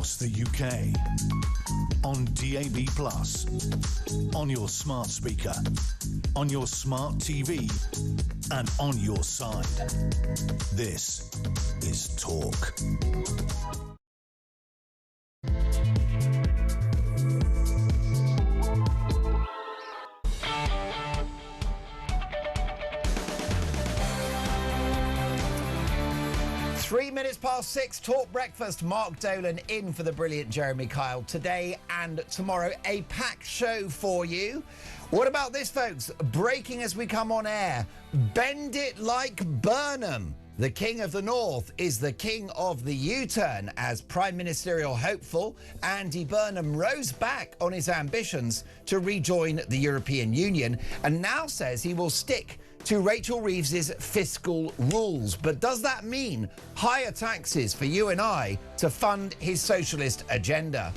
across the UK. On DAB+, on your smart speaker, on your smart TV, and on your side. This is Talk. (3:06), Talk Breakfast. Mark Dolan in for the brilliant Jeremy Kyle. Today and tomorrow, a packed show for you. What about this, folks? Breaking as we come on air. Bend it like Burnham. The King of the North is the King of the U-turn, as Prime Ministerial hopeful Andy Burnham rose back on his ambitions to rejoin the European Union and now says he will stick to Rachel Reeves's fiscal rules. But does that mean higher taxes for you and I to fund his socialist agenda?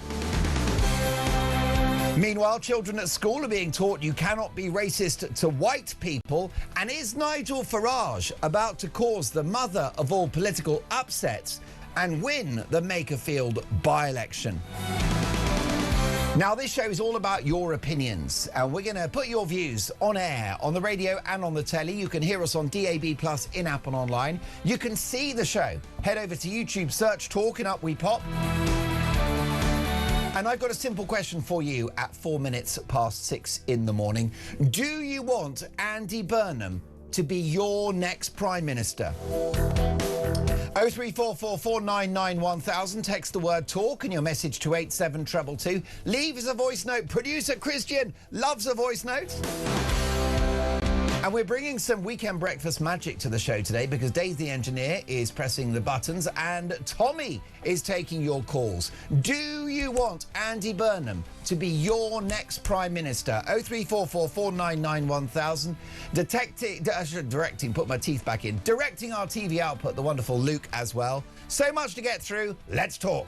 Meanwhile, children at school are being taught you cannot be racist to white people. And is Nigel Farage about to cause the mother of all political upsets and win the Makerfield by-election? Now, this show is all about your opinions, and we're going to put your views on air, on the radio and on the telly. You can hear us on DAB+, in-app and online. You can see the show. Head over to YouTube, search Talk, and up we pop. And I've got a simple question for you at 6:04 in the morning. Do you want Andy Burnham to be your next Prime Minister? 03444991000. Text the word talk and your message to 87222. Leave us a voice note. Producer Christian loves a voice note. And we're bringing some weekend breakfast magic to the show today because Dave the engineer is pressing the buttons and Tommy is taking your calls. Do you want Andy Burnham to be your next Prime Minister? 03444991000. Directing, put my teeth back in. Directing our TV output, the wonderful Luke as well. So much to get through. Let's talk.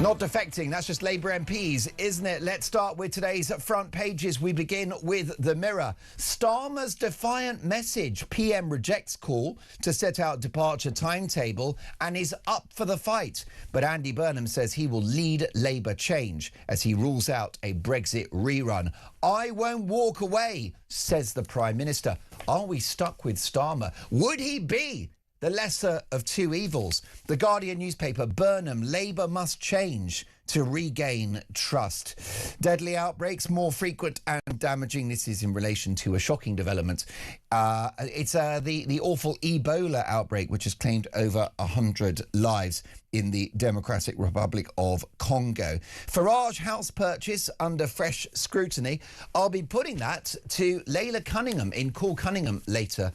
Not defecting, that's just Labour MPs, isn't it? Let's start with today's front pages. We begin with the Mirror. Starmer's defiant message. PM rejects call to set out departure timetable and is up for the fight. But Andy Burnham says he will lead Labour change as he rules out a Brexit rerun. I won't walk away, says the Prime Minister. Are we stuck with Starmer? Would he be the lesser of two evils? The Guardian newspaper, Burnham, Labour must change to regain trust. Deadly outbreaks, more frequent and damaging. This is in relation to a shocking development. It's the awful Ebola outbreak, which has claimed over 100 lives in the Democratic Republic of Congo. Farage house purchase under fresh scrutiny. I'll be putting that to Layla Cunningham in Call Cunningham later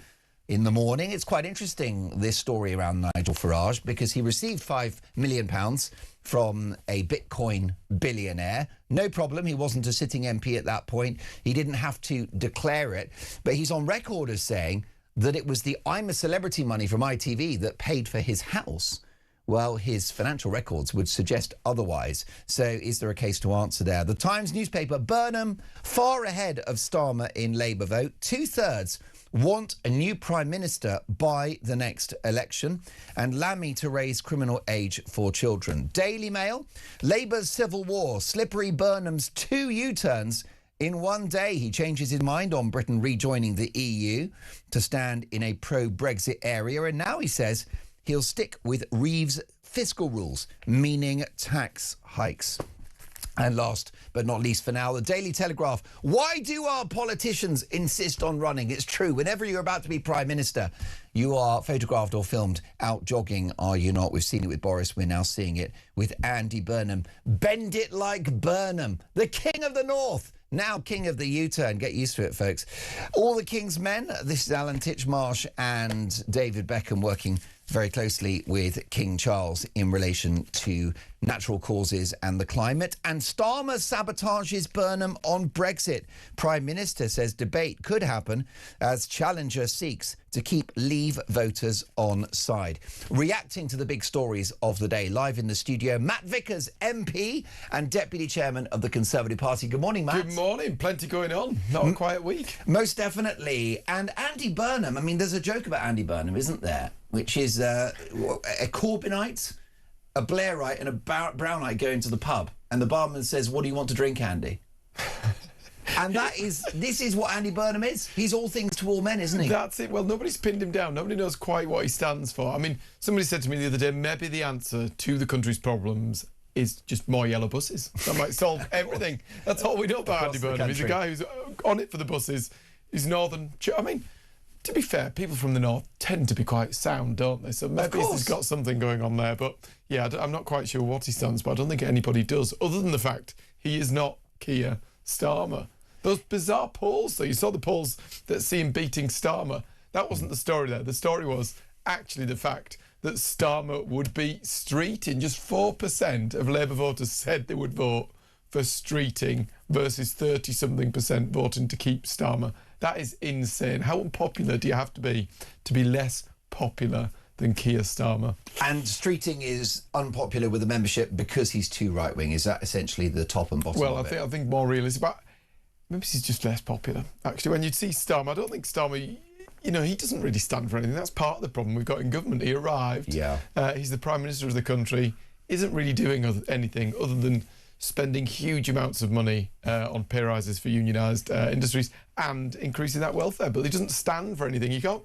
in the morning. It's quite interesting, this story around Nigel Farage, because he received £5 million from a Bitcoin billionaire. No problem, he wasn't a sitting MP at that point. He didn't have to declare it, but he's on record as saying that it was the I'm a Celebrity money from ITV that paid for his house. Well, his financial records would suggest otherwise. So is there a case to answer there? The Times newspaper, Burnham far ahead of Starmer in Labour vote. 2/3 want a new Prime Minister by the next election, and Lammy to raise criminal age for children. Daily Mail, Labour's civil war, slippery Burnham's 2 U-turns in one day. He changes his mind on Britain rejoining the EU to stand in a pro-Brexit area, and now he says he'll stick with Reeves' fiscal rules, meaning tax hikes. And last but not least for now, the Daily Telegraph. Why do our politicians insist on running? It's true. Whenever you're about to be Prime Minister, you are photographed or filmed out jogging, are you not? We've seen it with Boris. We're now seeing it with Andy Burnham. Bend it like Burnham, the King of the North. Now King of the U-turn. Get used to it, folks. All the King's men. This is Alan Titchmarsh and David Beckham working very closely with King Charles in relation to natural causes and the climate. And Starmer sabotages Burnham on Brexit. Prime Minister says debate could happen as challenger seeks to keep Leave voters on side. Reacting to the big stories of the day, live in the studio, Matt Vickers, MP and Deputy Chairman of the Conservative Party. Good morning, Matt. Good morning. Plenty going on. Not a quiet week. Most definitely. And Andy Burnham, I mean, there's a joke about Andy Burnham, isn't there? which is a Corbynite, a Blairite and a Brownite going to the pub, and the barman says, "What do you want to drink, Andy?" And this is what Andy Burnham is. He's all things to all men, isn't he? That's it. Well, nobody's pinned him down. Nobody knows quite what he stands for. I mean, somebody said to me the other day, maybe the answer to the country's problems is just more yellow buses. That might solve everything. That's all we know about Andy Burnham. He's a guy who's on it for the buses. He's northern. I mean, to be fair, people from the north tend to be quite sound, don't they? So maybe he's got something going on there. But yeah, I'm not quite sure what he stands for. I don't think anybody does, other than the fact he is not Keir Starmer. Those bizarre polls, though, you saw the polls that see him beating Starmer. That wasn't the story there. The story was actually the fact that Starmer would beat Streeting. Just 4% of Labour voters said they would vote for Streeting versus 30-something% voting to keep Starmer. That is insane. How unpopular do you have to be less popular than Keir Starmer? And Streeting is unpopular with the membership because he's too right-wing. Is that essentially the top and bottom of it? I think more realistic, but maybe he's just less popular. Actually, when you see Starmer, I don't think Starmer, you know, he doesn't really stand for anything. That's part of the problem we've got in government. He arrived. Yeah. He's the Prime Minister of the country, isn't really doing anything other than spending huge amounts of money on pay rises for unionised industries and increasing that welfare bill. He doesn't stand for anything. You can't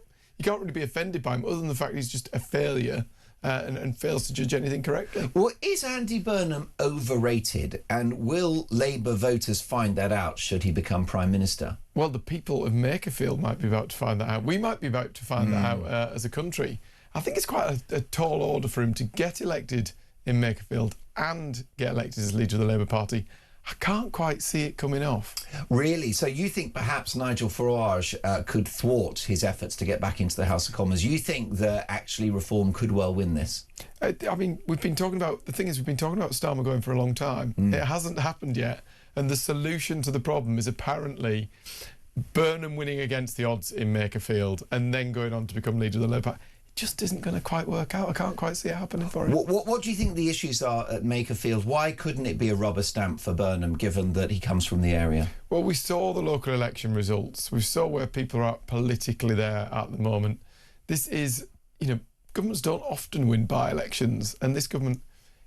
really be offended by him other than the fact he's just a failure and fails to judge anything correctly. Well, is Andy Burnham overrated, and will Labour voters find that out should he become Prime Minister? Well, the people of Makerfield might be about to find that out. We might be about to find that out as a country. I think it's quite a tall order for him to get elected in Makerfield and get elected as leader of the Labour Party. I can't quite see it coming off. Really? So you think perhaps Nigel Farage could thwart his efforts to get back into the House of Commons? You think that actually Reform could well win this? I mean, we've been talking about Starmer going for a long time. It hasn't happened yet. And the solution to the problem is apparently Burnham winning against the odds in Makerfield and then going on to become leader of the Labour Party. Just isn't going to quite work out. I can't quite see it happening for him. What do you think the issues are at Makerfield? Why couldn't it be a rubber stamp for Burnham, given that he comes from the area? Well, we saw the local election results. We saw where people are at politically there at the moment. This is, you know, governments don't often win by-elections, and this government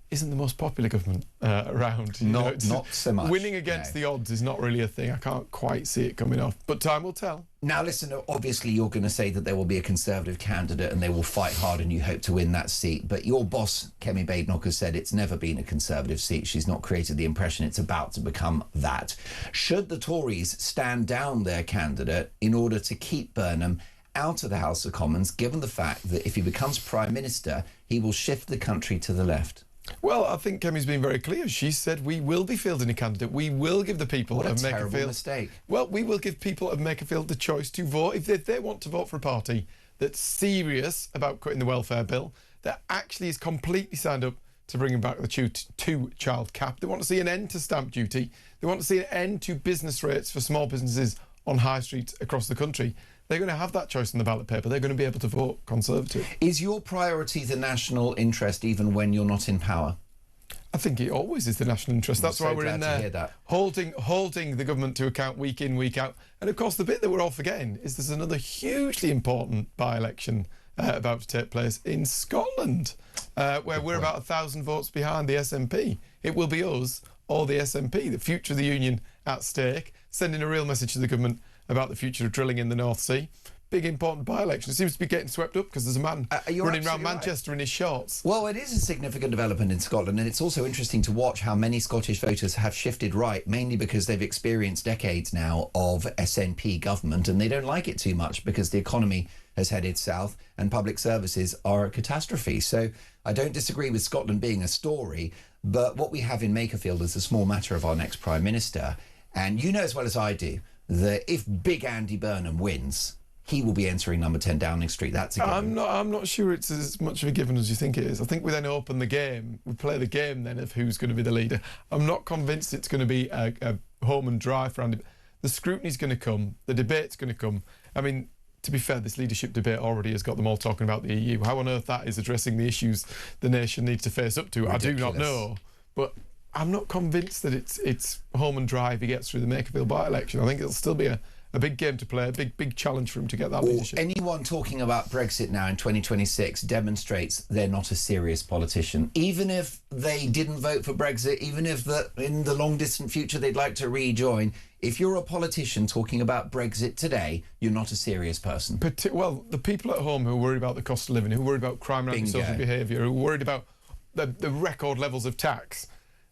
isn't the most popular government around. Not so much. Winning against the odds is not really a thing. I can't quite see it coming off, but time will tell. Now, listen, obviously you're going to say that there will be a Conservative candidate and they will fight hard and you hope to win that seat. But your boss, Kemi Badenoch, has said it's never been a Conservative seat. She's not created the impression it's about to become that. Should the Tories stand down their candidate in order to keep Burnham out of the House of Commons, given the fact that if he becomes Prime Minister, he will shift the country to the left? Well, I think Kemi's been very clear. She said we will be fielding a candidate. We will give the people of Makerfield... What a terrible mistake. Well, we will give people of Makerfield the choice to vote. If they want to vote for a party that's serious about cutting the welfare bill, that actually is completely signed up to bringing back the two-child cap. They want to see an end to stamp duty. They want to see an end to business rates for small businesses on high streets across the country. They're going to have that choice in the ballot paper. They're going to be able to vote Conservative. Is your priority the national interest even when you're not in power? I think it always is the national interest. That's why we're in there holding the government to account week in, week out. And of course, the bit that we're all forgetting is there's another hugely important by-election about to take place in Scotland, where we're about 1,000 votes behind the SNP. It will be us or the SNP, the future of the Union at stake, sending a real message to the government about the future of drilling in the North Sea. Big important by-election. It seems to be getting swept up because there's a man running around Manchester in his shorts. Well, it is a significant development in Scotland, and it's also interesting to watch how many Scottish voters have shifted right, mainly because they've experienced decades now of SNP government, and they don't like it too much because the economy has headed south and public services are a catastrophe. So I don't disagree with Scotland being a story, but what we have in Makerfield is a small matter of our next Prime Minister. And you know as well as I do that if big Andy Burnham wins, he will be entering number 10 Downing Street. That's a given. I'm not sure it's as much of a given as you think it is. I think we then open the game. We play the game then of who's going to be the leader. I'm not convinced it's going to be a home and dry for Andy. The scrutiny's going to come. The debate's going to come. I mean, to be fair, this leadership debate already has got them all talking about the EU. How on earth that is addressing the issues the nation needs to face up to, ridiculous. I do not know. But I'm not convinced that it's home and dry if he gets through the Makerfield by-election. I think it'll still be a a big game to play, a big challenge for him to get that leadership. Anyone talking about Brexit now in 2026 demonstrates they're not a serious politician. Even if they didn't vote for Brexit, even if in the long distant future they'd like to rejoin, if you're a politician talking about Brexit today, you're not a serious person. Well, the people at home who are worried about the cost of living, who are worried about crime and antisocial behaviour, who are worried about the record levels of tax,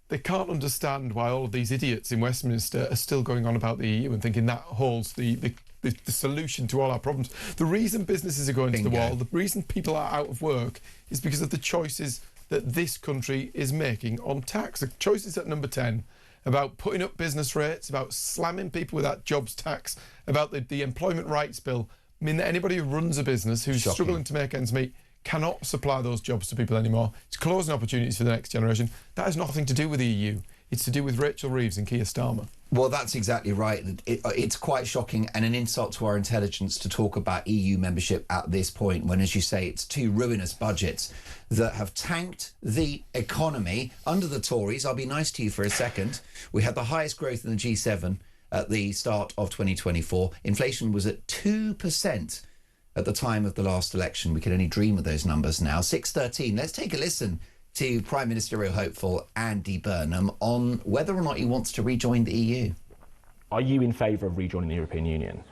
they can't understand why all of these idiots in Westminster are still going on about the EU and thinking that holds the solution to all our problems. The reason businesses are going to the wall, the reason people are out of work is because of the choices that this country is making on tax. The choices at number 10 about putting up business rates, about slamming people with that jobs tax, about the employment rights bill, mean that anybody who runs a business who's struggling to make ends meet cannot supply those jobs to people anymore. It's closing opportunities for the next generation. That has nothing to do with the EU. It's to do with Rachel Reeves and Keir Starmer. Well, that's exactly right. It's quite shocking and an insult to our intelligence to talk about EU membership at this point when, as you say, it's two ruinous budgets that have tanked the economy under the Tories. I'll be nice to you for a second. We had the highest growth in the G7 at the start of 2024. Inflation was at 2%. At the time of the last election. We could only dream of those numbers now. 6:13. Let's take a listen to Prime Ministerial hopeful Andy Burnham on whether or not he wants to rejoin the EU. Are you in favour of rejoining the European Union?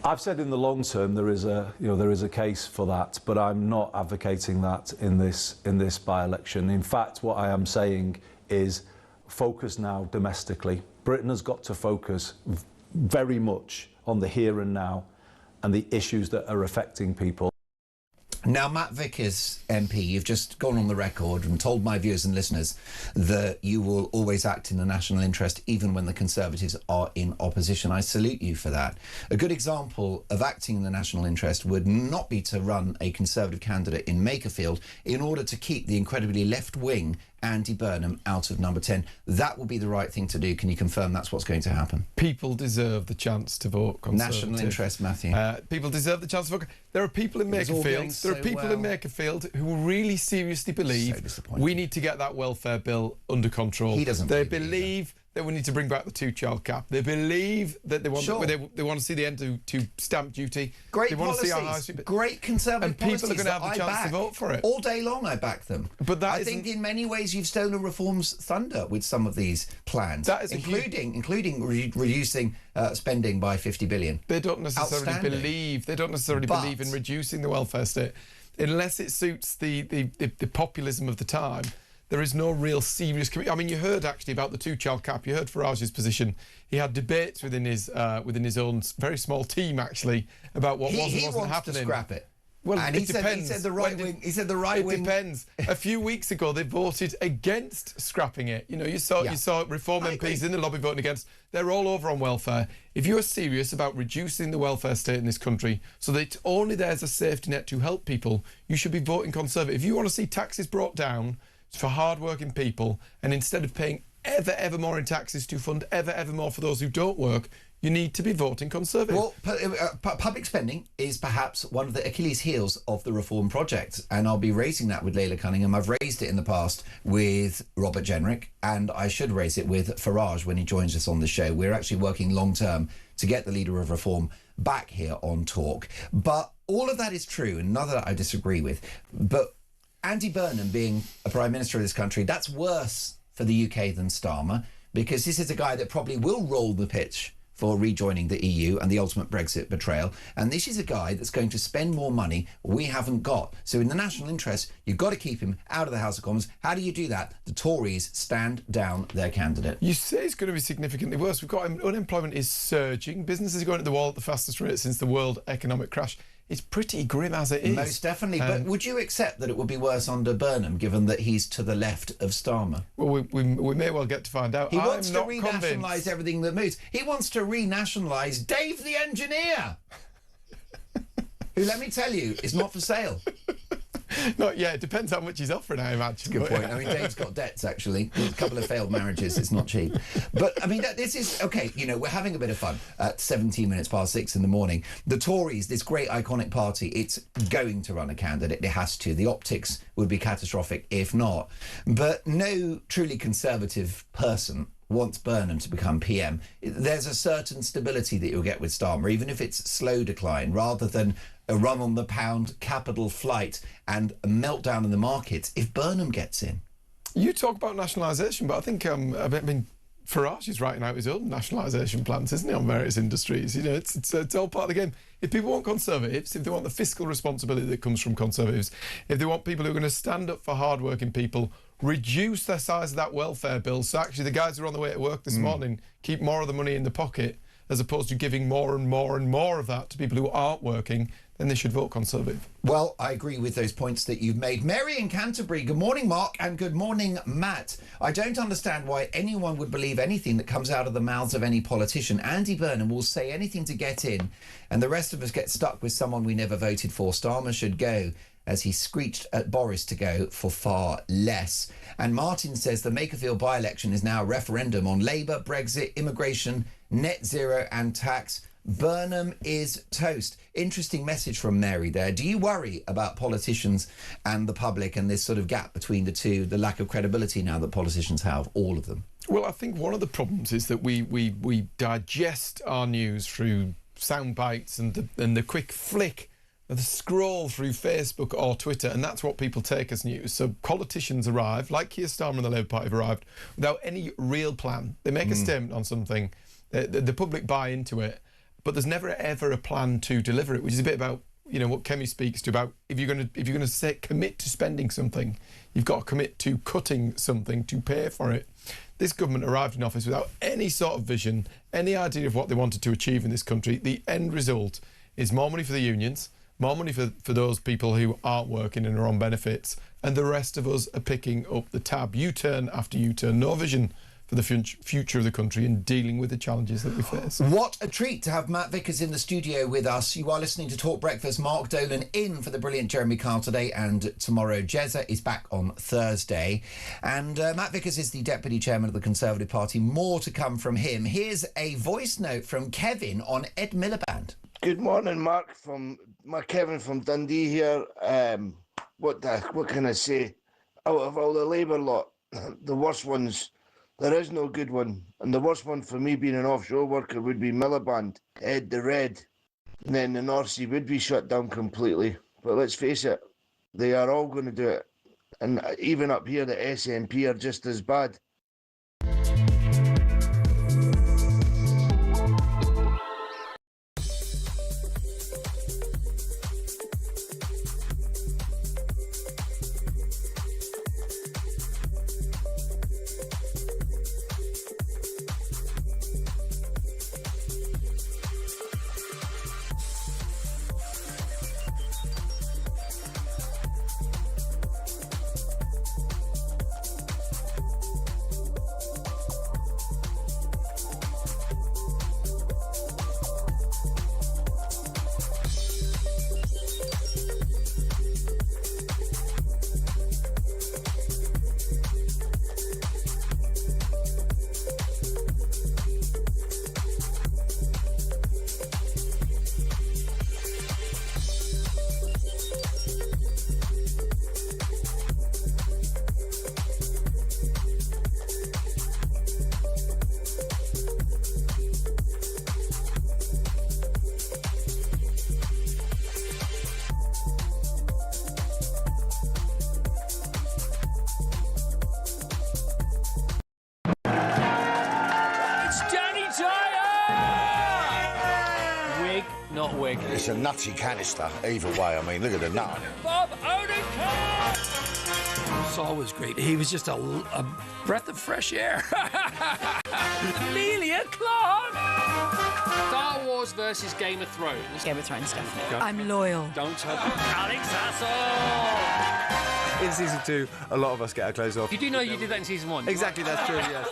I've said in the long term there is a case for that, but I'm not advocating that in this by-election. In fact, what I am saying is focus now domestically. Britain has got to focus very much on the here and now and the issues that are affecting people. Now, Matt Vickers, MP, you've just gone on the record and told my viewers and listeners that you will always act in the national interest even when the Conservatives are in opposition. I salute you for that. A good example of acting in the national interest would not be to run a Conservative candidate in Makerfield in order to keep the incredibly left-wing Andy Burnham out of number 10. That will be the right thing to do. Can you confirm that's what's going to happen? People deserve the chance to vote Conservative. National interest, Matthew. People deserve the chance to vote. There are people in Makerfield. In Makerfield who really seriously believe we need to get that welfare bill under control. He doesn't. They believe that we need to bring back the two-child cap. They believe that they want they want to see the end to stamp duty. Great they policies. Want to see our great Conservative policies. And people are going to have the chance to vote for it. All day long, I back them. But I think in many ways you've stolen reform's thunder with some of these plans, including reducing spending by 50 billion. They don't necessarily believe. They don't necessarily believe in reducing the welfare state. Unless it suits the populism of the time, there is no real serious commitment. I mean, you heard actually about the two-child cap. You heard Farage's position. He had debates within his own very small team actually about what wasn't happening. He wants to scrap it. Well, and it depends. He said the right wing. He said the right wing. It depends. A few weeks ago, they voted against scrapping it. You know, you saw Reform MPs in the lobby voting against. They're all over on welfare. If you're serious about reducing the welfare state in this country so that only there's a safety net to help people, you should be voting Conservative. If you want to see taxes brought down for hard-working people, and instead of paying ever more in taxes to fund ever more for those who don't work, you need to be voting Conservative. Well, public spending is perhaps one of the Achilles heels of the reform project, and I'll be raising that with Leila Cunningham. I've raised it in the past with Robert Jenrick, and I should raise it with Farage when he joins us on the show. We're actually working long-term to get the leader of reform back here on Talk. But all of that is true, and none of that I disagree with. But Andy Burnham being a Prime Minister of this country, that's worse for the UK than Starmer, because this is a guy that probably will roll the pitch for rejoining the EU and the ultimate Brexit betrayal. And this is a guy that's going to spend more money we haven't got. So in the national interest, you've got to keep him out of the House of Commons. How do you do that? The Tories stand down their candidate. You say it's going to be significantly worse. We've got unemployment is surging. Businesses are going to the wall at the fastest rate since the world economic crash. It's pretty grim as it is. Most definitely. But would you accept that it would be worse under Burnham, given that he's to the left of Starmer? Well, we may well get to find out. He wants to renationalise everything that moves. He wants to renationalise Dave the engineer, who, let me tell you, is not for sale. Not yet. It depends how much he's offering, I imagine. Good point. I mean, Dave's got debts, actually. A couple of failed marriages. It's not cheap. But, I mean, this is... OK, you know, we're having a bit of fun at 17 minutes past 6 in the morning. The Tories, this great iconic party, it's going to run a candidate. It has to. The optics would be catastrophic if not. But no truly conservative person wants Burnham to become PM, there's a certain stability that you'll get with Starmer, even if it's slow decline, rather than a run on the pound, capital flight and a meltdown in the markets if Burnham gets in. You talk about nationalisation, but I think, Farage is writing out his own nationalisation plans, isn't he, on various industries? You know, it's all part of the game. If people want Conservatives, if they want the fiscal responsibility that comes from Conservatives, if they want people who are going to stand up for hard-working people, reduce the size of that welfare bill, so actually the guys who are on the way to work this morning keep more of the money in the pocket, as opposed to giving more and more and more of that to people who aren't working, then they should vote Conservative. Well, I agree with those points that you've made. Mary in Canterbury, good morning, Mark, and good morning, Matt. I don't understand why anyone would believe anything that comes out of the mouths of any politician. Andy Burnham will say anything to get in, and the rest of us get stuck with someone we never voted for. Starmer should go, as he screeched at Boris to go for far less. And Martin says the Makerfield by-election is now a referendum on Labour, Brexit, immigration, net zero and tax. Burnham is toast. Interesting message from Mary there. Do you worry about politicians and the public and this sort of gap between the two, the lack of credibility now that politicians have, all of them? Well, I think one of the problems is that we digest our news through sound bites and the quick flick of the scroll through Facebook or Twitter, and that's what people take as news. So politicians arrive, like Keir Starmer and the Labour Party have arrived, without any real plan. They make a statement on something, the public buy into it, but there's never ever a plan to deliver it, which is a bit about, you know, what Kemi speaks to about if you're going to commit to spending something, you've got to commit to cutting something to pay for it. This government arrived in office without any sort of vision, any idea of what they wanted to achieve in this country. The end result is more money for the unions, more money for those people who aren't working and are on benefits, and the rest of us are picking up the tab, U-turn after U-turn. No vision for the future of the country and dealing with the challenges that we face. What a treat to have Matt Vickers in the studio with us. You are listening to Talk Breakfast. Mark Dolan in for the brilliant Jeremy Kyle today and tomorrow. Jezza is back on Thursday. And Matt Vickers is the Deputy Chairman of the Conservative Party. More to come from him. Here's a voice note from Kevin on Ed Miliband. Good morning, Mark. Kevin from Dundee here. What can I say? Out of all the Labour lot, the worst ones, there is no good one. And the worst one for me being an offshore worker would be Miliband, Ed the Red. And then the North Sea would be shut down completely. But let's face it, they are all going to do it. And even up here, the SNP are just as bad. Not wig. It's a nutty canister, either way. I mean, look at the nut on it. Bob Odenkirk! Saul was great. He was just a breath of fresh air. Amelia Clark! Star Wars versus Game of Thrones. Game of Thrones, definitely. I'm loyal. Don't tell Alex Hassel! In season 2, a lot of us get our clothes off. You do know you did that in season 1? Exactly, that's true, yes.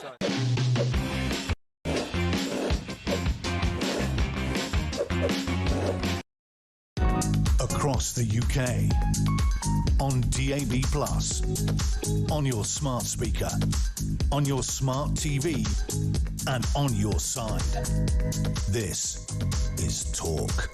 Across the UK, on DAB+, on your smart speaker, on your smart TV, and on your side. This is Talk.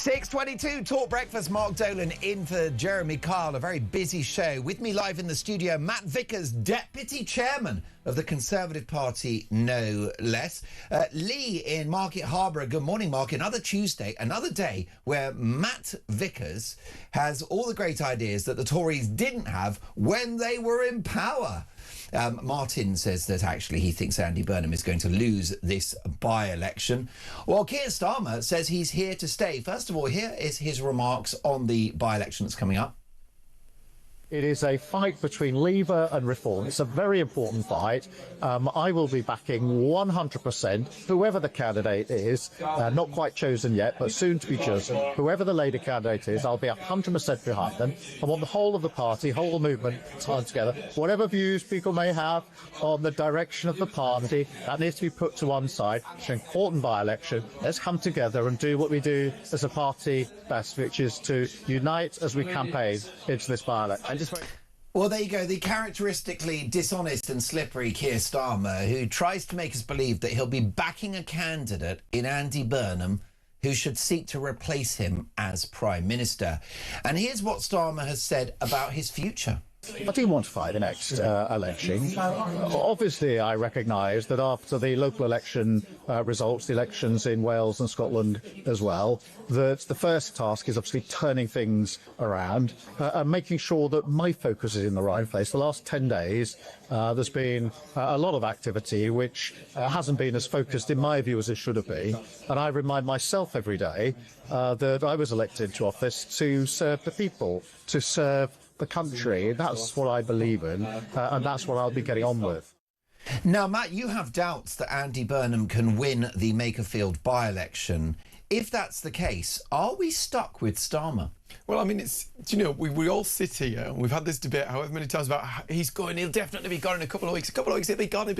6:22, Talk Breakfast. Mark Dolan in for Jeremy Kyle. A very busy show. With me live in the studio, Matt Vickers, Deputy Chairman of the Conservative Party, no less. Lee in Market Harborough. Good morning, Mark. Another Tuesday, another day where Matt Vickers has all the great ideas that the Tories didn't have when they were in power. Martin says that actually he thinks Andy Burnham is going to lose this by-election. Well, Keir Starmer says he's here to stay. First of all, here is his remarks on the by-election that's coming up. It is a fight between Labour and Reform. It's a very important fight. I will be backing 100% whoever the candidate is, not quite chosen yet, but soon to be chosen. Whoever the Labour candidate is, I'll be 100% behind them. I want the whole of the party, whole movement tied together. Whatever views people may have on the direction of the party, that needs to be put to one side. It's an important by-election. Let's come together and do what we do as a party best, which is to unite as we campaign into this by-election. Well, there you go. The characteristically dishonest and slippery Keir Starmer, who tries to make us believe that he'll be backing a candidate in Andy Burnham who should seek to replace him as Prime Minister. And here's what Starmer has said about his future. I do want to fight the next election. Obviously, I recognise that after the local election results, the elections in Wales and Scotland as well, that the first task is obviously turning things around and making sure that my focus is in the right place. The last 10 days, there's been a lot of activity which hasn't been as focused, in my view, as it should have been. And I remind myself every day that I was elected to office to serve the people, to serve the country. That's what I believe in, and that's what I'll be getting on with. Now, Matt, you have doubts that Andy Burnham can win the Makerfield by-election. If that's the case, are we stuck with Starmer? Well, I mean, we all sit here and we've had this debate however many times about he'll definitely be gone in a couple of weeks, he'll be gone.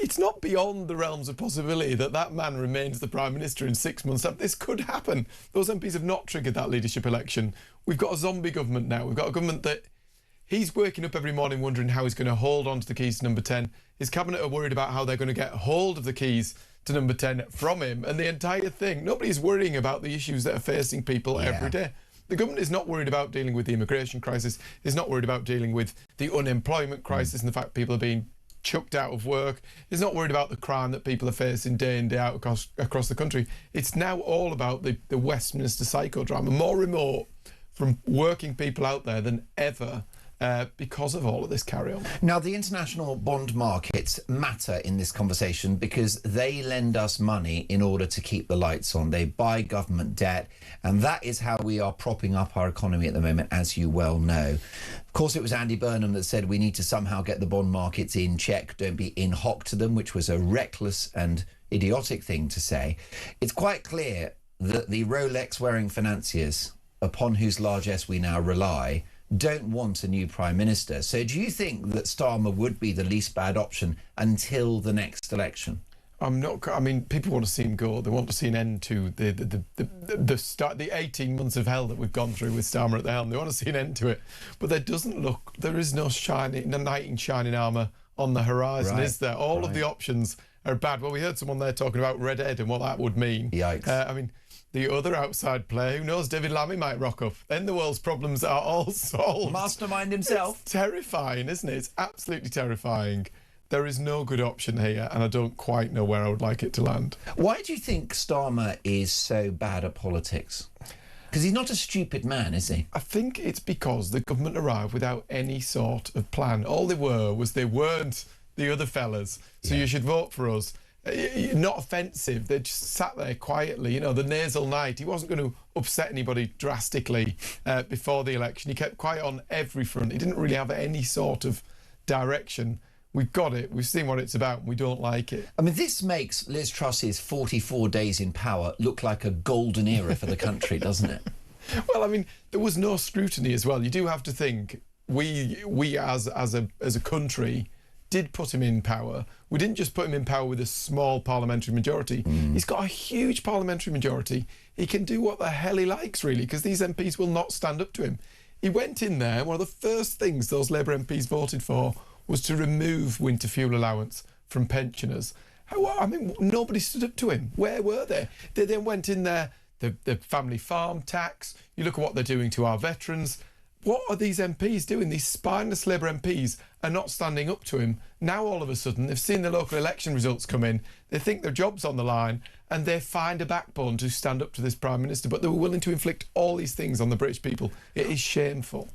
It's not beyond the realms of possibility that man remains the Prime Minister in 6 months. This could happen. Those MPs have not triggered that leadership election. We've got a zombie government now. We've got a government that he's waking up every morning wondering how he's going to hold on to the keys to number 10. His cabinet are worried about how they're going to get hold of the keys to number 10 from him. And the entire thing, nobody's worrying about the issues that are facing people every day. The government is not worried about dealing with the immigration crisis. It's not worried about dealing with the unemployment crisis and the fact people are being chucked out of work. It's not worried about the crime that people are facing day in, day out across the country. It's now all about the Westminster psychodrama, more remote from working people out there than ever because of all of this carry-on. Now, the international bond markets matter in this conversation because they lend us money in order to keep the lights on. They buy government debt, and that is how we are propping up our economy at the moment, as you well know. Of course, it was Andy Burnham that said we need to somehow get the bond markets in check, don't be in hock to them, which was a reckless and idiotic thing to say. It's quite clear that the Rolex-wearing financiers, upon whose largesse we now rely, don't want a new Prime Minister. So do you think that Starmer would be the least bad option until the next election? I'm not. I mean, people want to see him go. They want to see an end to the 18 months of hell that we've gone through with Starmer at the helm. They want to see an end to it. But there is no knight in shining armour on the horizon, is there? All of the options are bad. Well, we heard someone there talking about Red Ed and what that would mean. Yikes. I mean, the other outside player, who knows, David Lammy might rock up. Then the world's problems are all solved. Mastermind himself. It's terrifying, isn't it? It's absolutely terrifying. There is no good option here, and I don't quite know where I would like it to land. Why do you think Starmer is so bad at politics? Because he's not a stupid man, is he? I think it's because the government arrived without any sort of plan. All they weren't the other fellas, so you should vote for us. Not offensive. They just sat there quietly. You know, the nasal knight. He wasn't going to upset anybody drastically before the election. He kept quiet on every front. He didn't really have any sort of direction. We've got it. We've seen what it's about. And we don't like it. I mean, this makes Liz Truss's 44 days in power look like a golden era for the country, doesn't it? Well, I mean, there was no scrutiny as well. You do have to think we as a country did put him in power. We didn't just put him in power with a small parliamentary majority. He's got a huge parliamentary majority. He can do what the hell he likes, really, because these MPs will not stand up to him. He went in there, one of the first things those Labour MPs voted for was to remove winter fuel allowance from pensioners. I mean, nobody stood up to him. Where were they? They then went in there the family farm tax. You look at what they're doing to our veterans. What are these MPs doing? These spineless Labour MPs are not standing up to him. Now, all of a sudden, they've seen the local election results come in. They think their job's on the line, and they find a backbone to stand up to this Prime Minister. But they were willing to inflict all these things on the British people. It is shameful.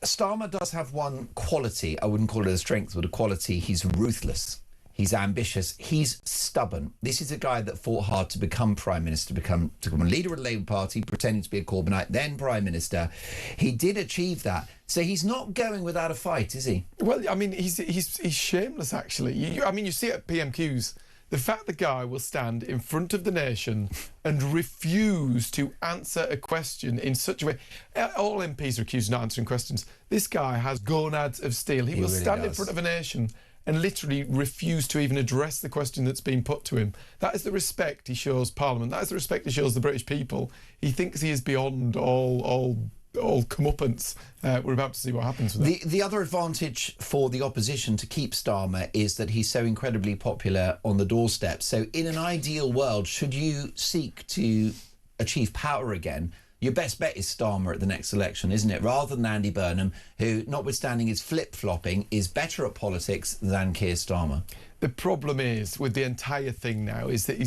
Starmer does have one quality. I wouldn't call it a strength, but a quality. He's ruthless. He's ambitious. He's stubborn. This is a guy that fought hard to become Prime Minister, to become a leader of the Labour Party, pretending to be a Corbynite, then Prime Minister. He did achieve that. So he's not going without a fight, is he? Well, I mean, he's shameless, actually. You see it at PMQs. The fact the guy will stand in front of the nation and refuse to answer a question in such a way. All MPs are accused of not answering questions. This guy has gonads of steel. He will really stand in does. front of a nation and literally refuse to even address the question that's being put to him. That is the respect he shows Parliament. That is the respect he shows the British people. He thinks he is beyond all comeuppance. We're about to see what happens with that. The other advantage for the opposition to keep Starmer is that he's so incredibly popular on the doorstep. So in an ideal world, should you seek to achieve power again, your best bet is Starmer at the next election, isn't it? Rather than Andy Burnham, who, notwithstanding his flip-flopping, is better at politics than Keir Starmer. The problem is, with the entire thing now, is that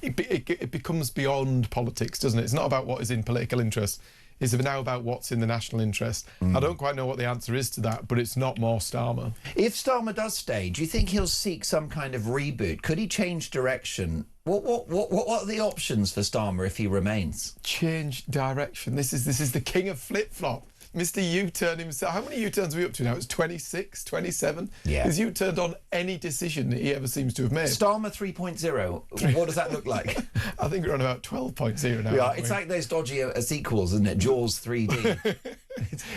it becomes beyond politics, doesn't it? It's not about what is in political interest. It's now about what's in the national interest. I don't quite know what the answer is to that, but it's not more Starmer. If Starmer does stay, do you think he'll seek some kind of reboot? Could he change direction? What are the options for Starmer if he remains? Change direction. This is the king of flip-flop. Mr. U-turn himself. How many U-turns are we up to now? It's 26, 27? Yeah. Has U-turned on any decision that he ever seems to have made? Starmer 3.0, what does that look like? I think we're on about 12.0 now. Yeah, it's like those dodgy sequels, isn't it? Jaws 3D.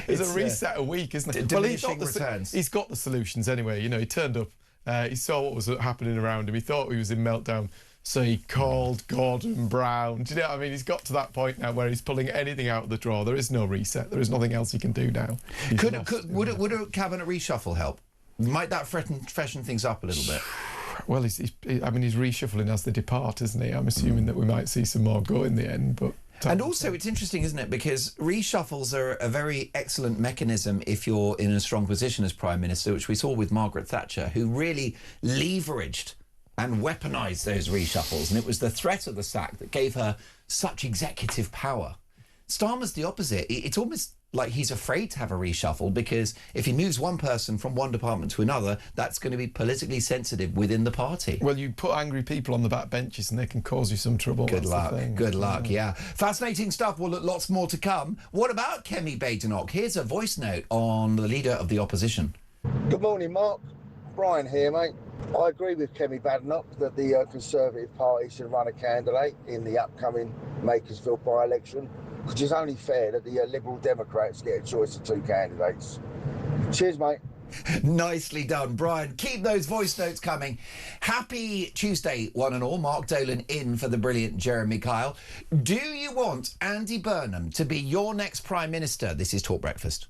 It's a reset a week, isn't it? Diminishing returns. He's got the solutions anyway. You know, he turned up, he saw what was happening around him. He thought he was in meltdown. So he called Gordon Brown. Do you know what I mean? He's got to that point now where he's pulling anything out of the drawer. There is no reset. There is nothing else he can do now. Would a cabinet reshuffle help? Might that freshen things up a little bit? Well, he's reshuffling as they depart, isn't he? I'm assuming that we might see some more go in the end, but... And also, it's interesting, isn't it? Because reshuffles are a very excellent mechanism if you're in a strong position as Prime Minister, which we saw with Margaret Thatcher, who really leveraged and weaponised those reshuffles. And it was the threat of the sack that gave her such executive power. Starmer's the opposite. It's almost like he's afraid to have a reshuffle because if he moves one person from one department to another, that's going to be politically sensitive within the party. Well, you put angry people on the back benches and they can cause you some trouble. Good luck. Good luck, yeah. Fascinating stuff. Well, lots more to come. What about Kemi Badenoch? Here's a voice note on the leader of the opposition. Good morning, Mark. Brian here, mate. I agree with Kemi Badenoch that the Conservative Party should run a candidate in the upcoming Makersville by-election, which is only fair that the Liberal Democrats get a choice of two candidates. Cheers, mate. Nicely done, Brian. Keep those voice notes coming. Happy Tuesday, one and all. Mark Dolan in for the brilliant Jeremy Kyle. Do you want Andy Burnham to be your next Prime Minister? This is Talk Breakfast.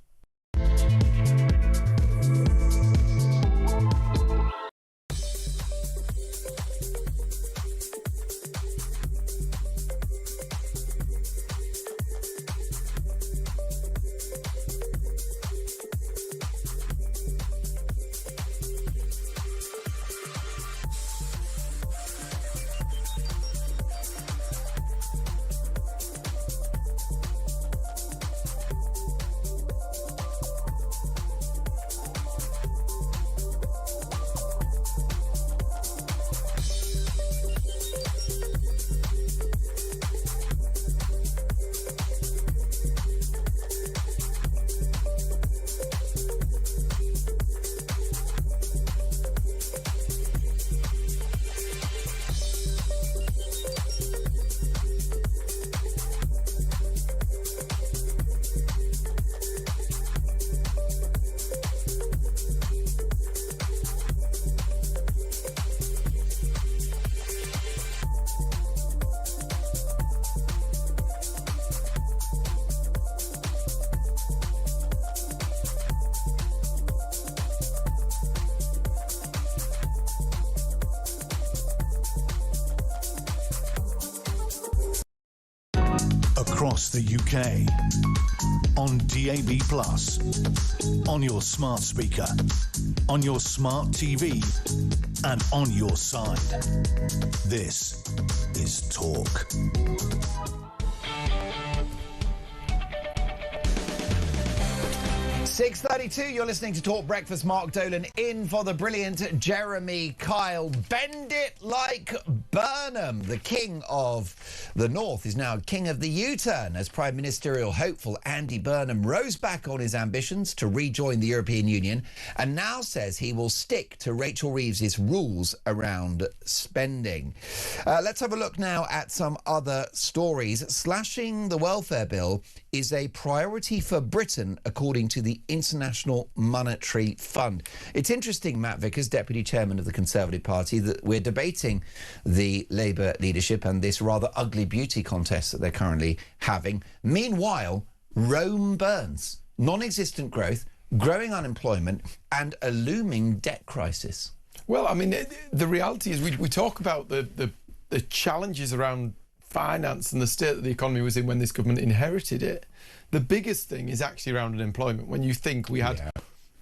across the UK. On DAB+, on your smart speaker, on your smart TV, and on your side. This is Talk. .32, you're listening to Talk Breakfast. Mark Dolan in for the brilliant Jeremy Kyle. Bend it like Burnham. The king of the North is now king of the U-turn as Prime Ministerial hopeful Andy Burnham rose back on his ambitions to rejoin the European Union and now says he will stick to Rachel Reeves's rules around spending. Let's have a look now at some other stories. Slashing the welfare bill is a priority for Britain, according to the International Monetary Fund. It's interesting, Matt Vickers, Deputy Chairman of the Conservative Party, that we're debating the Labour leadership and this rather ugly beauty contest that they're currently having. Meanwhile, Rome burns. Non-existent growth, growing unemployment and a looming debt crisis. Well, I mean, the reality is we talk about the challenges around finance and the state that the economy was in when this government inherited it. The biggest thing is actually around unemployment. When you think we had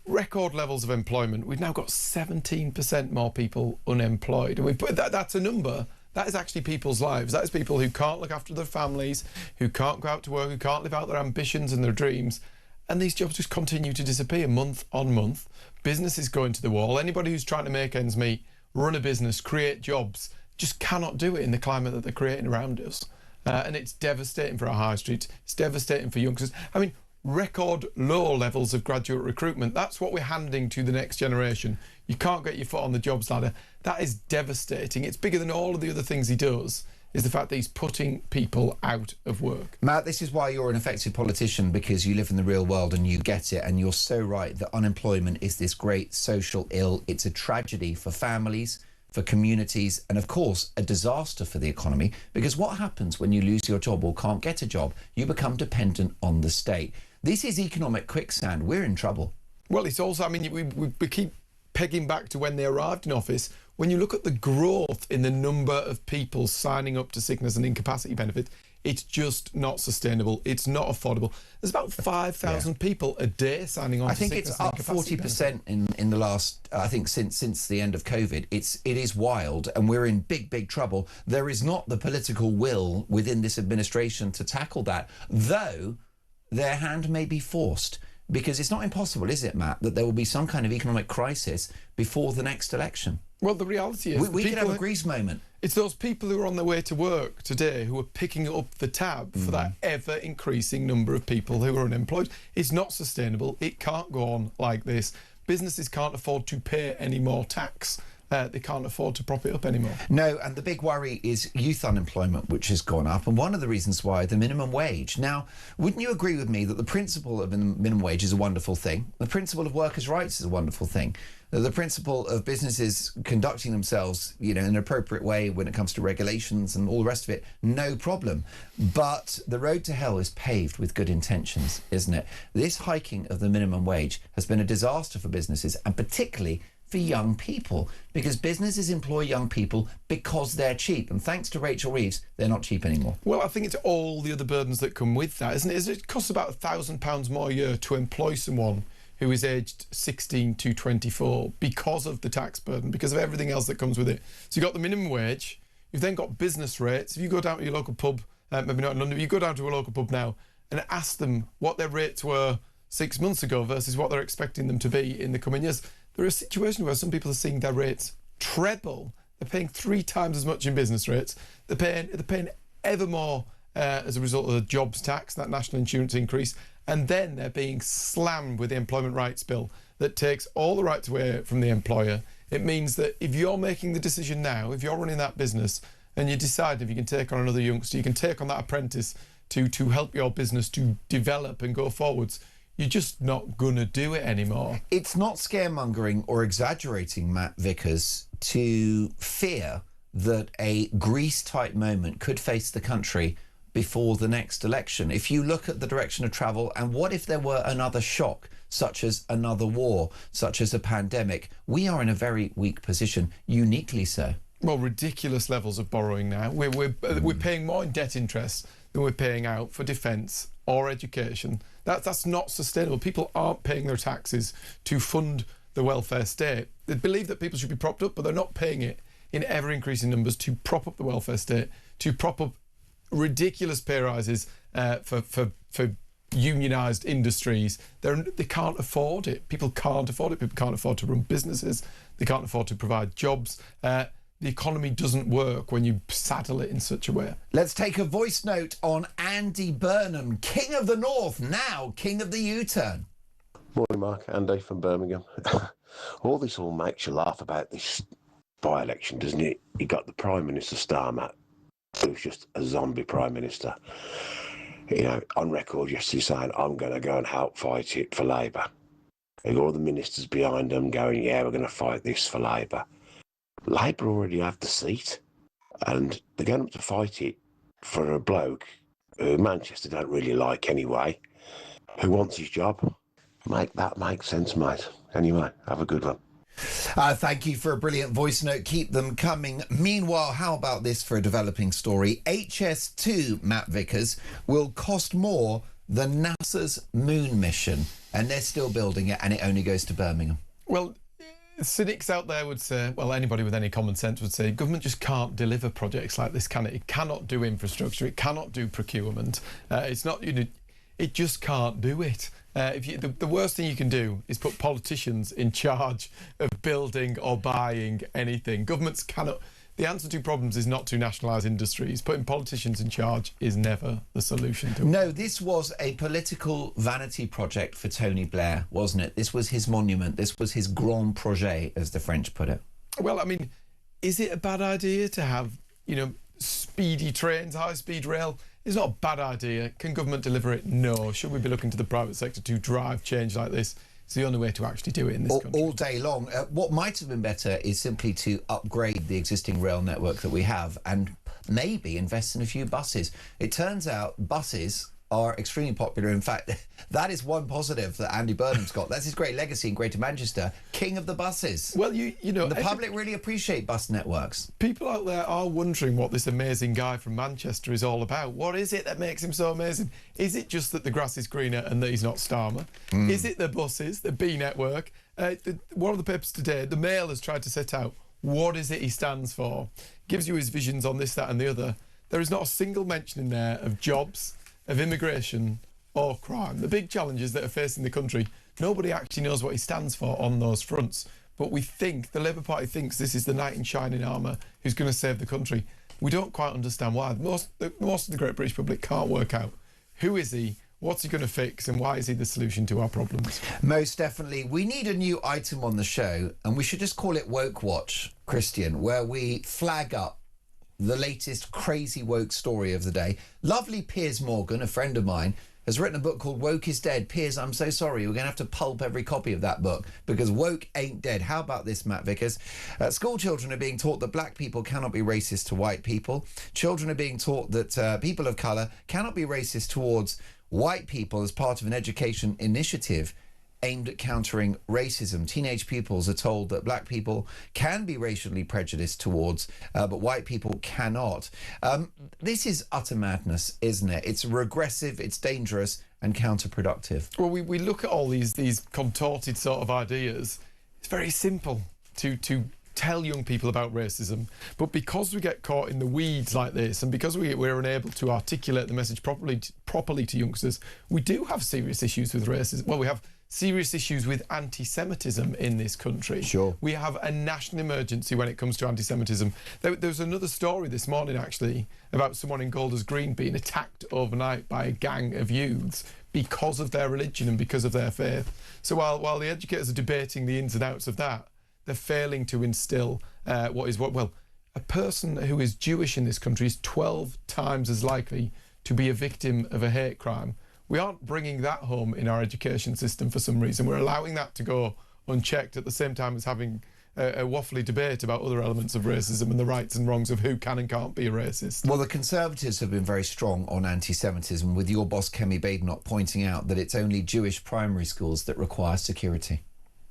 record levels of employment, we've now got 17% more people unemployed. And we put that's a number. That is actually people's lives. That is people who can't look after their families, who can't go out to work, who can't live out their ambitions and their dreams. And these jobs just continue to disappear month on month. Businesses going to the wall. Anybody who's trying to make ends meet, run a business, create jobs, just cannot do it in the climate that they're creating around us. And it's devastating for our high streets. It's devastating for youngsters. I mean, record low levels of graduate recruitment. That's what we're handing to the next generation. You can't get your foot on the jobs ladder. That is devastating. It's bigger than all of the other things he does, is the fact that he's putting people out of work. Matt, this is why you're an effective politician, because you live in the real world and you get it. And you're so right that unemployment is this great social ill. It's a tragedy for families, for communities, and of course a disaster for the economy, because what happens when you lose your job or can't get a job? You become dependent on the state. This is economic quicksand. We're in trouble. Well, it's also, I mean, we keep pegging back to when they arrived in office. When you look at the growth in the number of people signing up to sickness and incapacity benefits, it's just not sustainable. It's not affordable. There's about 5,000 people a day signing on to sickness and incapacity. I think it's up 40% in the last, I think, since the end of COVID. It is wild, and we're in big trouble. There is not the political will within this administration to tackle that, though their hand may be forced. Because it's not impossible, is it, Matt, that there will be some kind of economic crisis before the next election? Well, the reality is... We could have a Greece moment. It's those people who are on their way to work today who are picking up the tab for that ever-increasing number of people who are unemployed. It's not sustainable. It can't go on like this. Businesses can't afford to pay any more tax. They can't afford to prop it up anymore. No, and the big worry is youth unemployment, which has gone up, and one of the reasons why, the minimum wage. Now, wouldn't you agree with me that the principle of minimum wage is a wonderful thing? The principle of workers' rights is a wonderful thing. The principle of businesses conducting themselves, in an appropriate way when it comes to regulations and all the rest of it, no problem. But the road to hell is paved with good intentions, isn't it? This hiking of the minimum wage has been a disaster for businesses, and particularly for young people, because businesses employ young people because they're cheap, and thanks to Rachel Reeves, they're not cheap anymore. Well, I think it's all the other burdens that come with that, isn't it? It costs about £1,000 more a year to employ someone who is aged 16 to 24 because of the tax burden, because of everything else that comes with it. So you've got the minimum wage, you've then got business rates. If you go down to your local pub, maybe not in London, but you go down to a local pub now and ask them what their rates were 6 months ago versus what they're expecting them to be in the coming years, there are situations where some people are seeing their rates treble. They're paying 3 times as much in business rates. They're paying ever more as a result of the jobs tax, that national insurance increase, and then they're being slammed with the employment rights bill that takes all the rights away from the employer. It means that if you're making the decision now, if you're running that business and you decide if you can take on another youngster, you can take on that apprentice to help your business to develop and go forwards, you're just not going to do it anymore. It's not scaremongering or exaggerating, Matt Vickers, to fear that a Greece-type moment could face the country before the next election. If you look at the direction of travel, and what if there were another shock, such as another war, such as a pandemic? We are in a very weak position, uniquely so. Well, ridiculous levels of borrowing now. We're paying more in debt interest than we're paying out for defence or education. That's not sustainable. People aren't paying their taxes to fund the welfare state. They believe that people should be propped up, but they're not paying it in ever-increasing numbers to prop up the welfare state, to prop up ridiculous pay rises for unionised industries. They can't afford it. People can't afford it. People can't afford to run businesses. They can't afford to provide jobs. The economy doesn't work when you saddle it in such a way. Let's take a voice note on Andy Burnham, King of the North, now King of the U-turn. Morning, Mark. Andy from Birmingham. All this all makes you laugh about this by-election, doesn't it? You got the Prime Minister Starmer, who's just a zombie Prime Minister, you know, on record yesterday saying, I'm going to go and help fight it for Labour. And all the ministers behind them going, yeah, we're going to fight this for Labour. Labour already have the seat, and they're going up to fight it for a bloke who Manchester don't really like anyway, who wants his job. Make that make sense, mate. Anyway, have a good one. Thank you for a brilliant voice note. Keep them coming. Meanwhile, how about this for a developing story? HS2, Matt Vickers, will cost more than NASA's moon mission, and they're still building it, and it only goes to Birmingham. Well, cynics out there would say, well, anybody with any common sense would say, government just can't deliver projects like this, can it? It cannot do infrastructure. It cannot do procurement. It's not, you know, it just can't do it. The worst thing you can do is put politicians in charge of building or buying anything. Governments cannot. The answer to problems is not to nationalise industries. Putting politicians in charge is never the solution to it. No, this was a political vanity project for Tony Blair, wasn't it? This was his monument. This was his grand projet, as the French put it. Well, I mean, is it a bad idea to have, you know, speedy trains, high-speed rail? It's not a bad idea. Can government deliver it? No. Should we be looking to the private sector to drive change like this? It's the only way to actually do it in this country. All day long. What might have been better is simply to upgrade the existing rail network that we have and maybe invest in a few buses. It turns out buses are extremely popular. In fact, that is one positive that Andy Burnham's got. That's his great legacy in Greater Manchester, king of the buses. Well, you know, the public really appreciate bus networks. People out there are wondering what this amazing guy from Manchester is all about. What is it that makes him so amazing? Is it just that the grass is greener and that he's not Starmer? Is it the buses, the B network? One of the papers today, the Mail has tried to set out what is it he stands for. Gives you his visions on this, that and the other. There is not a single mention in there of jobs, of immigration or crime. The big challenges that are facing the country, nobody actually knows what he stands for on those fronts. But we think, the Labour Party thinks this is the knight in shining armour who's going to save the country. We don't quite understand why. Most of the great British public can't work out who is he, what's he going to fix, and why is he the solution to our problems? Most definitely. We need a new item on the show, and we should just call it Woke Watch, Christian, where we flag up the latest crazy woke story of the day. Lovely Piers Morgan, a friend of mine, has written a book called Woke is Dead. Piers, I'm so sorry. We're going to have to pulp every copy of that book because woke ain't dead. How about this, Matt Vickers? School children are being taught that black people cannot be racist to white people. Children are being taught that people of colour cannot be racist towards white people as part of an education initiative aimed at countering racism. Teenage pupils are told that black people can be racially prejudiced towards, but white people cannot. This is utter madness, isn't it? It's regressive, it's dangerous and counterproductive. Well, we look at all these contorted sort of ideas. It's very simple to tell young people about racism, but because we get caught in the weeds like this and because we're unable to articulate the message properly to youngsters, we do have serious issues with racism. Well, we have serious issues with anti-Semitism in this country. Sure. We have a national emergency when it comes to anti-Semitism. There was another story this morning, actually, about someone in Golders Green being attacked overnight by a gang of youths because of their religion and because of their faith. So while the educators are debating the ins and outs of that, they're failing to instil well, a person who is Jewish in this country is 12 times as likely to be a victim of a hate crime. We aren't bringing that home in our education system for some reason. We're allowing that to go unchecked at the same time as having a waffly debate about other elements of racism and the rights and wrongs of who can and can't be a racist. Well, the Conservatives have been very strong on anti-Semitism, with your boss Kemi Badenoch pointing out that it's only Jewish primary schools that require security.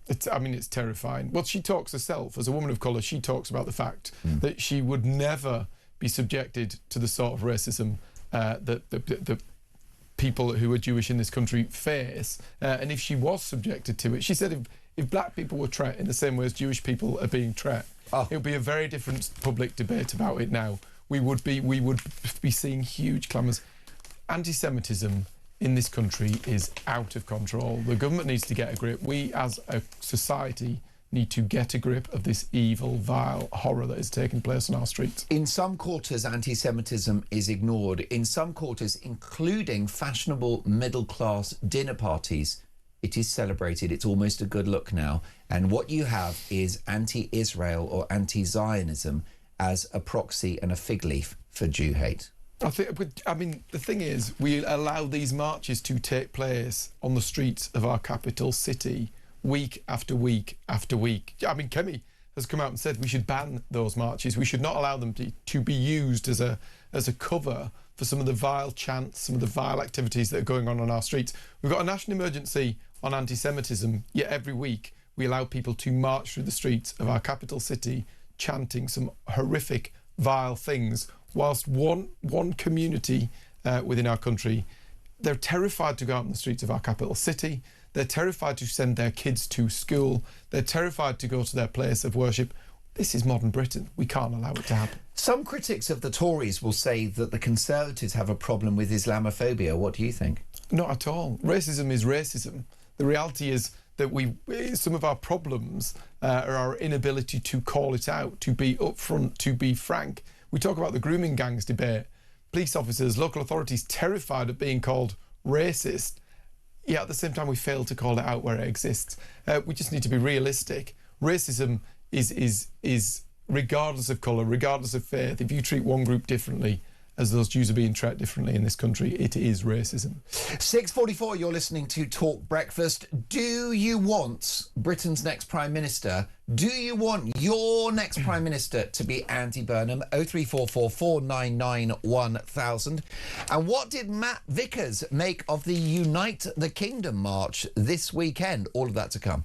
It's terrifying. Well, she talks herself, as a woman of colour, she talks about the fact that she would never be subjected to the sort of racism that the people who are Jewish in this country face, and if she was subjected to it, she said if black people were treated in the same way as Jewish people are being treated, it would be a very different public debate about it now. We would be seeing huge clamours. Anti-Semitism in this country is out of control. The government needs to get a grip. We as a society need to get a grip of this evil, vile horror that is taking place on our streets. In some quarters, anti-Semitism is ignored. In some quarters, including fashionable middle-class dinner parties, it is celebrated. It's almost a good look now. And what you have is anti-Israel or anti-Zionism as a proxy and a fig leaf for Jew hate. I mean, the thing is, we allow these marches to take place on the streets of our capital city week after week after week. I mean, Kemi has come out and said we should ban those marches. We should not allow them to be used as a cover for some of the vile chants, some of the vile activities that are going on our streets. We've got a national emergency on anti-Semitism, yet every week we allow people to march through the streets of our capital city chanting some horrific, vile things, whilst one community within our country, they're terrified to go out in the streets of our capital city. They're terrified to send their kids to school. They're terrified to go to their place of worship. This is modern Britain. We can't allow it to happen. Some critics of the Tories will say that the Conservatives have a problem with Islamophobia. What do you think? Not at all. Racism is racism. The reality is that some of our problems are our inability to call it out, to be upfront, to be frank. We talk about the grooming gangs debate. Police officers, local authorities terrified of being called racist. Yet at the same time, we fail to call it out where it exists. We just need to be realistic. Racism is regardless of colour, regardless of faith. If you treat one group differently, as those Jews are being treated differently in this country, it is racism. 6:44, you're listening to Talk Breakfast. Do you want Britain's next Prime Minister? Do you want your next Prime Minister to be Andy Burnham? 0344 499 1000. And what did Matt Vickers make of the Unite the Kingdom march this weekend? All of that to come.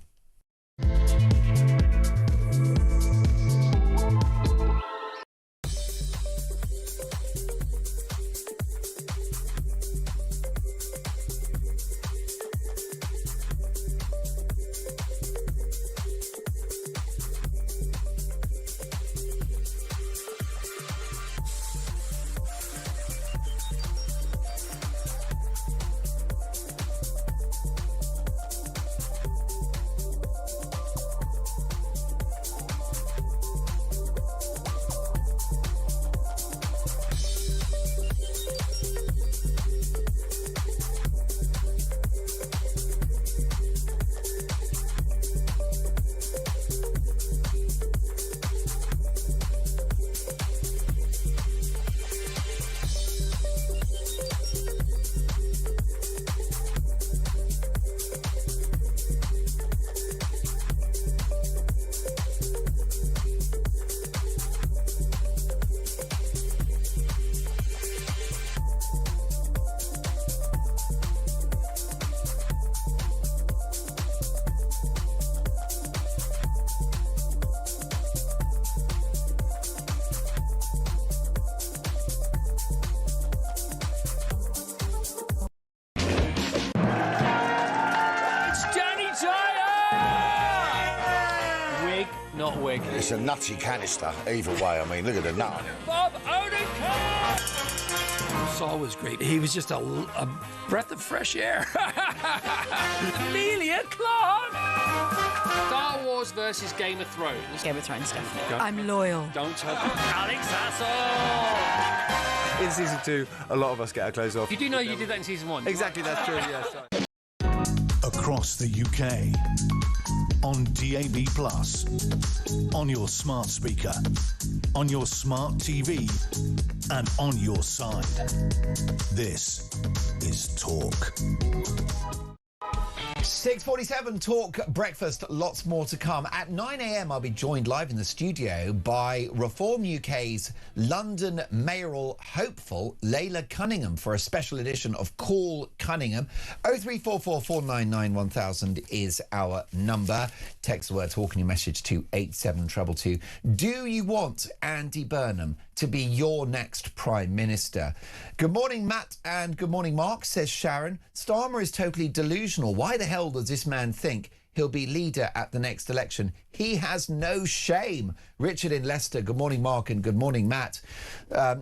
Not wig. It's a nutty canister, either way. I mean, look at the nut on it. Bob Odenkirk! Saul was great. He was just a breath of fresh air. Amelia Clark! Star Wars versus Game of Thrones. Game of Thrones, definitely. I'm loyal. Don't tell Alex Hassel! In season 2, a lot of us get our clothes off. You do know you did that in season 1? Exactly, that's true, yeah. Sorry. Across the UK, on DAB+, on your smart speaker, on your smart TV, and on your side. This is Talk. 6:47 Talk Breakfast, lots more to come. At 9 a.m, I'll be joined live in the studio by Reform UK's London mayoral hopeful, Layla Cunningham, for a special edition of Call Cunningham. 0344 499 1000 is our number. Text the word talk in your message to 87222. Do you want Andy Burnham to be your next Prime Minister? Good morning, Matt, and good morning, Mark, says Sharon. Starmer is totally delusional. Why the hell does this man think he'll be leader at the next election? He has no shame. Richard in Leicester, good morning, Mark, and good morning, Matt.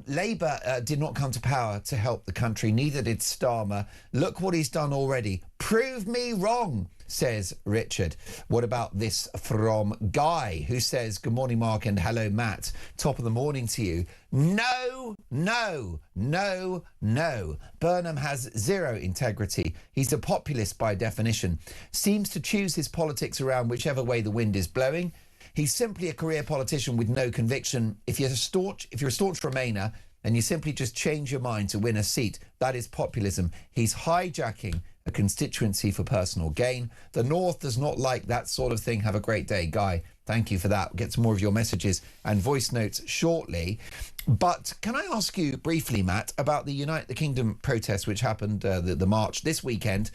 Labour did not come to power to help the country, neither did Starmer. Look what he's done already. Prove me wrong, says Richard. What about this from Guy, who says, good morning, Mark, and hello, Matt. Top of the morning to you. No, no, no, no. Burnham has zero integrity. He's a populist by definition. Seems to choose his politics around whichever way the wind is blowing. He's simply a career politician with no conviction. If you're a staunch Remainer and you simply just change your mind to win a seat, that is populism. He's hijacking a constituency for personal gain. The North does not like that sort of thing. Have a great day, Guy. Thank you for that. We'll get some more of your messages and voice notes shortly. But can I ask you briefly, Matt, about the United Kingdom protest, which happened, the march this weekend?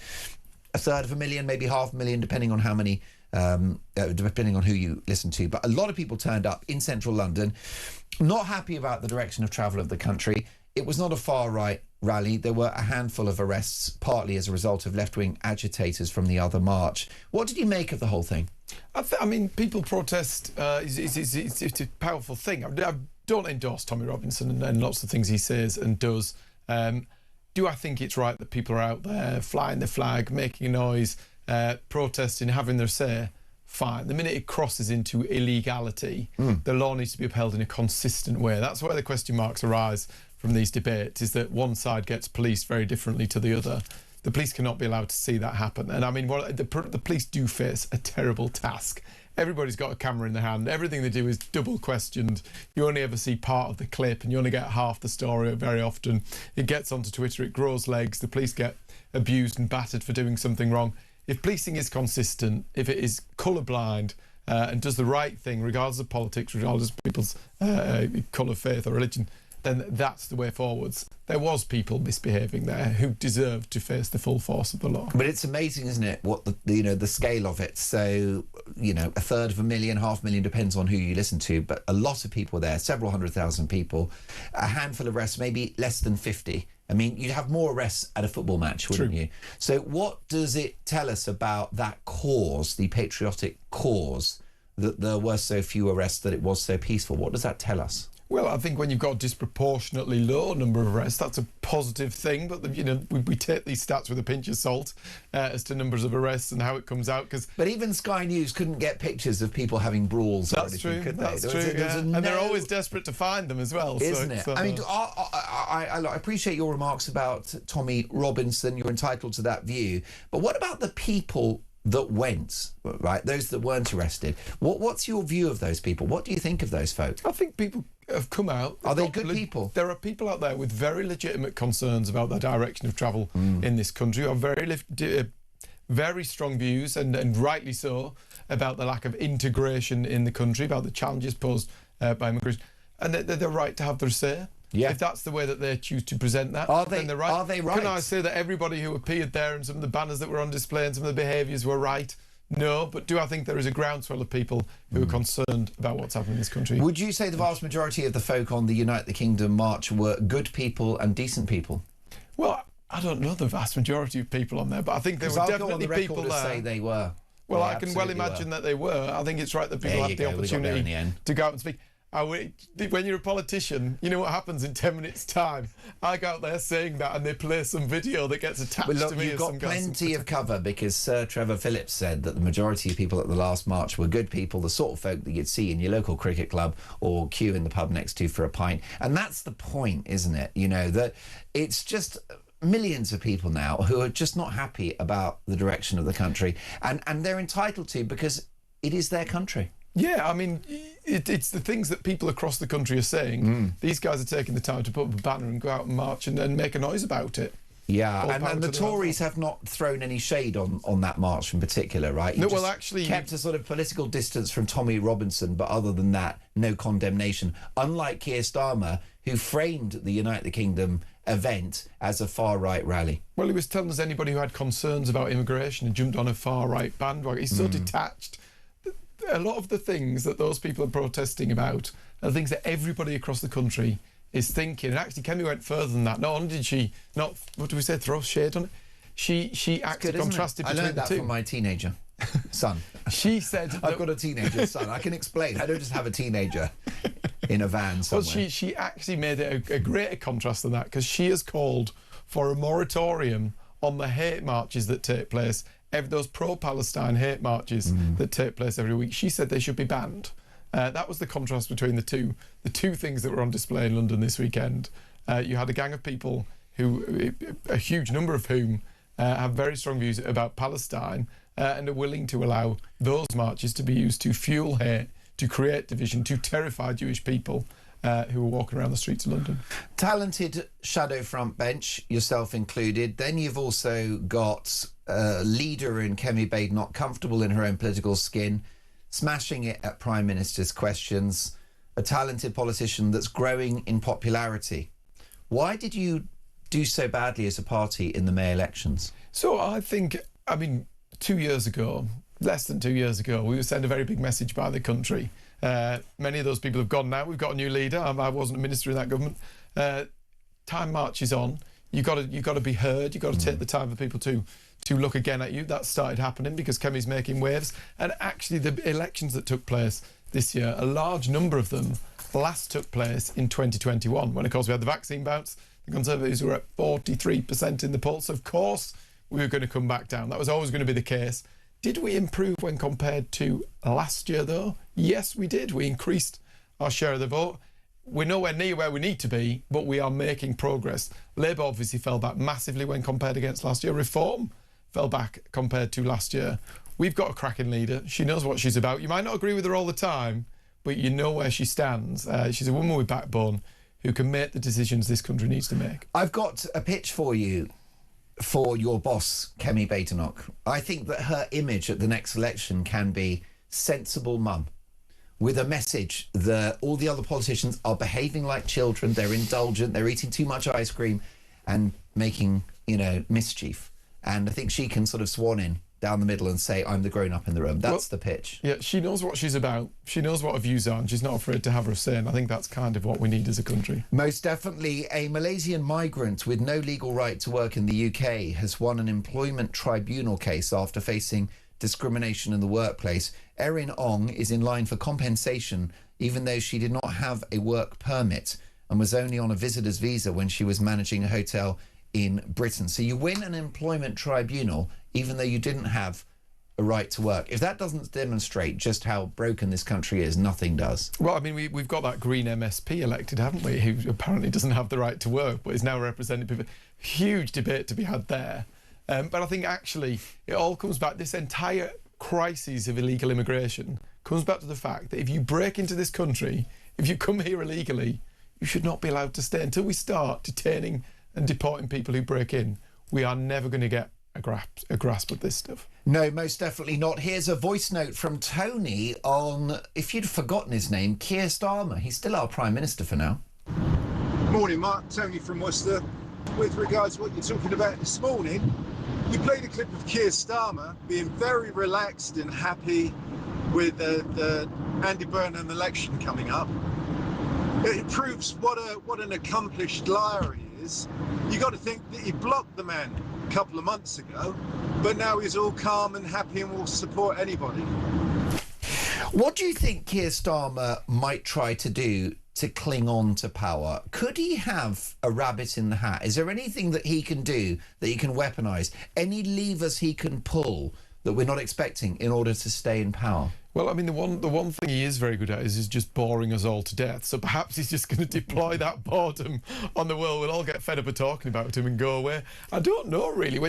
1/3 maybe 500,000, depending on how many, depending on who you listen to. But a lot of people turned up in central London, not happy about the direction of travel of the country. It was not a far-right rally. There were a handful of arrests, partly as a result of left-wing agitators from the other march. What did you make of the whole thing? I mean, people protest. It's a powerful thing. I don't endorse Tommy Robinson and lots of things he says and does. Do I think it's right that people are out there flying the flag, making a noise, protesting, having their say? Fine. The minute it crosses into illegality, the law needs to be upheld in a consistent way. That's where the question marks arise from these debates, is that one side gets policed very differently to the other. The police cannot be allowed to see that happen. And I mean, the police do face a terrible task. Everybody's got a camera in their hand. Everything they do is double questioned. You only ever see part of the clip and you only get half the story very often. It gets onto Twitter, it grows legs. The police get abused and battered for doing something wrong. If policing is consistent, if it is colourblind and does the right thing, regardless of politics, regardless of people's colour, faith or religion, then that's the way forwards. There was people misbehaving there who deserved to face the full force of the law. But it's amazing, isn't it, what the scale of it. So, 1/3 of a million, 500,000, depends on who you listen to, but a lot of people there, several 100,000 people, a handful of arrests, maybe less than 50. I mean, you'd have more arrests at a football match, wouldn't you? So what does it tell us about that cause, the patriotic cause, that there were so few arrests, that it was so peaceful? What does that tell us? Well, I think when you've got a disproportionately low number of arrests, that's a positive thing. But, we take these stats with a pinch of salt as to numbers of arrests and how it comes out. But even Sky News couldn't get pictures of people having brawls or anything, could they? That's true, and they're always desperate to find them as well. Isn't it? I mean, I appreciate your remarks about Tommy Robinson. You're entitled to that view. But what about the people that went, right? Those that weren't arrested. What's your view of those people? What do you think of those folk? I think people have come out. Are they good people? There are people out there with very legitimate concerns about the direction of travel in this country, who have very strong views, and rightly so, about the lack of integration in the country, about the challenges posed by immigration. And they're right to have their say. Yeah. If that's the way that they choose to present that, then they're right. Are they right? Can I say that everybody who appeared there and some of the banners that were on display and some of the behaviours were right? No, but do I think there is a groundswell of people who are concerned about what's happening in this country? Would you say the vast majority of the folk on the United Kingdom march were good people and decent people? Well, I don't know the vast majority of people on there, but I think there were definitely people there. Say they were. Well, I can well imagine that they were. I think it's right that people have the opportunity to go out and speak. When you're a politician, you know what happens in 10 minutes' time. I go out there saying that and they play some video that gets attached to me. You've got plenty of cover, because Sir Trevor Phillips said that the majority of people at the last march were good people, the sort of folk that you'd see in your local cricket club or queue in the pub next to for a pint. And that's the point, isn't it? That it's just millions of people now who are just not happy about the direction of the country. And they're entitled to, because it is their country. Yeah, I mean, it's the things that people across the country are saying. These guys are taking the time to put up a banner and go out and march and make a noise about it. Yeah, and the Tories have not thrown any shade on that march in particular, right? No, well, actually, kept a sort of political distance from Tommy Robinson, but other than that, no condemnation. Unlike Keir Starmer, who framed the United Kingdom event as a far-right rally. Well, he was telling us anybody who had concerns about immigration and jumped on a far-right bandwagon. He's so detached. a lot of the things that those people are protesting about are things that everybody across the country is thinking. And actually, Kemi went further than that. Not only did she not, what do we say, throw shade on it? She actually contrasted between the two. I learned that from my teenager son. She said, I've got a teenager son. I can explain. I don't just have a teenager in a van somewhere. Well, she actually made it a greater contrast than that, because she has called for a moratorium on the hate marches that take place, those pro-Palestine hate marches that take place every week. She said they should be banned. That was the contrast between the two things that were on display in London this weekend. You had a gang of people who, a huge number of whom, have very strong views about Palestine and are willing to allow those marches to be used to fuel hate, to create division, to terrify Jewish people who are walking around the streets of London. Talented shadow front bench, yourself included. Then you've also got a leader in Kemi Badenoch, comfortable in her own political skin, smashing it at Prime Minister's questions, a talented politician that's growing in popularity. Why did you do so badly as a party in the May elections? So I think, 2 years ago, less than 2 years ago, we sent a very big message by the country. Many of those people have gone now. We've got a new leader. I wasn't a minister in that government. Time marches on. You've got to be heard. You've got to take the time for people to look again at you. That started happening because Kemi's making waves. And actually, the elections that took place this year, a large number of them last took place in 2021, when, of course, we had the vaccine bounce. The Conservatives were at 43% in the polls. Of course, we were going to come back down. That was always going to be the case. Did we improve when compared to last year, though? Yes, we did. We increased our share of the vote. We're nowhere near where we need to be, but we are making progress. Labour obviously fell back massively when compared against last year. Reform fell back compared to last year. We've got a cracking leader. She knows what she's about. You might not agree with her all the time, but you know where she stands. She's a woman with backbone who can make the decisions this country needs to make. I've got a pitch for you for your boss, Kemi Badenoch. I think that her image at the next election can be sensible mum, with a message that all the other politicians are behaving like children, they're indulgent, they're eating too much ice cream and making, mischief. And I think she can sort of swan in down the middle and say, I'm the grown-up in the room. That's the pitch. Yeah, she knows what she's about. She knows what her views are, and she's not afraid to have her say, and I think that's kind of what we need as a country. Most definitely. A Malaysian migrant with no legal right to work in the UK has won an employment tribunal case after facing discrimination in the workplace. Erin Ong is in line for compensation, even though she did not have a work permit and was only on a visitor's visa when she was managing a hotel in Britain. So you win an employment tribunal even though you didn't have a right to work. If that doesn't demonstrate just how broken this country is, nothing does. Well, we've got that Green MSP elected, haven't we, who apparently doesn't have the right to work but is now representing people. Huge debate to be had there. But I think actually it all comes back, this entire crisis of illegal immigration comes back to the fact that if you break into this country, if you come here illegally, you should not be allowed to stay. Until we start detaining and deporting people who break in, we are never going to get a grasp of this stuff. No, most definitely not. Here's a voice note from Tony on, if you'd forgotten his name, Keir Starmer. He's still our Prime Minister for now. Morning, Mark. Tony from Worcester. With regards to what you're talking about this morning, you played a clip of Keir Starmer being very relaxed and happy with the Andy Burnham election coming up. It proves what an accomplished liar he is. You got to think that he blocked the man a couple of months ago, but now he's all calm and happy and will support anybody. What do you think Keir Starmer might try to do to cling on to power? Could he have a rabbit in the hat? Is there anything that he can do that he can weaponise? Any levers he can pull that we're not expecting in order to stay in power? Well, the one thing he is very good at is just boring us all to death. So perhaps he's just going to deploy that boredom on the world. We'll all get fed up of talking about him and go away. I don't know, really.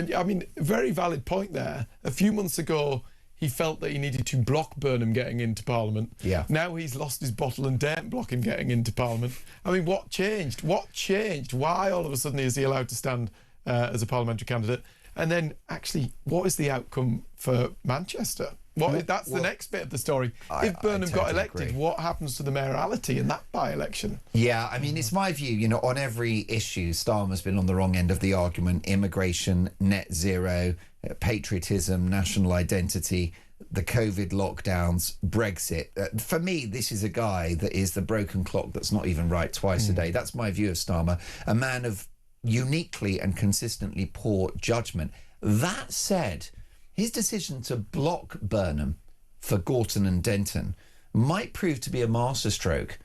Very valid point there. A few months ago, he felt that he needed to block Burnham getting into Parliament. Yeah. Now he's lost his bottle and daren't block him getting into Parliament. What changed? What changed? Why all of a sudden is he allowed to stand as a parliamentary candidate? And then, actually, what is the outcome for Manchester? That's the next bit of the story. If Burnham got elected, what happens to the mayoralty in that by-election? Yeah, it's my view, on every issue, Starmer's been on the wrong end of the argument. Immigration, net zero, patriotism, national identity. the COVID lockdowns, Brexit. For me, this is a guy that is the broken clock that's not even right twice a day. That's my view of Starmer, a man of uniquely and consistently poor judgment. That said, his decision to block Burnham for Gorton and Denton might prove to be a masterstroke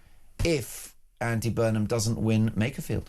if Andy Burnham doesn't win Makerfield.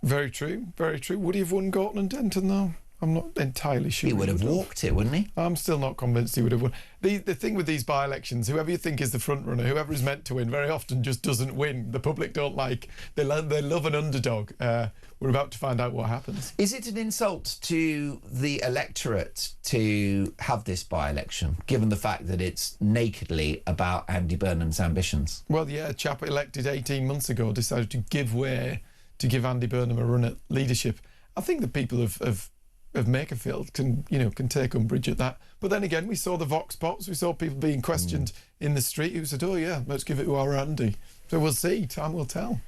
Very true, very true. Would he have won Gorton and Denton, though? I'm not entirely sure. He would have walked it, wouldn't he? I'm still not convinced he would have won. The thing with these by-elections, whoever you think is the front runner, whoever is meant to win, very often just doesn't win. The public don't like. They love an underdog. We're about to find out what happens. Is it an insult to the electorate to have this by-election, given the fact that it's nakedly about Andy Burnham's ambitions? Well, yeah, a chap elected 18 months ago decided to give way to give Andy Burnham a run at leadership. I think the people of Makerfield can take umbrage at that. But then again, we saw the vox pops. We saw people being questioned in the street who said, oh yeah, let's give it to our Andy. So we'll see. Time will tell.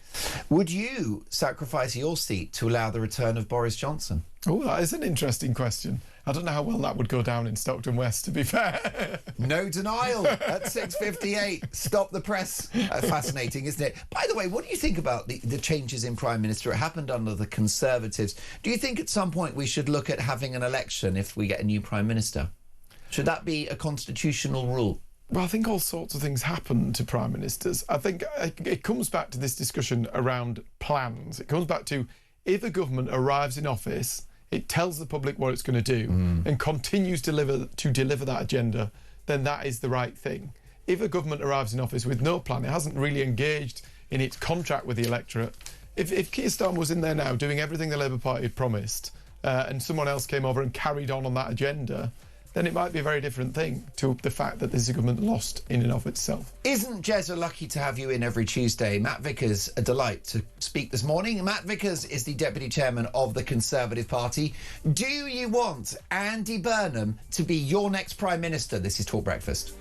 Would you sacrifice your seat to allow the return of Boris Johnson? Oh, that is an interesting question. I don't know how well that would go down in Stockton West, to be fair. No denial at 6:58. Stop the press. Fascinating, isn't it? By the way, what do you think about the changes in Prime Minister? It happened under the Conservatives. Do you think at some point we should look at having an election if we get a new Prime Minister? Should that be a constitutional rule? Well, I think all sorts of things happen to Prime Ministers. I think it comes back to this discussion around plans. It comes back to if a government arrives in office, it tells the public what it's going to do and continues to deliver that agenda, then that is the right thing. If a government arrives in office with no plan, it hasn't really engaged in its contract with the electorate. If Keir Starmer was in there now doing everything the Labour Party had promised and someone else came over and carried on that agenda, then it might be a very different thing to the fact that this is a government lost in and of itself. Isn't Jezza lucky to have you in every Tuesday? Matt Vickers, a delight to speak this morning. Matt Vickers is the Deputy Chairman of the Conservative Party. Do you want Andy Burnham to be your next Prime Minister? This is Talk Breakfast.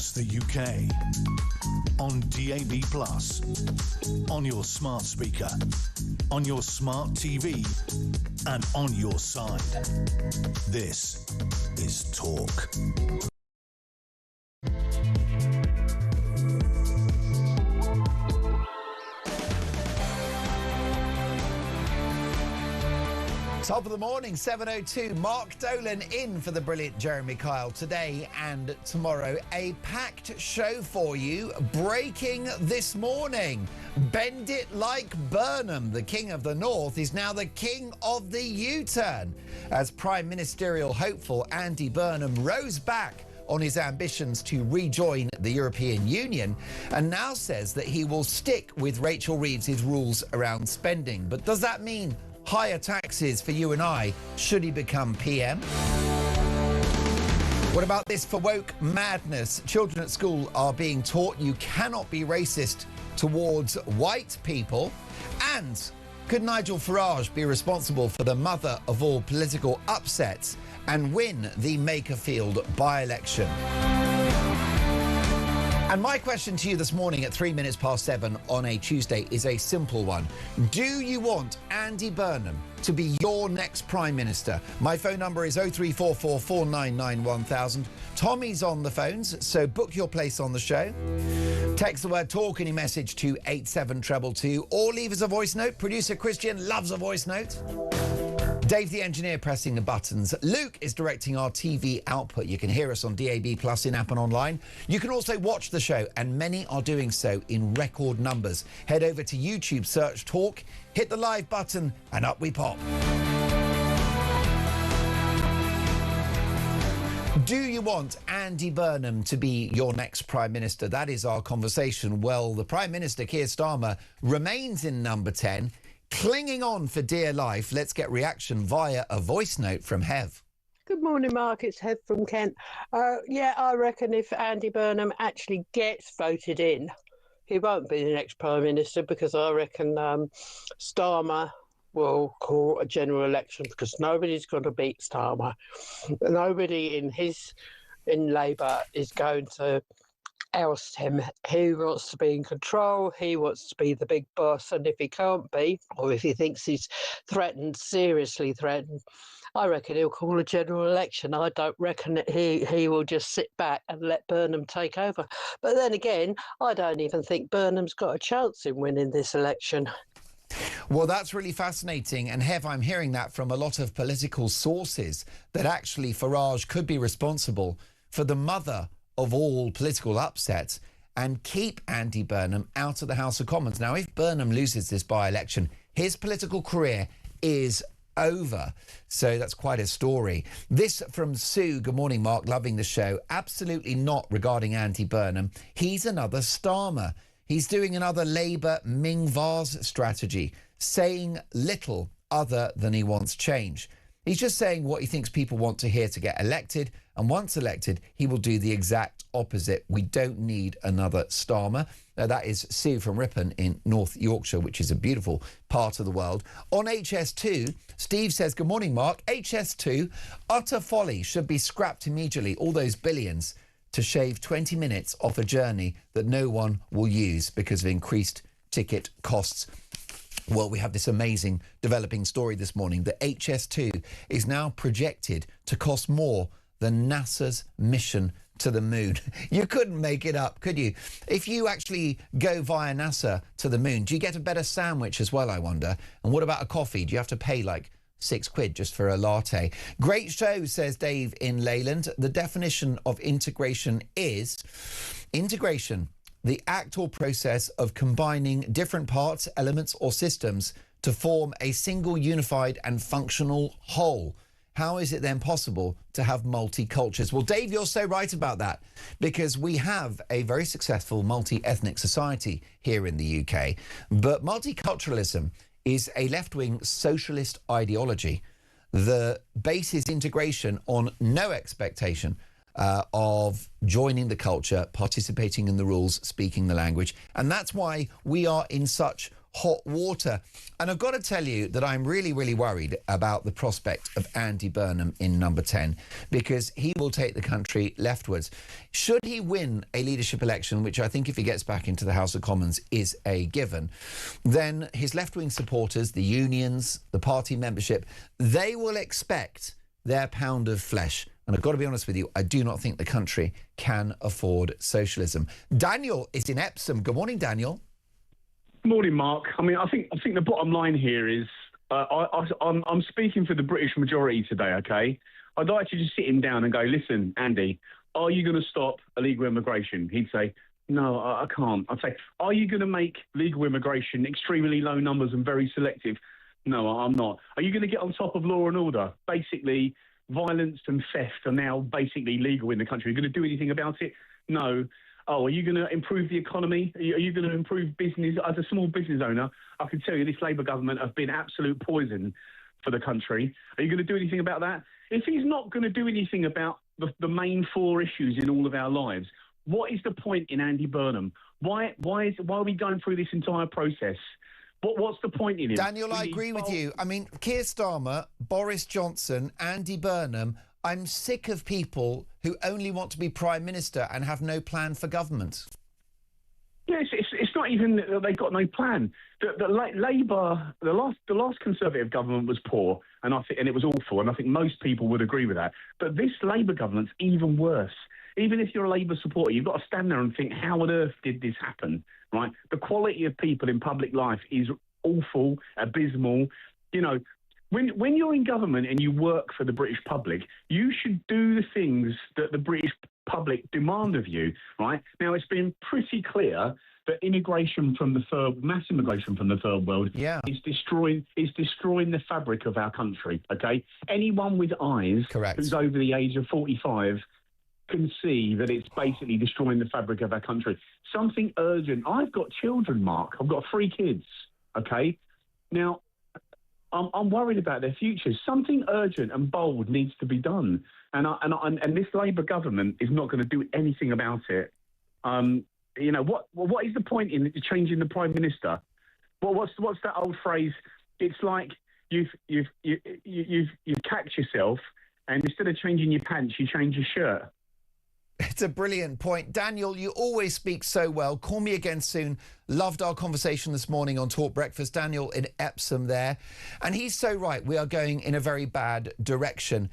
across the UK. On DAB+, on your smart speaker, on your smart TV, and on your side. This is Talk. Top of the morning, 7:02. Mark Dolan in for the brilliant Jeremy Kyle today and tomorrow. A packed show for you. Breaking this morning. Bend it like Burnham, the King of the North, is now the King of the U-turn. As Prime Ministerial hopeful Andy Burnham rose back on his ambitions to rejoin the European Union and now says that he will stick with Rachel Reev's rules around spending. But does that mean higher taxes for you and I should he become PM? What about this for woke madness? Children at school are being taught you cannot be racist towards white people. And could Nigel Farage be responsible for the mother of all political upsets and win the Makerfield by-election? And my question to you this morning at 7:03 on a Tuesday is a simple one. Do you want Andy Burnham to be your next Prime Minister? My phone number is 0344 499 1000. Tommy's on the phones, so book your place on the show. Text the word talk in your message to 87222 or leave us a voice note. Producer Christian loves a voice note. Dave the engineer pressing the buttons. Luke is directing our TV output. You can hear us on DAB Plus in app and online. You can also watch the show, and many are doing so in record numbers. Head over to YouTube, search Talk, hit the live button, and up we pop. Do you want Andy Burnham to be your next Prime Minister? That is our conversation. Well, the Prime Minister, Keir Starmer, remains in number 10. Clinging on for dear life. Let's get reaction via a voice note from Hev. Good morning, Mark. It's Hev from Kent. Yeah, I reckon if Andy Burnham actually gets voted in, he won't be the next Prime Minister, because I reckon Starmer will call a general election, because nobody's going to beat Starmer. Nobody in Labour is going to oust him. He wants to be in control. He wants to be the big boss. And if he can't be, or if he thinks he's threatened, seriously threatened, I reckon he'll call a general election. I don't reckon that he will just sit back and let Burnham take over. But then again, I don't even think Burnham's got a chance in winning this election. Well, that's really fascinating. And Hev, I'm hearing that from a lot of political sources, that actually Farage could be responsible for the mother of all political upsets and keep Andy Burnham out of the House of Commons. Now, if Burnham loses this by-election, his political career is over. So that's quite a story. This from Sue. Good morning, Mark. Loving the show. Absolutely not regarding Andy Burnham. He's another Starmer. He's doing another Labour Ming Vase strategy, saying little other than he wants change. He's just saying what he thinks people want to hear to get elected, and once elected, he will do the exact opposite. We don't need another Starmer. That is Sue from Ripon in North Yorkshire, which is a beautiful part of the world. On HS2, Steve says, good morning, Mark. HS2, utter folly, should be scrapped immediately. All those billions to shave 20 minutes off a journey that no one will use because of increased ticket costs. Well, we have this amazing developing story this morning. The HS2 is now projected to cost more than NASA's mission to the moon. You couldn't make it up, could you? If you actually go via NASA to the moon, do you get a better sandwich as well, I wonder? And what about a coffee? Do you have to pay like £6 just for a latte? Great show, says Dave in Leyland. The definition of integration is integration, the act or process of combining different parts, elements or systems to form a single unified and functional whole. How is it then possible to have multi-cultures? Well, Dave, you're so right about that, because we have a very successful multi-ethnic society here in the UK, but multiculturalism is a left-wing socialist ideology. The base is integration on no expectation of joining the culture, participating in the rules, speaking the language. And that's why we are in such hot water. And I've got to tell you that I'm really, really worried about the prospect of Andy Burnham in number 10, because he will take the country leftwards. Should he win a leadership election, which I think if he gets back into the House of Commons is a given, then his left-wing supporters, the unions, the party membership, they will expect their pound of flesh. And I've got to be honest with you, I do not think the country can afford socialism. Daniel is in Epsom. Good morning, Daniel. Morning, Mark. I mean, I think the bottom line here is I'm speaking for the British majority today, okay? I'd like to just sit him down and go, listen, Andy, are you going to stop illegal immigration? He'd say, no, I can't. I'd say, are you going to make legal immigration extremely low numbers and very selective? No, I'm not. Are you going to get on top of law and order? Basically, violence and theft are now basically legal in the country. Are you going to do anything about it? No. Oh, are you going to improve the economy? Are you going to improve business? As a small business owner, I can tell you this Labour government have been absolute poison for the country. Are you going to do anything about that? If he's not going to do anything about the main four issues in all of our lives, what is the point in Andy Burnham? Why are we going through this entire process? What's the point in it? Daniel, I agree with you. I mean, Keir Starmer, Boris Johnson, Andy Burnham, I'm sick of people who only want to be Prime Minister and have no plan for government. Yes, it's not even that they've got no plan. The Labour, the last Conservative government was poor, and it was awful, and I think most people would agree with that. But this Labour government's even worse. Even if you're a Labour supporter, you've got to stand there and think, how on earth did this happen, right? The quality of people in public life is awful, abysmal. You know, when you're in government and you work for the British public, you should do the things that the British public demand of you, right? Now, it's been pretty clear that immigration from mass immigration from the third world is destroying the fabric of our country, okay? Anyone with eyes who's over the age of 45 can see that it's basically destroying the fabric of our country. Something urgent. I've got children, Mark. I've got 3 kids, okay? Now, I'm worried about their futures. Something urgent and bold needs to be done. And this Labour government is not going to do anything about it. You know, what is the point in changing the Prime Minister? Well, what's that old phrase? It's like you've cacked yourself, and instead of changing your pants, you change your shirt. It's a brilliant point. Daniel, you always speak so well. Call me again soon. Loved our conversation this morning on Talk Breakfast. Daniel in Epsom there. And he's so right. We are going in a very bad direction.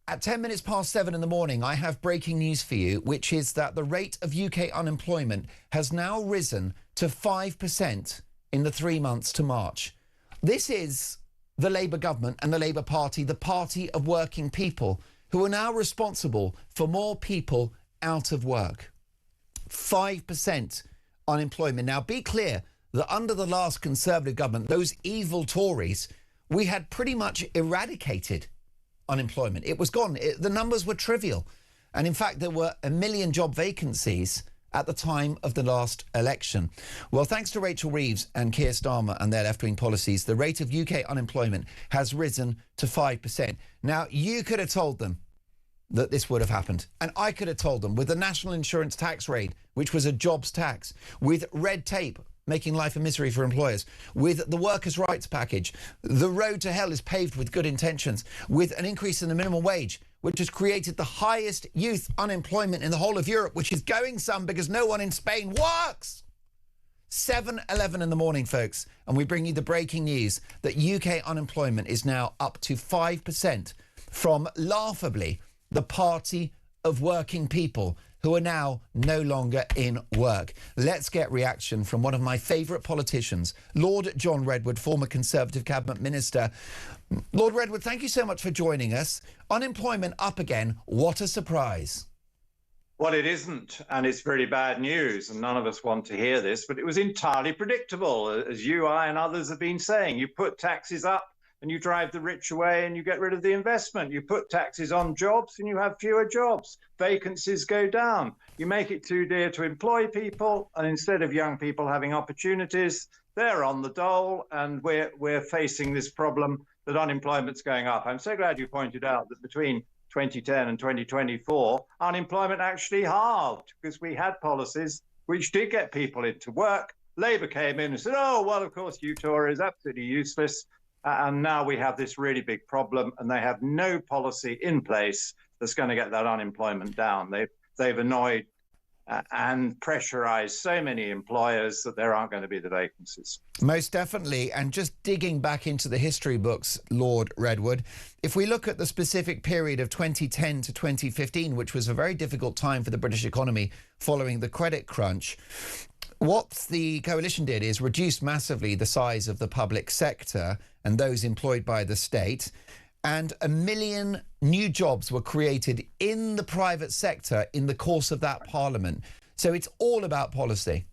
At 10 minutes past 7 in the morning, I have breaking news for you, which is that the rate of UK unemployment has now risen to 5% in the 3 months to March. This is the Labour government and the Labour Party, the party of working people, who are now responsible for more people out of work. 5% unemployment. Now, be clear that under the last Conservative government, those evil Tories, we had pretty much eradicated unemployment. It was gone. The numbers were trivial. And in fact, there were 1 million job vacancies at the time of the last election. Well, thanks to Rachel Reeves and Keir Starmer and their left-wing policies, the rate of UK unemployment has risen to 5%. Now, you could have told them that this would have happened. And I could have told them with the national insurance tax rate, which was a jobs tax, with red tape making life a misery for employers, with the workers' rights package, the road to hell is paved with good intentions, with an increase in the minimum wage, which has created the highest youth unemployment in the whole of Europe, which is going some because no one in Spain works. 7:11 in the morning, folks, and we bring you the breaking news that UK unemployment is now up to 5% from, laughably, the party of working people who are now no longer in work. Let's get reaction from one of my favourite politicians, Lord John Redwood, former Conservative Cabinet Minister. Lord Redwood, thank you so much for joining us. Unemployment up again. What a surprise. Well, it isn't, and it's very bad news, and none of us want to hear this, but it was entirely predictable, as you, I, and others have been saying. You put taxes up, and you drive the rich away and you get rid of the investment. You put taxes on jobs and you have fewer jobs. Vacancies go down. You make it too dear to employ people, and instead of young people having opportunities, they're on the dole, and we're facing this problem that unemployment's going up. I'm so glad you pointed out that between 2010 and 2024, unemployment actually halved because we had policies which did get people into work, Labour came in and said, oh, well, of course, you Tories, absolutely useless. And now we have this really big problem, and they have no policy in place that's going to get that unemployment down. They've annoyed and pressurised so many employers that there aren't going to be the vacancies. Most definitely. And just digging back into the history books, Lord Redwood, if we look at the specific period of 2010 to 2015, which was a very difficult time for the British economy following the credit crunch, what the coalition did is reduce massively the size of the public sector and those employed by the state. And 1 million new jobs were created in the private sector in the course of that parliament. So it's all about policy.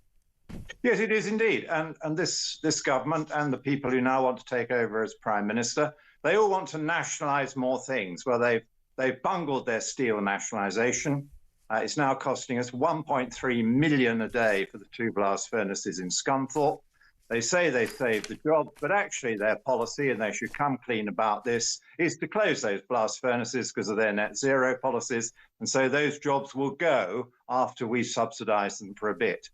Yes, it is indeed. And this government and the people who now want to take over as Prime Minister, they all want to nationalise more things. Well, they've bungled their steel nationalisation. It's now costing us 1.3 million a day for the 2 blast furnaces in Scunthorpe. They say they saved the jobs, but actually their policy, and they should come clean about this, is to close those blast furnaces because of their net zero policies. And so those jobs will go after we subsidise them for a bit.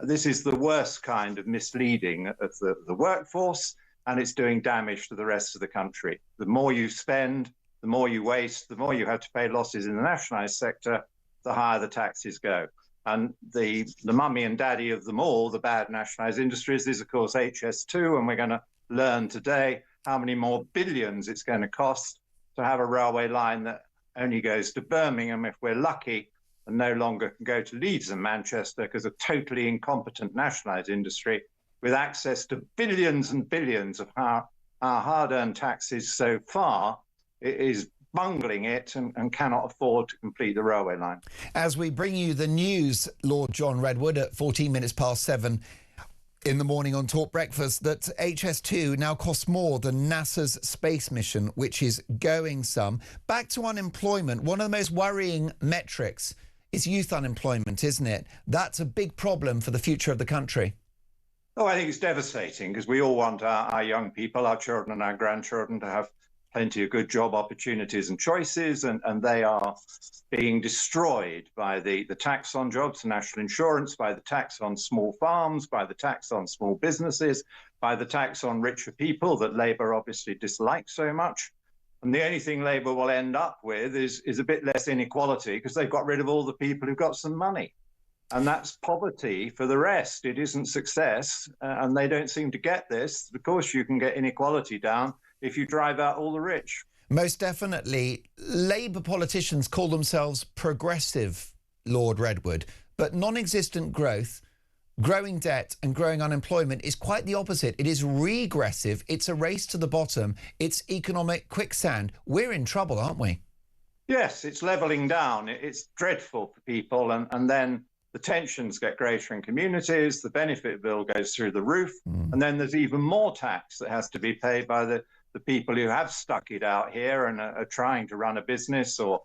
This is the worst kind of misleading of the workforce, and it's doing damage to the rest of the country. The more you spend, the more you waste, the more you have to pay losses in the nationalised sector, the higher the taxes go. And the mummy and daddy of them all, the bad nationalised industries, is, of course, HS2. And we're going to learn today how many more billions it's going to cost to have a railway line that only goes to Birmingham, if we're lucky, and no longer can go to Leeds and Manchester because of totally incompetent nationalised industry with access to billions and billions of our hard-earned taxes so far. It is bungling it and cannot afford to complete the railway line. As we bring you the news, Lord John Redwood, at 14 minutes past 7 in the morning on Talk Breakfast, that HS2 now costs more than NASA's space mission, which is going some. Back to unemployment. One of the most worrying metrics is youth unemployment, isn't it? That's a big problem for the future of the country. Oh, I think it's devastating because we all want our young people, our children and our grandchildren to have plenty of good job opportunities and choices, and they are being destroyed by the tax on jobs, national insurance, by the tax on small farms, by the tax on small businesses, by the tax on richer people that Labour obviously dislikes so much. And the only thing Labour will end up with is a bit less inequality because they've got rid of all the people who've got some money. And that's poverty for the rest. It isn't success, and they don't seem to get this. Of course, you can get inequality down if you drive out all the rich. Most definitely. Labour politicians call themselves progressive, Lord Redwood, but non-existent growth, growing debt and growing unemployment is quite the opposite. It is regressive. It's a race to the bottom. It's economic quicksand. We're in trouble, aren't we? Yes, it's levelling down. It's dreadful for people, and then the tensions get greater in communities, the benefit bill goes through the roof, and then there's even more tax that has to be paid by the people who have stuck it out here and are trying to run a business or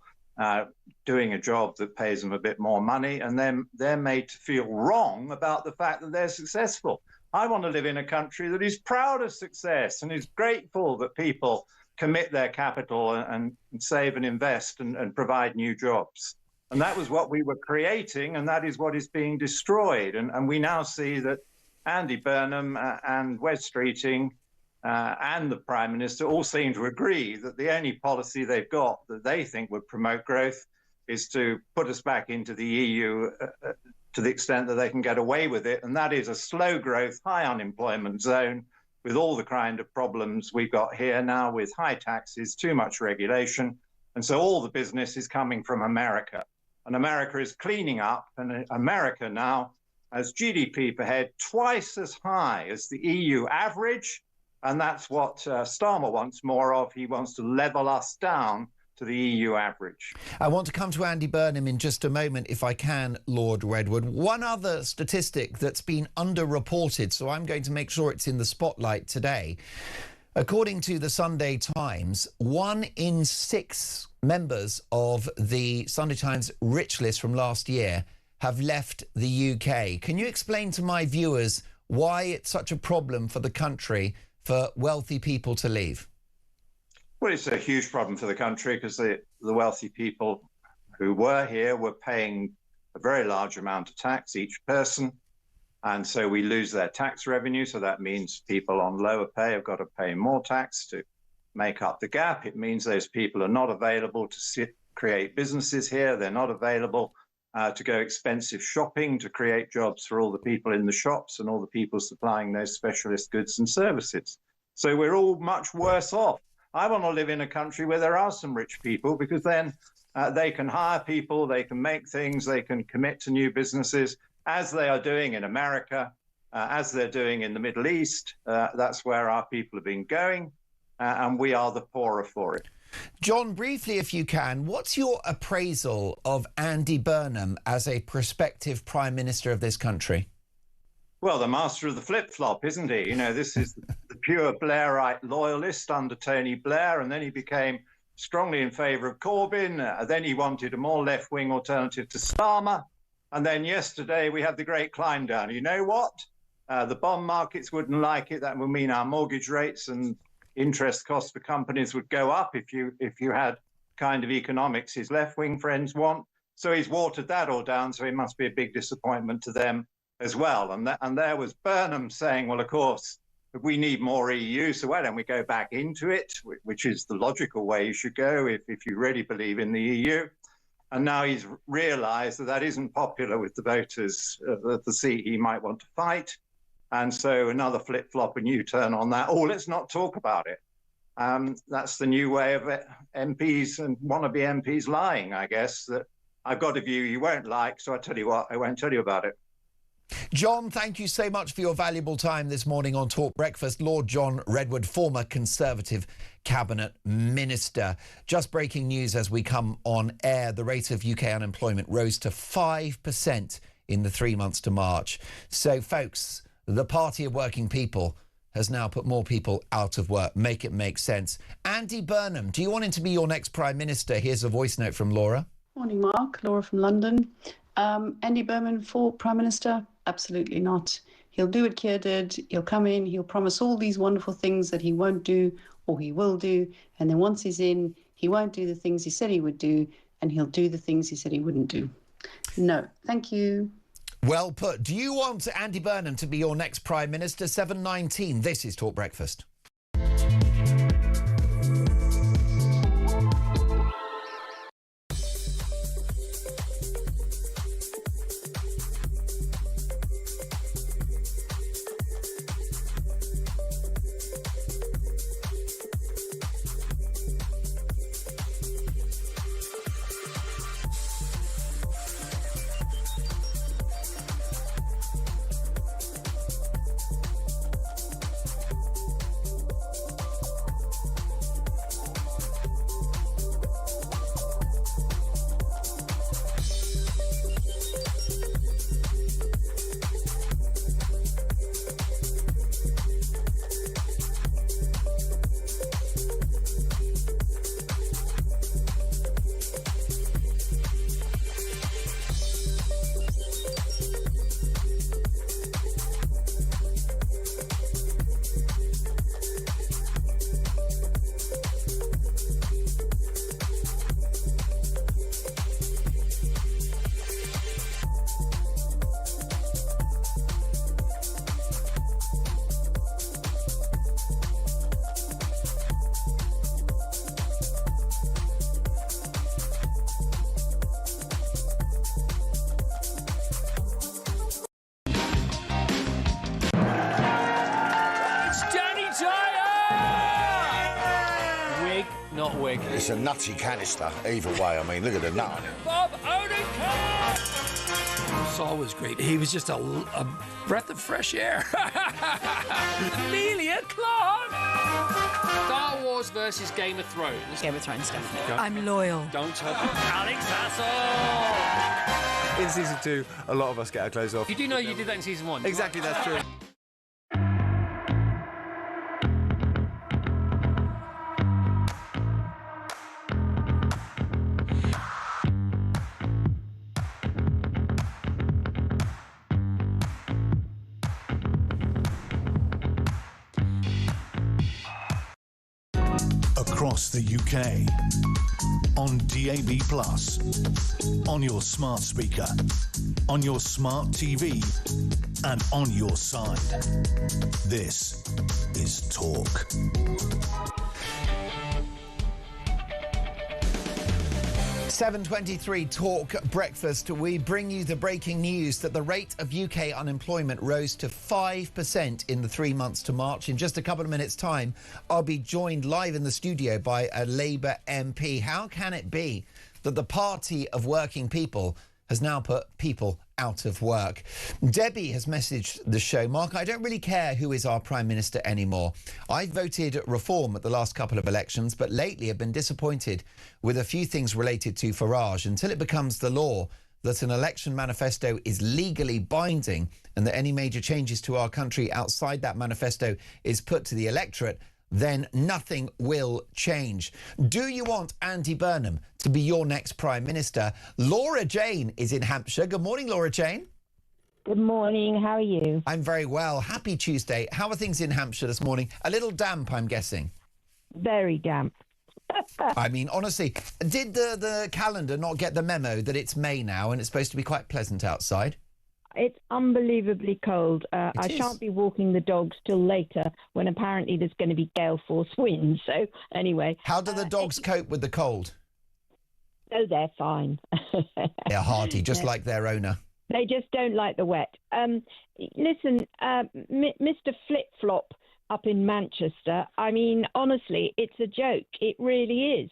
doing a job that pays them a bit more money, and then they're made to feel wrong about the fact that they're successful. I want to live in a country that is proud of success and is grateful that people commit their capital and save and invest and provide new jobs. And that was what we were creating, and that is what is being destroyed. And we now see that Andy Burnham and Wes Streeting and the Prime Minister all seem to agree that the only policy they've got that they think would promote growth is to put us back into the EU to the extent that they can get away with it. And that is a slow growth, high unemployment zone with all the kind of problems we've got here now with high taxes, too much regulation. And so all the business is coming from America. And America is cleaning up, and America now has GDP per head twice as high as the EU average. And that's what Starmer wants more of. He wants to level us down to the EU average. I want to come to Andy Burnham in just a moment, if I can, Lord Redwood. One other statistic that's been underreported, so I'm going to make sure it's in the spotlight today. According to the Sunday Times, 1 in 6 members of the Sunday Times rich list from last year have left the UK. Can you explain to my viewers why it's such a problem for the country for wealthy people to leave? Well, it's a huge problem for the country because the wealthy people who were here were paying a very large amount of tax, each person. And so we lose their tax revenue. So that means people on lower pay have got to pay more tax to make up the gap. It means those people are not available to create businesses here. They're not available to go expensive shopping, to create jobs for all the people in the shops and all the people supplying those specialist goods and services. So we're all much worse off. I want to live in a country where there are some rich people, because then they can hire people, they can make things, they can commit to new businesses, as they are doing in America, as they're doing in the Middle East. That's where our people have been going, and we are the poorer for it. John, briefly, if you can, what's your appraisal of Andy Burnham as a prospective Prime Minister of this country? Well, the master of the flip-flop, isn't he? You know, this is the pure Blairite loyalist under Tony Blair, and then he became strongly in favour of Corbyn. Then he wanted a more left-wing alternative to Starmer. And then yesterday we had the great climb down. You know what? The bond markets wouldn't like it. That would mean our mortgage rates and interest costs for companies would go up if you had kind of economics his left-wing friends want. So he's watered that all down, so it must be a big disappointment to them as well. And there was Burnham saying, well, of course, we need more EU, so why don't we go back into it, which is the logical way you should go if you really believe in the EU. And now he's realised that that isn't popular with the voters of the seat he might want to fight. And so another flip-flop and U-turn on that. Oh, let's not talk about it. That's the new way of MPs and wannabe MPs lying, I guess, that I've got a view you won't like, so I tell you what, I won't tell you about it. John, thank you so much for your valuable time this morning on Talk Breakfast. Lord John Redwood, former Conservative Cabinet Minister. Just breaking news as we come on air. The rate of UK unemployment rose to 5% in the 3 months to March. So, folks, the Party of Working People has now put more people out of work. Make it make sense. Andy Burnham, do you want him to be your next Prime Minister? Here's a voice note from Laura. Morning, Mark. Laura from London. Andy Burnham for Prime Minister? Absolutely not. He'll do what Keir did. He'll come in, he'll promise all these wonderful things that he won't do or he will do. And then once he's in, he won't do the things he said he would do, and he'll do the things he said he wouldn't do. No, thank you. Well put. Do you want Andy Burnham to be your next Prime Minister? 7:19. This is Talk Breakfast. Not wig. It's a nutty canister, either way. I mean, look at the nut on it. Bob Odenkirk! Saul was great. He was just a breath of fresh air. Amelia Clark! Star Wars versus Game of Thrones. Game of Thrones, definitely. I'm loyal. Don't tell Alex Hassel! In season 2, a lot of us get our clothes off. You do know you did that in season 1. Exactly, that's true. Across the UK, on DAB+, on your smart speaker, on your smart TV, and on your side. This is Talk. .23 Talk Breakfast. We bring you the breaking news that the rate of UK unemployment rose to 5% in the 3 months to March. In just a couple of minutes' time, I'll be joined live in the studio by a Labour MP. How can it be that the party of working people has now put people out of work? Debbie has messaged the show. Mark, I don't really care who is our Prime Minister anymore. I voted reform at the last couple of elections, but lately have been disappointed with a few things related to Farage. Until it becomes the law that an election manifesto is legally binding and that any major changes to our country outside that manifesto is put to the electorate, then nothing will change. Do you want Andy Burnham to be your next Prime Minister? Laura Jane is in Hampshire. Good morning, Laura Jane. Good morning. How are you? I'm very well. Happy Tuesday. How are things in Hampshire this morning? A little damp, I'm guessing. Very damp. I mean, honestly, did the calendar not get the memo that it's May now and it's supposed to be quite pleasant outside? It's unbelievably cold. I shan't be walking the dogs till later when apparently there's going to be gale force winds. So anyway. How do the dogs cope with the cold? Oh, they're fine. They're hardy, just like their owner. They just don't like the wet. Listen, Mr. Flip-Flop up in Manchester, I mean, honestly, it's a joke. It really is.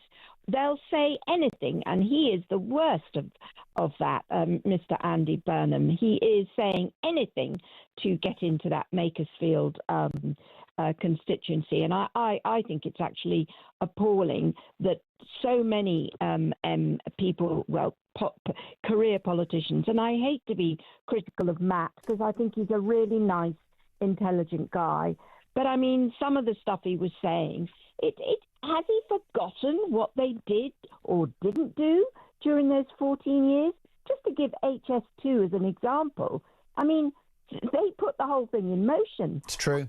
They'll say anything, and he is the worst of that, Mr. Andy Burnham. He is saying anything to get into that Makersfield constituency, and I think it's actually appalling that so many people, well, career politicians, and I hate to be critical of Matt because I think he's a really nice, intelligent guy, but I mean, some of the stuff he was saying, has he forgotten what they did or didn't do during those 14 years? Just to give HS2 as an example, I mean, they put the whole thing in motion. It's true.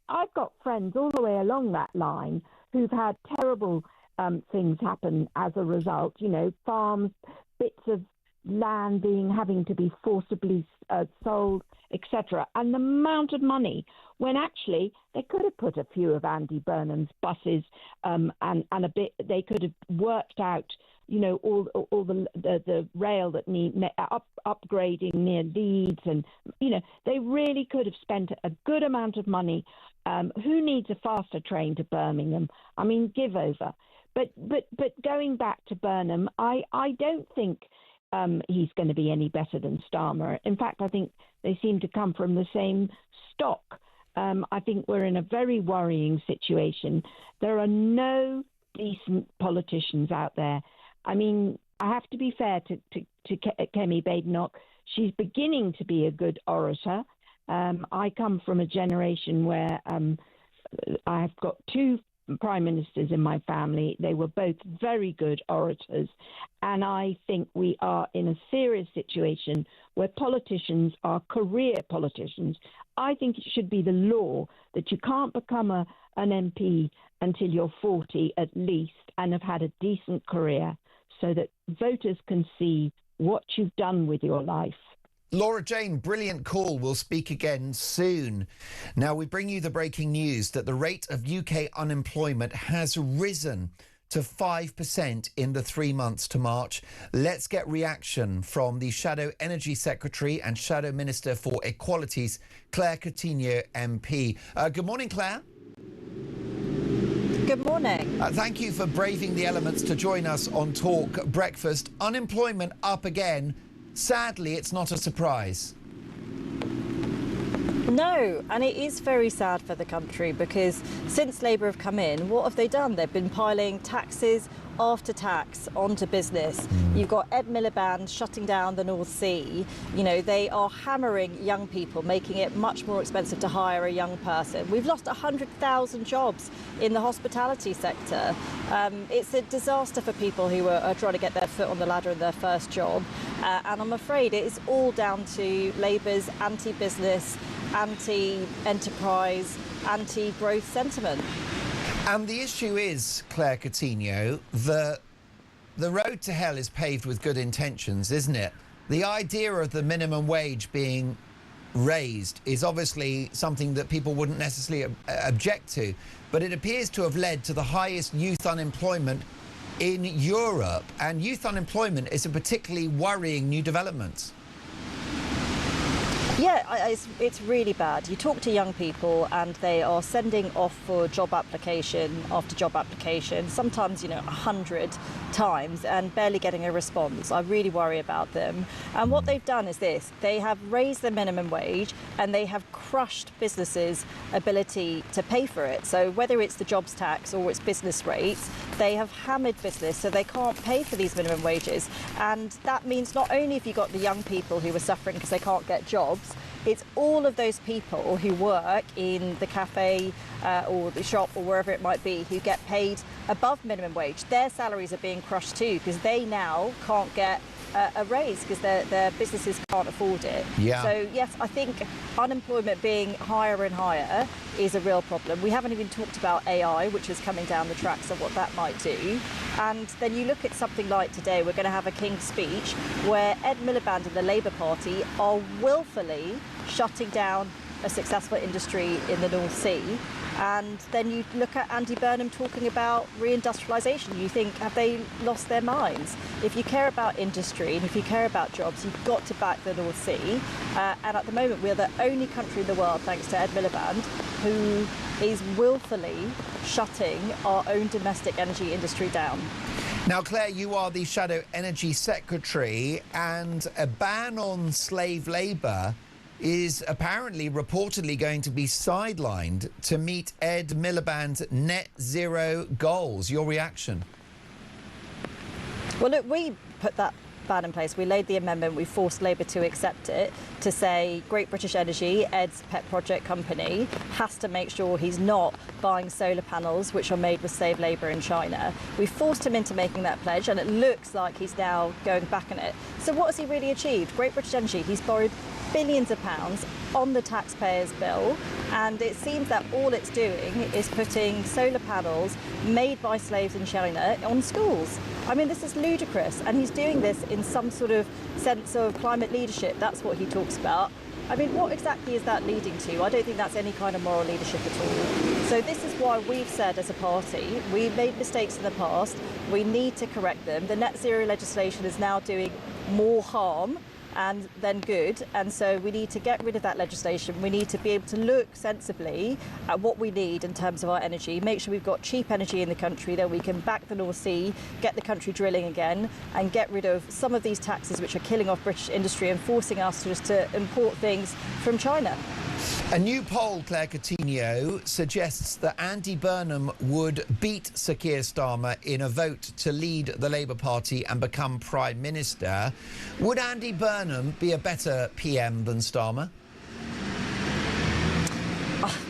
I've got friends all the way along that line who've had terrible things happen as a result, you know, farms, bits of land having to be forcibly sold, etc. And the amount of money, when actually they could have put a few of Andy Burnham's buses and a bit, they could have worked out, you know, all the rail that need upgrading near Leeds, and you know, they really could have spent a good amount of money. Who needs a faster train to Birmingham? I mean, give over. But going back to Burnham, I don't think he's going to be any better than Starmer. In fact, I think they seem to come from the same stock. I think we're in a very worrying situation. There are no decent politicians out there. I mean, I have to be fair to Kemi Badenoch. She's beginning to be a good orator. I come from a generation where I've got two prime ministers in my family. They were both very good orators, and I think we are in a serious situation where politicians are career politicians. I think it should be the law that you can't become an MP until you're 40 at least and have had a decent career, so that voters can see what you've done with your life. Laura Jane, brilliant call. We'll speak again soon. Now, we bring you the breaking news that the rate of UK unemployment has risen to 5% in the 3 months to March. Let's get reaction from the Shadow Energy Secretary and Shadow Minister for Equalities, Claire Coutinho MP. Good morning, Claire. Good morning. Thank you for braving the elements to join us on Talk Breakfast. Unemployment up again. Sadly, it's not a surprise. No, and it is very sad for the country because since Labour have come in, what have they done? They've been piling taxes after tax onto business. You've got Ed Miliband shutting down the North Sea. You know, they are hammering young people, making it much more expensive to hire a young person. We've lost 100,000 jobs in the hospitality sector. It's a disaster for people who are trying to get their foot on the ladder in their first job. And I'm afraid it is all down to Labour's anti-business, anti-enterprise, anti-growth sentiment. And the issue is, Claire Coutinho, the road to hell is paved with good intentions, isn't it? The idea of the minimum wage being raised is obviously something that people wouldn't necessarily object to, but it appears to have led to the highest youth unemployment in Europe, and youth unemployment is a particularly worrying new development. Yeah, it's really bad. You talk to young people and they are sending off for job application after job application, sometimes, 100 times, and barely getting a response. I really worry about them. And what they've done is this. They have raised the minimum wage and they have crushed businesses' ability to pay for it. So whether it's the jobs tax or it's business rates, they have hammered business so they can't pay for these minimum wages. And that means not only have you got the young people who are suffering because they can't get jobs, it's all of those people who work in the cafe or the shop or wherever it might be who get paid above minimum wage. Their salaries are being crushed too because they now can't get a raise because their businesses can't afford it. Yeah. So yes, I think unemployment being higher and higher is a real problem. We haven't even talked about AI, which is coming down the tracks of what that might do. And then you look at something like today, we're going to have a King's Speech where Ed Miliband and the Labour Party are willfully shutting down a successful industry in the North Sea. And then you look at Andy Burnham talking about reindustrialisation. You think, have they lost their minds? If you care about industry and if you care about jobs, you've got to back the North Sea. And at the moment, we're the only country in the world, thanks to Ed Miliband, who is willfully shutting our own domestic energy industry down. Now, Claire, you are the Shadow Energy Secretary, and a ban on slave labour is apparently reportedly going to be sidelined to meet Ed Miliband's net zero goals. Your reaction? Well, look, we put that ban in place. We laid the amendment. We forced Labour to accept it, to say Great British Energy, Ed's pet project company, has to make sure he's not buying solar panels which are made with slave labour in China. We forced him into making that pledge, and it looks like he's now going back on it. So what has he really achieved? Great British Energy, he's borrowed billions of pounds on the taxpayers' bill, and it seems that all it's doing is putting solar panels made by slaves in China on schools. I mean, this is ludicrous, and he's doing this in some sort of sense of climate leadership. That's what he talks about. I mean, what exactly is that leading to? I don't think that's any kind of moral leadership at all. So this is why we've said as a party, we've made mistakes in the past, we need to correct them. The net zero legislation is now doing more harm and then good, and so we need to get rid of that legislation. We need to be able to look sensibly at what we need in terms of our energy, make sure we've got cheap energy in the country, that we can back the North Sea, get the country drilling again, and get rid of some of these taxes which are killing off British industry and forcing us just to import things from China. A new poll, Claire Coutinho, suggests that Andy Burnham would beat Sir Keir Starmer in a vote to lead the Labour Party and become Prime Minister. Would Andy Burnham be a better PM than Starmer?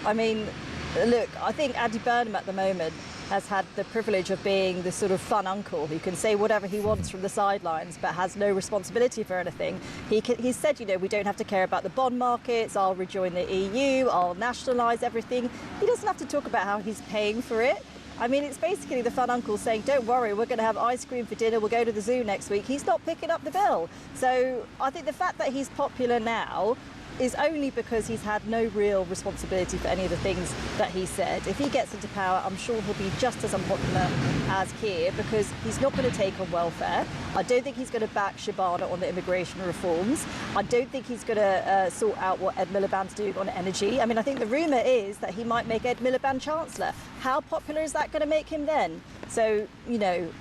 I mean, look, I think Andy Burnham at the moment has had the privilege of being the sort of fun uncle who can say whatever he wants from the sidelines but has no responsibility for anything. He said, we don't have to care about the bond markets, I'll rejoin the EU, I'll nationalise everything. He doesn't have to talk about how he's paying for it. I mean, it's basically the fun uncle saying, don't worry, we're going to have ice cream for dinner, we'll go to the zoo next week. He's not picking up the bill. So I think the fact that he's popular now is only because he's had no real responsibility for any of the things that he said. If he gets into power, I'm sure he'll be just as unpopular as Keir, because he's not going to take on welfare. I don't think he's going to back Shabana on the immigration reforms. I don't think he's going to sort out what Ed Miliband's doing on energy. I mean, I think the rumour is that he might make Ed Miliband Chancellor. How popular is that going to make him then? So,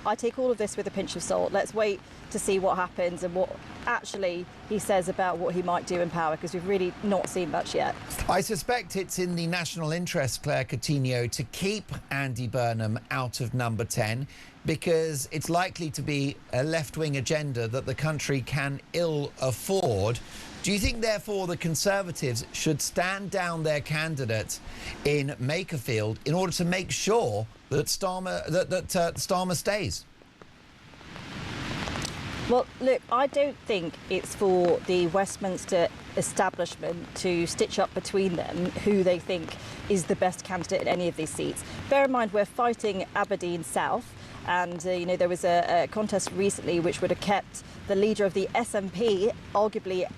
I take all of this with a pinch of salt. Let's wait to see what happens and what actually he says about what he might do in power, because we've really not seen much yet. I suspect it's in the national interest, Claire Coutinho, to keep Andy Burnham out of number 10, because it's likely to be a left-wing agenda that the country can ill afford. Do you think, therefore, the Conservatives should stand down their candidate in Makerfield in order to make sure that Starmer stays? Well, look, I don't think it's for the Westminster establishment to stitch up between them who they think is the best candidate in any of these seats. Bear in mind, we're fighting Aberdeen South, and there was a contest recently which would have kept the leader of the SNP, arguably,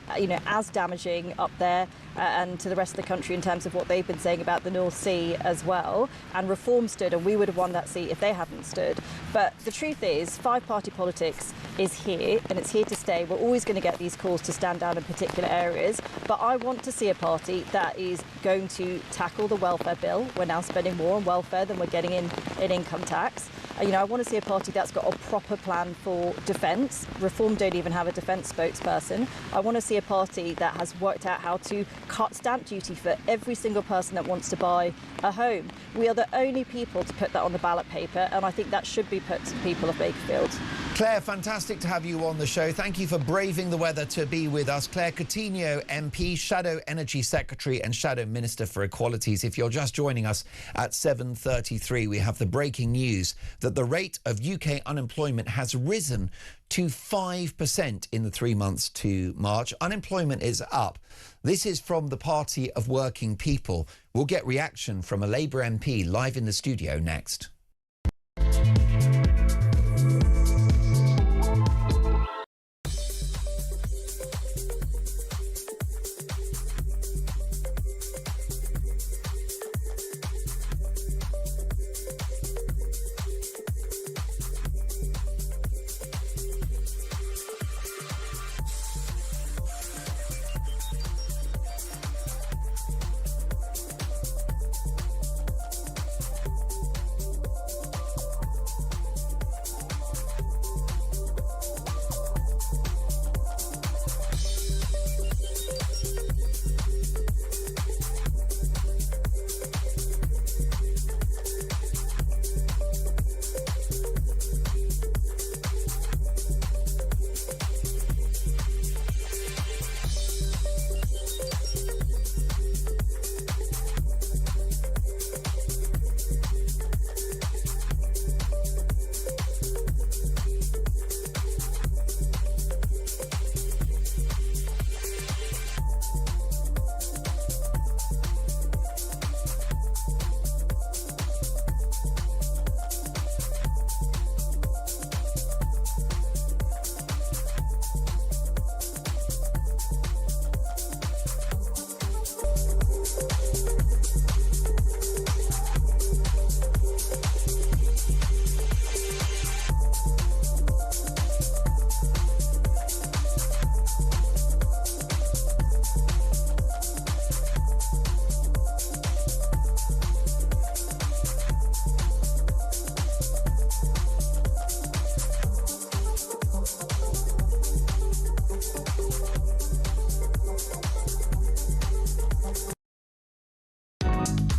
as damaging up there and to the rest of the country in terms of what they've been saying about the North Sea as well. And Reform stood, and we would have won that seat if they hadn't stood. But the truth is, five-party politics is here, and it's here to stay. We're always going to get these calls to stand down in particular areas, but I want to see a party that is going to tackle the welfare bill. We're now spending more on welfare than we're getting in income tax. I want to see a party that's got a proper plan for defence. Reform don't even have a defence spokesperson. I want to see a party that has worked out how to cut stamp duty for every single person that wants to buy a home. We are the only people to put that on the ballot paper, and I think that should be put to the people of Bakerfield. Claire, fantastic to have you on the show. Thank you for braving the weather to be with us. Claire Coutinho, MP, Shadow Energy Secretary and Shadow Minister for Equalities. If you're just joining us at 7:33, we have the breaking news that the rate of UK unemployment has risen to 5% in the 3 months to March. Unemployment is up. This is from the Party of Working People. We'll get reaction from a Labour MP live in the studio next.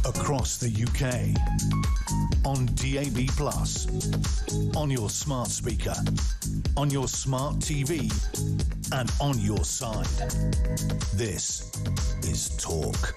Across the UK, on DAB+, on your smart speaker, on your smart TV, and on your side. This is Talk.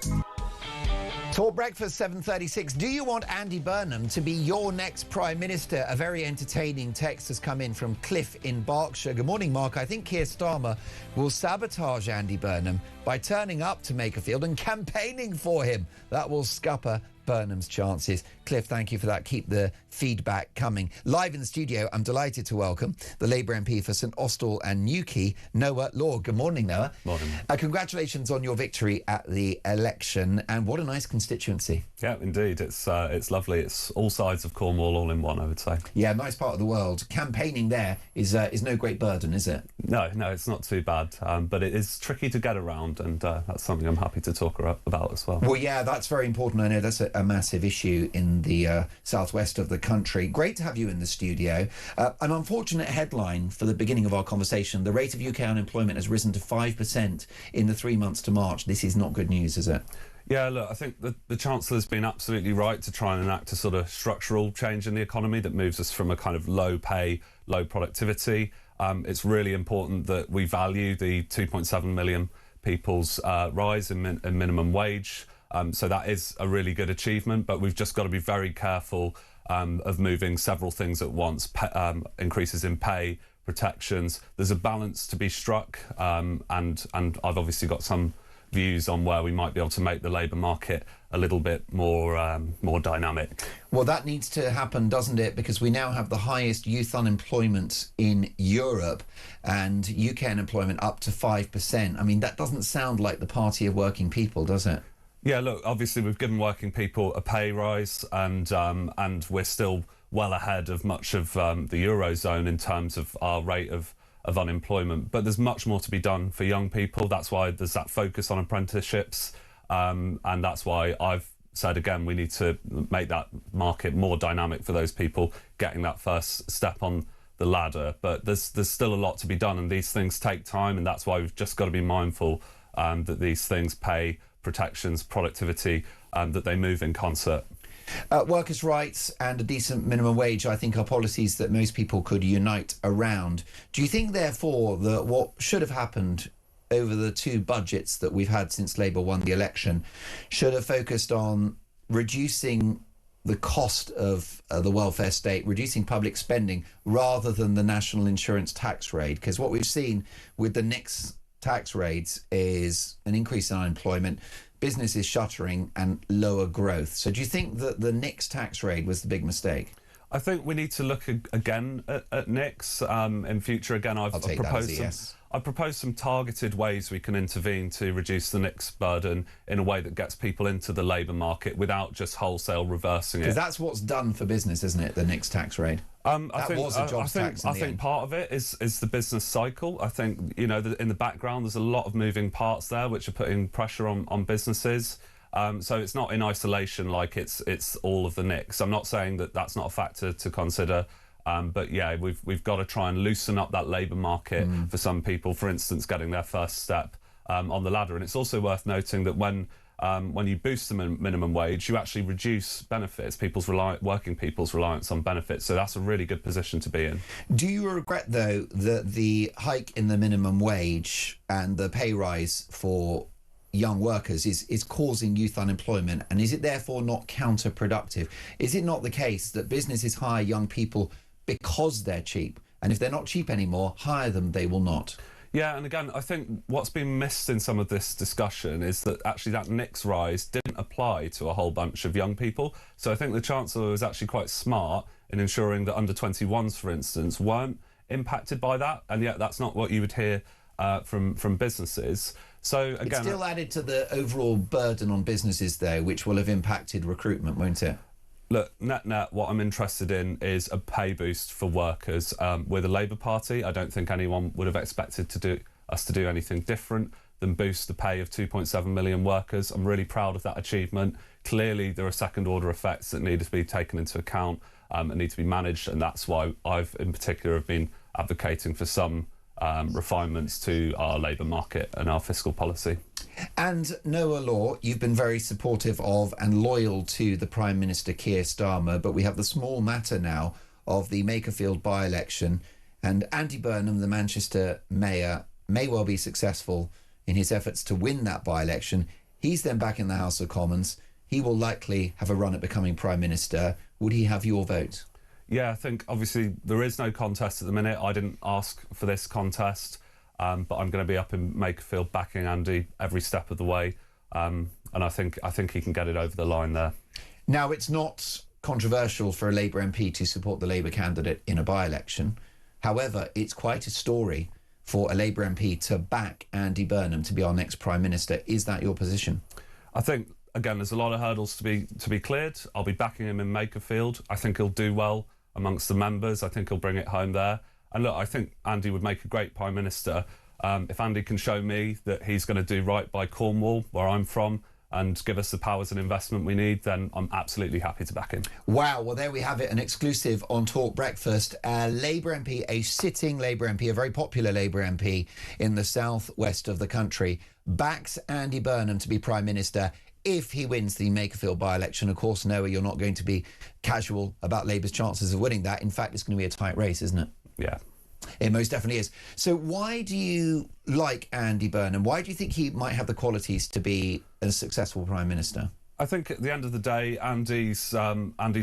Talk Breakfast 7:36. Do you want Andy Burnham to be your next Prime Minister? A very entertaining text has come in from Cliff in Berkshire. Good morning, Mark. I think Keir Starmer will sabotage Andy Burnham by turning up to Makerfield and campaigning for him. That will scupper Burnham's chances. Cliff, thank you for that. Keep the feedback coming. Live in the studio, I'm delighted to welcome the Labour MP for St Austell and Newquay, Noah Law. Good morning, Noah. Morning. Congratulations on your victory at the election, and what a nice constituency. Yeah, indeed. It's lovely. It's all sides of Cornwall all in one, I would say. Yeah, nice part of the world. Campaigning there is no great burden, is it? No, it's not too bad, but it is tricky to get around, and that's something I'm happy to talk about as well. Well, yeah, that's very important. I know that's a massive issue in the southwest of the country. Great to have you in the studio. An unfortunate headline for the beginning of our conversation: the rate of UK unemployment has risen to 5% in the 3 months to March. This is not good news, is it? Yeah, look, I think the Chancellor's been absolutely right to try and enact a sort of structural change in the economy that moves us from a kind of low pay, low productivity. It's really important that we value the 2.7 million people's rise in minimum wage. So that is a really good achievement, but we've just got to be very careful of moving several things at once. Increases in pay, protections. There's a balance to be struck, and I've obviously got some views on where we might be able to make the labour market a little bit more more dynamic. Well, that needs to happen, doesn't it? Because we now have the highest youth unemployment in Europe and UK unemployment up to 5%. I mean, that doesn't sound like the party of working people, does it? Yeah, look, obviously we've given working people a pay rise and we're still well ahead of much of the Eurozone in terms of our rate of unemployment. But there's much more to be done for young people. That's why there's that focus on apprenticeships. And that's why I've said, again, we need to make that market more dynamic for those people getting that first step on the ladder. But there's still a lot to be done, and these things take time, and that's why we've just got to be mindful that these things pay protections, productivity, that they move in concert. Workers' rights and a decent minimum wage, I think, are policies that most people could unite around. Do you think, therefore, that what should have happened over the two budgets that we've had since Labour won the election should have focused on reducing the cost of the welfare state, reducing public spending, rather than the national insurance tax raid? Because what we've seen with the next tax raids is an increase in unemployment, businesses shuttering and lower growth. So do you think that the next tax raid was the big mistake? I think we need to look again at NICs in future. Again, I've proposed some targeted ways we can intervene to reduce the NICs burden in a way that gets people into the labour market without just wholesale reversing it. Because that's what's done for business, isn't it, the NICs tax raid? I think part of it is the business cycle. I think, you know, in the background there's a lot of moving parts there which are putting pressure on businesses. So it's not in isolation like it's all of the NICs. I'm not saying that that's not a factor to consider. But yeah, we've got to try and loosen up that labour market for some people, for instance, getting their first step on the ladder. And it's also worth noting that when you boost the minimum wage, you actually reduce benefits, working people's reliance on benefits. So that's a really good position to be in. Do you regret, though, that the hike in the minimum wage and the pay rise for young workers is causing youth unemployment? And is it therefore not counterproductive? Is it not the case that businesses hire young people because they're cheap, and if they're not cheap anymore, hire them, they will not? Yeah, and again, I think what's been missed in some of this discussion is that actually that NICs rise didn't apply to a whole bunch of young people. So I think the Chancellor was actually quite smart in ensuring that under-21s, for instance, weren't impacted by that, and yet that's not what you would hear from businesses. So again, it's still added to the overall burden on businesses, though, which will have impacted recruitment, won't it? Look, net, what I'm interested in is a pay boost for workers. We're the Labour Party. I don't think anyone would have expected us to do anything different than boost the pay of 2.7 million workers. I'm really proud of that achievement. Clearly, there are second-order effects that need to be taken into account and need to be managed, and that's why I've, in particular, have been advocating for some refinements to our labour market and our fiscal policy. And Noah Law, you've been very supportive of and loyal to the Prime Minister Keir Starmer, but we have the small matter now of the Makerfield by-election, and Andy Burnham, the Manchester mayor, may well be successful in his efforts to win that by-election. He's then back in the House of Commons. He will likely have a run at becoming Prime Minister. Would he have your vote? Yeah, I think obviously there is no contest at the minute. I didn't ask for this contest, but I'm going to be up in Makerfield backing Andy every step of the way, and I think he can get it over the line there. Now, it's not controversial for a Labour MP to support the Labour candidate in a by-election. However, it's quite a story for a Labour MP to back Andy Burnham to be our next Prime Minister. Is that your position? I think, again, there's a lot of hurdles to be cleared. I'll be backing him in Makerfield. I think he'll do well amongst the members. I think he'll bring it home there. And look, I think Andy would make a great Prime Minister. If Andy can show me that he's going to do right by Cornwall, where I'm from, and give us the powers and investment we need, then I'm absolutely happy to back him. Wow, well, there we have it, an exclusive on Talk Breakfast. A Labour MP, a sitting Labour MP, a very popular Labour MP in the southwest of the country, backs Andy Burnham to be Prime Minister if he wins the Makerfield by-election. Of course, Noah, you're not going to be casual about Labour's chances of winning that. In fact, it's going to be a tight race, isn't it? Yeah. It most definitely is. So why do you like Andy Burnham? Why do you think he might have the qualities to be a successful Prime Minister? I think at the end of the day, Andy's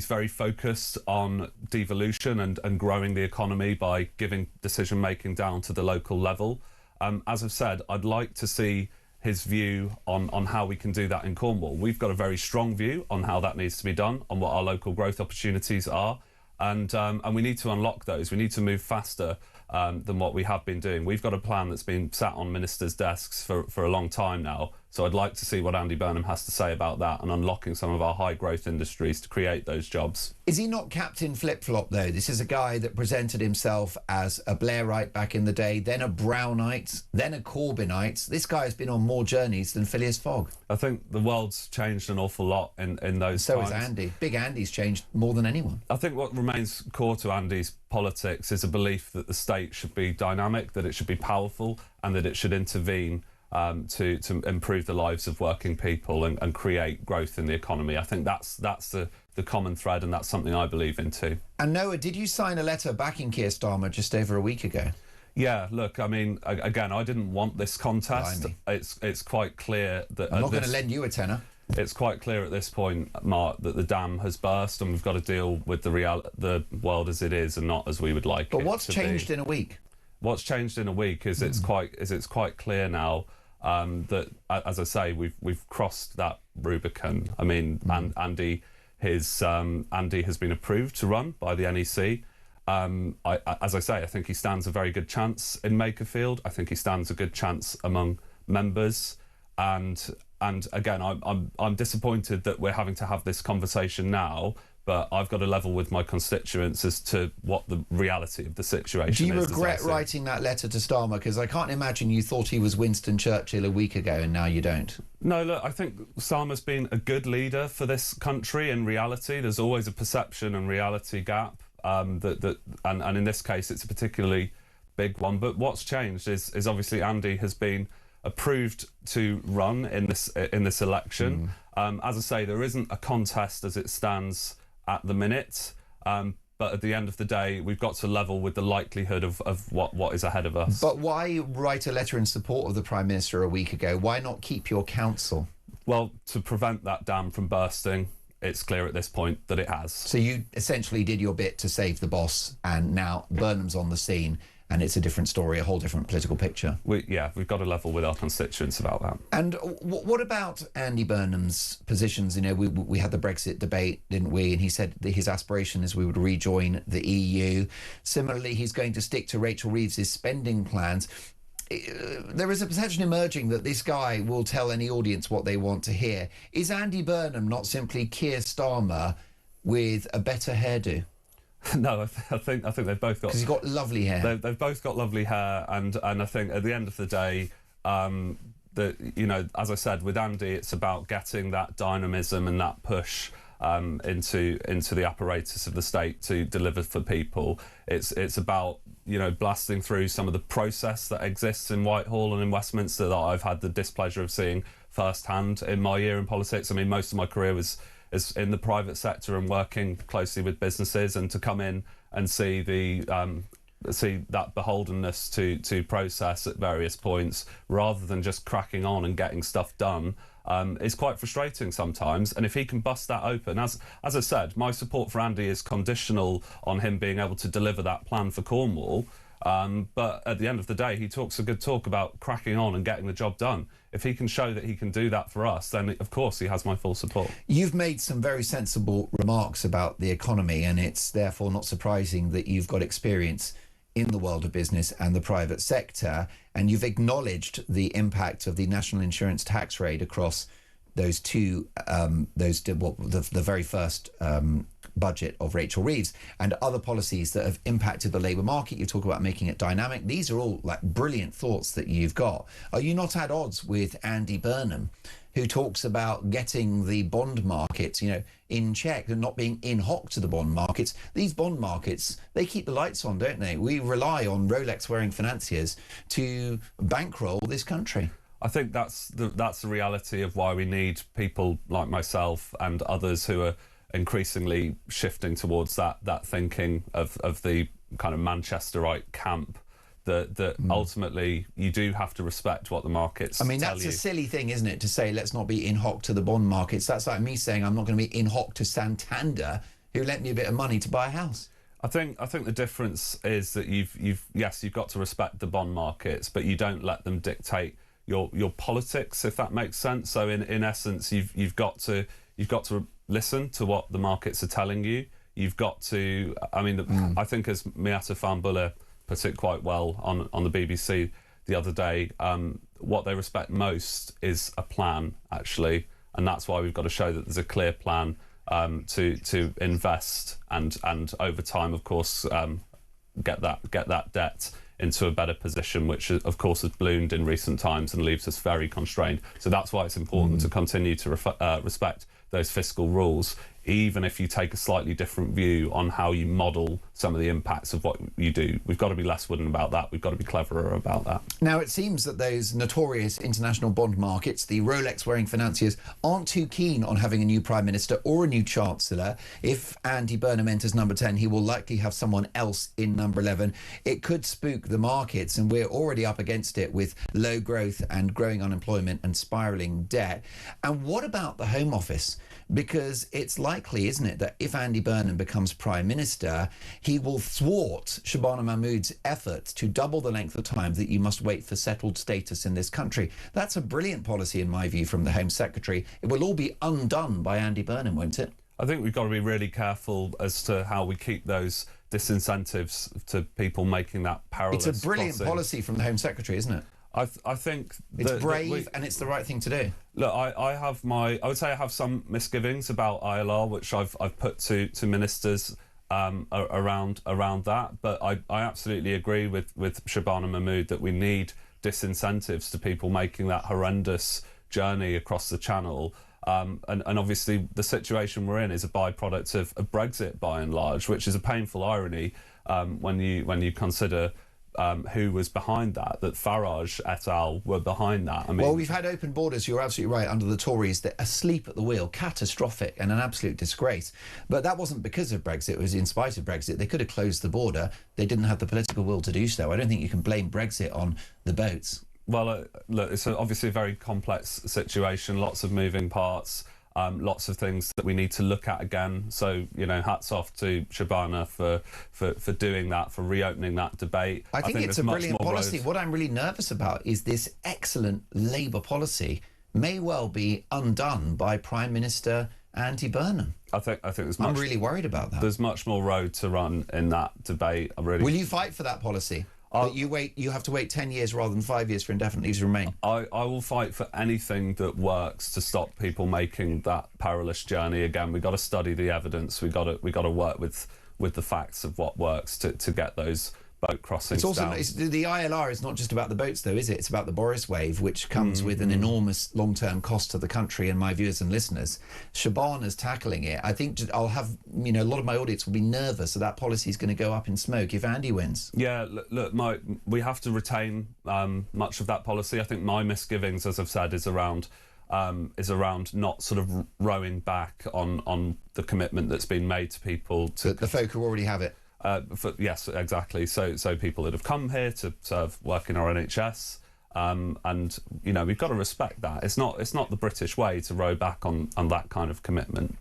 very focused on devolution and growing the economy by giving decision-making down to the local level. As I've said, I'd like to see his view on how we can do that in Cornwall. We've got a very strong view on how that needs to be done, on what our local growth opportunities are, and we need to unlock those. We need to move faster than what we have been doing. We've got a plan that's been sat on ministers' desks for a long time now, so I'd like to see what Andy Burnham has to say about that and unlocking some of our high growth industries to create those jobs. Is he not Captain Flip-Flop, though? This is a guy that presented himself as a Blairite back in the day, then a Brownite, then a Corbynite. This guy has been on more journeys than Phileas Fogg. I think the world's changed an awful lot in those so times. So has Andy. Big Andy's changed more than anyone. I think what remains core to Andy's politics is a belief that the state should be dynamic, that it should be powerful, and that it should intervene to improve the lives of working people and create growth in the economy. I think that's the common thread, and that's something I believe in too. And Noah, did you sign a letter backing Keir Starmer just over a week ago? Yeah, look, I mean, again, I didn't want this contest. It's quite clear that... I'm not going to lend you a tenner. It's quite clear at this point, Mark, that the dam has burst and we've got to deal with the world as it is and not as we would like it to be. But what's changed in a week? What's changed in a week is it's quite clear now that, as I say, we've crossed that Rubicon. I mean, Andy has been approved to run by the NEC. As I say, I think he stands a very good chance in Makerfield. I think he stands a good chance among members, and again, I'm disappointed that we're having to have this conversation now. But I've got to level with my constituents as to what the reality of the situation is. Do you regret writing that letter to Starmer? Because I can't imagine you thought he was Winston Churchill a week ago and now you don't. No, look, I think Starmer's been a good leader for this country. In reality, there's always a perception and reality gap. And in this case, it's a particularly big one. But what's changed is obviously Andy has been approved to run in this election. As I say, there isn't a contest as it stands at the minute, but at the end of the day, we've got to level with the likelihood of what is ahead of us. But why write a letter in support of the Prime Minister a week ago? Why not keep your counsel? Well, to prevent that dam from bursting, it's clear at this point that it has. So you essentially did your bit to save the boss, and now Burnham's on the scene, and it's a different story, a whole different political picture. We've got to level with our constituents about that. And what about Andy Burnham's positions? You know, we had the Brexit debate, didn't we? And he said that his aspiration is we would rejoin the EU. Similarly, he's going to stick to Rachel Reeves's spending plans. There is a perception emerging that this guy will tell any audience what they want to hear. Is Andy Burnham not simply Keir Starmer with a better hairdo? No, I think they've both got... Because he's got lovely hair. They've both got lovely hair, and I think at the end of the day, as I said, with Andy, it's about getting that dynamism and that push into the apparatus of the state to deliver for people. It's about blasting through some of the process that exists in Whitehall and in Westminster that I've had the displeasure of seeing firsthand in my year in politics. I mean, most of my career is in the private sector and working closely with businesses, and to come in and see that beholdenness to process at various points rather than just cracking on and getting stuff done is quite frustrating sometimes. And if he can bust that open, as I said, my support for Andy is conditional on him being able to deliver that plan for Cornwall. But at the end of the day, he talks a good talk about cracking on and getting the job done. If he can show that he can do that for us, then of course he has my full support. You've made some very sensible remarks about the economy, and it's therefore not surprising that you've got experience in the world of business and the private sector, and you've acknowledged the impact of the national insurance tax rate across those the very first budget of Rachel Reeves and other policies that have impacted the labour market. You talk about making it dynamic. These are all like brilliant thoughts that you've got. Are you not at odds with Andy Burnham, who talks about getting the bond markets, in check and not being in hock to the bond markets? These bond markets, they keep the lights on, don't they? We rely on Rolex-wearing financiers to bankroll this country. I think that's the reality of why we need people like myself and others who are increasingly shifting towards that thinking of the kind of Manchesterite camp, that ultimately you do have to respect what the markets tell you. That's a silly thing, isn't it, to say let's not be in hock to the bond markets. That's like me saying I'm not going to be in hock to Santander, who lent me a bit of money to buy a house. I think the difference is that you've got to respect the bond markets, but you don't let them dictate your politics, if that makes sense. So in essence, you've got to listen to what the markets are telling you. You've got to, I mean, I think as Miata Fanbuller put it quite well on the BBC the other day, what they respect most is a plan, actually, and that's why we've got to show that there's a clear plan to invest and over time, of course, get that debt into a better position, which of course has ballooned in recent times and leaves us very constrained. So that's why it's important to continue to respect those fiscal rules, even if you take a slightly different view on how you model some of the impacts of what you do. We've got to be less wooden about that. We've got to be cleverer about that. Now, it seems that those notorious international bond markets, the Rolex-wearing financiers, aren't too keen on having a new Prime Minister or a new Chancellor. If Andy Burnham enters number 10, he will likely have someone else in number 11. It could spook the markets, and we're already up against it with low growth and growing unemployment and spiralling debt. And what about the Home Office? Because it's likely, isn't it, that if Andy Burnham becomes Prime Minister, he will thwart Shabana Mahmood's efforts to double the length of time that you must wait for settled status in this country. That's a brilliant policy, in my view, from the Home Secretary. It will all be undone by Andy Burnham, won't it? I think we've got to be really careful as to how we keep those disincentives to people making that perilous. It's a brilliant policy from the Home Secretary, isn't it? I think it's brave and it's the right thing to do. Look, I would say I have some misgivings about ILR, which I've put to ministers around that. But I absolutely agree with Shabana Mahmood that we need disincentives to people making that horrendous journey across the Channel. And obviously the situation we're in is a byproduct of Brexit by and large, which is a painful irony when you consider who was behind that Farage et al. Were behind that. I mean, well, we've had open borders, you're absolutely right, under the Tories. They're asleep at the wheel, catastrophic and an absolute disgrace. But that wasn't because of Brexit, it was in spite of Brexit. They could have closed the border. They didn't have the political will to do so. I don't think you can blame Brexit on the boats. Well, look, it's obviously a very complex situation, lots of moving parts. Lots of things that we need to look at again. So, you know, hats off to Shabana for doing that, for reopening that debate. I think it's a brilliant policy. What I'm really nervous about is this excellent Labour policy may well be undone by Prime Minister Andy Burnham. I think I'm really worried about that. There's much more road to run in that debate. Will you fight for that policy? But you have to wait 10 years rather than 5 years for indefinite leave to remain. I will fight for anything that works to stop people making that perilous journey again. We've got to study the evidence. We've got to work with the facts of what works to get those boat crossings down. The ILR is not just about the boats, though, is it? It's about the Boris wave, which comes with an enormous long-term cost to the country and my viewers and listeners. Shabana's tackling it. I think I'll have, a lot of my audience will be nervous that that policy is going to go up in smoke if Andy wins. Yeah, look, we have to retain much of that policy. I think my misgivings, as I've said, is around not sort of rowing back on the commitment that's been made to people. The folk who already have it. Yes, exactly. So people that have come here to serve, work in our NHS, and we've got to respect that. It's not the British way to row back on that kind of commitment.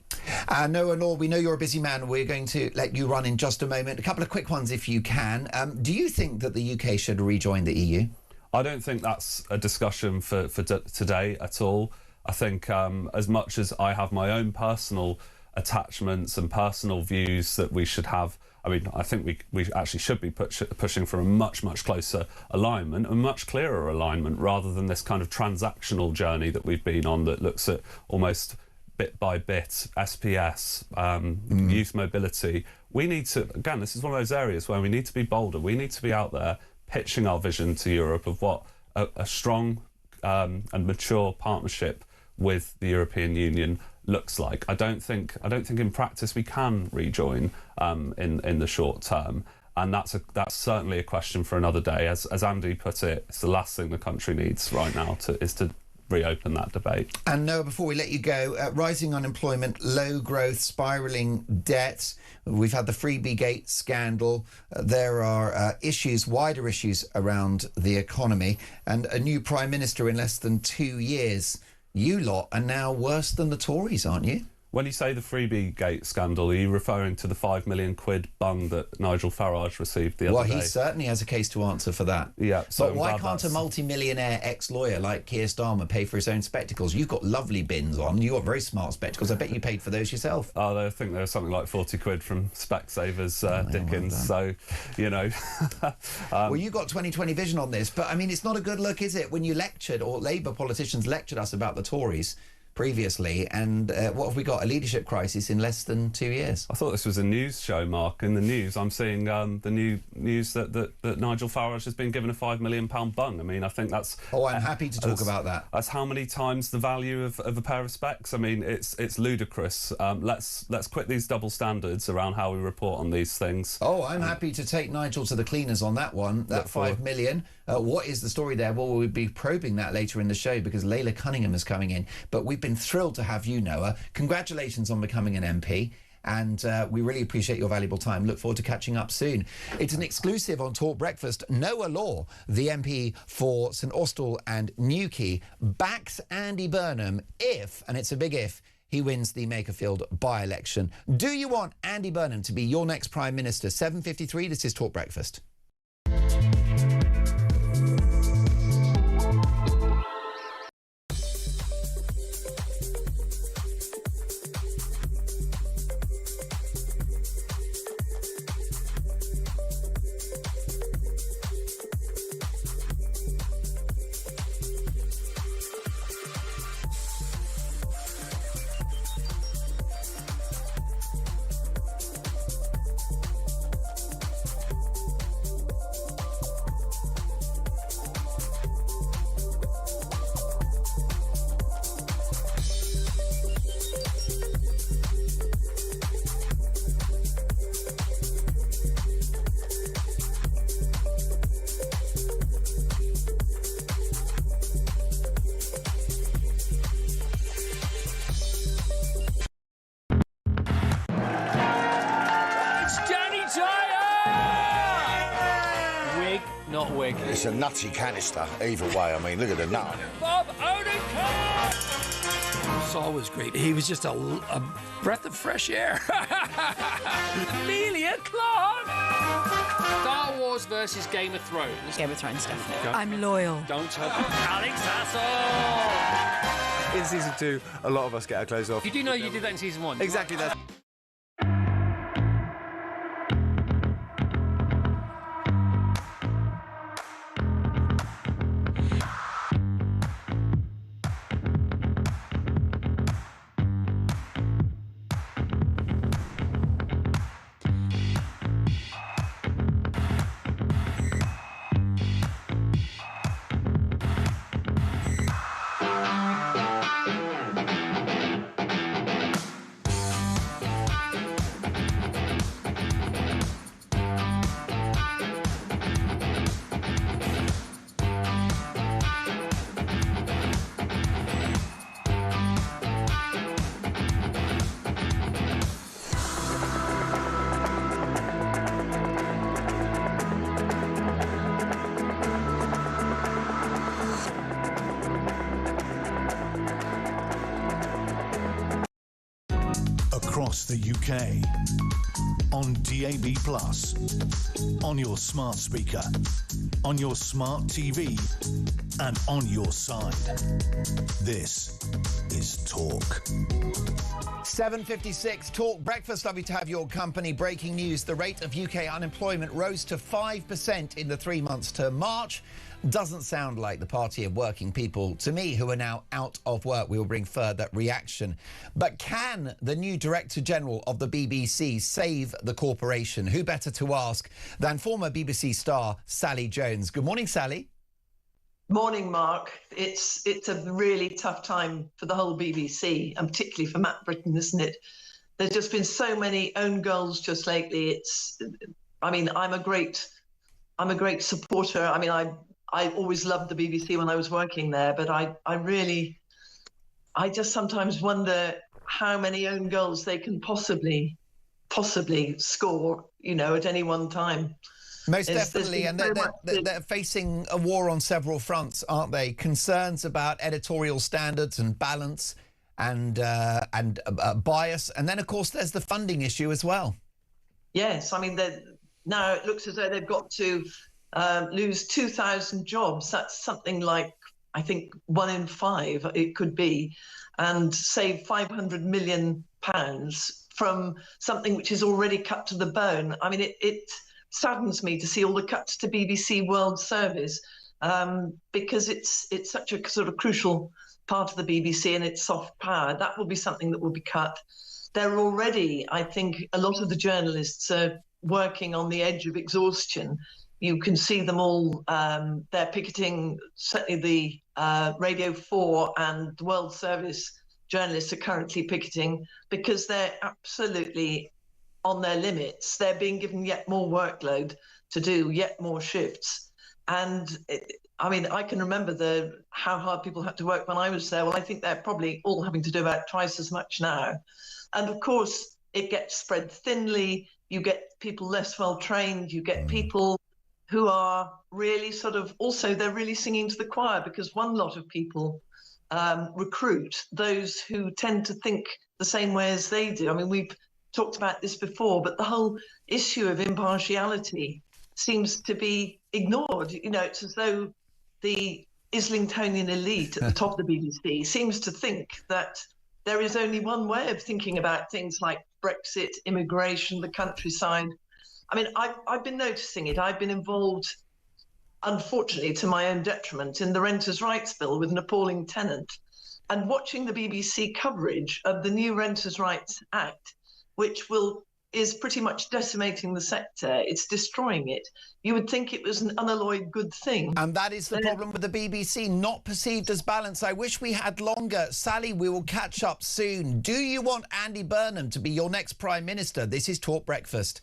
Noah Law, we know you're a busy man. We're going to let you run in just a moment. A couple of quick ones, if you can. Do you think that the UK should rejoin the EU? I don't think that's a discussion for today at all. I think as much as I have my own personal attachments and personal views that we should have, I think we actually should be pushing for a much closer alignment, a much clearer alignment, rather than this kind of transactional journey that we've been on that looks at almost bit by bit, SPS, youth mobility. We need to, again, this is one of those areas where we need to be bolder. We need to be out there pitching our vision to Europe of what a strong and mature partnership with the European Union looks like. I don't think in practice we can rejoin in the short term, and that's certainly a question for another day. As Andy put it, it's the last thing the country needs right now is to reopen that debate. And Noah, before we let you go, rising unemployment, low growth, spiralling debts. We've had the Freebie Gate scandal. There are wider issues around the economy, and a new Prime Minister in less than 2 years. You lot are now worse than the Tories, aren't you? When you say the freebie gate scandal, are you referring to the £5 million bung that Nigel Farage received the other day? Well, he certainly has a case to answer for that. Yeah. So but why can't a multi-millionaire ex-lawyer like Keir Starmer pay for his own spectacles? You've got lovely bins on. You've got very smart spectacles. I bet you paid for those yourself. Oh, I think there was something like 40 quid from Specsavers Dickens. So, you know. Well, you got 20/20 vision on this, but I mean, it's not a good look, is it? When you lectured, or Labour politicians lectured us about the Tories previously, and what have we got? A leadership crisis in less than 2 years. I thought this was a news show, Mark. In the news, I'm seeing the new news that Nigel Farage has been given a £5 million bung. I mean, I think that's... Oh, I'm happy to talk about that. That's how many times the value of a pair of specs? I mean, it's ludicrous. Let's quit these double standards around how we report on these things. Oh, I'm happy to take Nigel to the cleaners on that one. That £5 million. What is the story there? Well, we'll be probing that later in the show because Layla Cunningham is coming in. But we've been thrilled to have you, Noah. Congratulations on becoming an MP. And we really appreciate your valuable time. Look forward to catching up soon. It's an exclusive on Talk Breakfast. Noah Law, the MP for St Austell and Newquay, backs Andy Burnham if, and it's a big if, he wins the Makerfield by-election. Do you want Andy Burnham to be your next Prime Minister? 7:53, this is Talk Breakfast. It's a nutty canister, either way. I mean, look at the nut on it. Bob Odenkirk! Saul was great. He was just a breath of fresh air. Amelia Clark! Star Wars versus Game of Thrones. Game of Thrones, definitely. I'm loyal. Don't tell Alex Hassel! In season 2, a lot of us get our clothes off. You do know you did that in season 1? Exactly, that's... Across the UK, on DAB+, on your smart speaker, on your smart TV, and on your side. This is Talk. 7:56, Talk Breakfast. Lovely to have your company. Breaking news, the rate of UK unemployment rose to 5% in the 3 months to March. Doesn't sound like the party of working people to me, who are now out of work. We will bring further reaction. But can the new Director General of the BBC save the corporation? Who better to ask than former BBC star Sally Jones? Good morning, Sally. Morning, Mark. It's a really tough time for the whole BBC, and particularly for Matt Britton, isn't it? There's just been so many own goals just lately. I'm a great supporter. I mean, I always loved the BBC when I was working there, but I just sometimes wonder how many own goals they can possibly score, at any one time. Most definitely, and they're facing a war on several fronts, aren't they? Concerns about editorial standards and balance, and bias. And then, of course, there's the funding issue as well. Yes, I mean, now it looks as though they've got to lose 2,000 jobs. That's something like, I think, 1 in 5 it could be, and save £500 million from something which is already cut to the bone. I mean, it saddens me to see all the cuts to BBC World Service, because it's such a sort of crucial part of the BBC and its soft power. That will be something that will be cut. There are already, I think, a lot of the journalists are working on the edge of exhaustion. You can see them all, they're picketing, certainly the Radio 4 and the World Service journalists are currently picketing because they're absolutely on their limits. They're being given yet more workload to do, yet more shifts. And I mean, I can remember how hard people had to work when I was there. Well, I think they're probably all having to do about twice as much now. And of course, it gets spread thinly. You get people less well trained. You get people who are really they're really singing to the choir, because one lot of people recruit those who tend to think the same way as they do. I mean, we've talked about this before, but the whole issue of impartiality seems to be ignored. You know, it's as though the Islingtonian elite at the top of the BBC seems to think that there is only one way of thinking about things like Brexit, immigration, the countryside. I mean, I've been noticing it. I've been involved, unfortunately, to my own detriment, in the Renters' Rights Bill with an appalling tenant, and watching the BBC coverage of the new Renters' Rights Act, which is pretty much decimating the sector. It's destroying it. You would think it was an unalloyed good thing. And that is the problem with the BBC, not perceived as balanced. I wish we had longer. Sally, we will catch up soon. Do you want Andy Burnham to be your next Prime Minister? This is Talk Breakfast.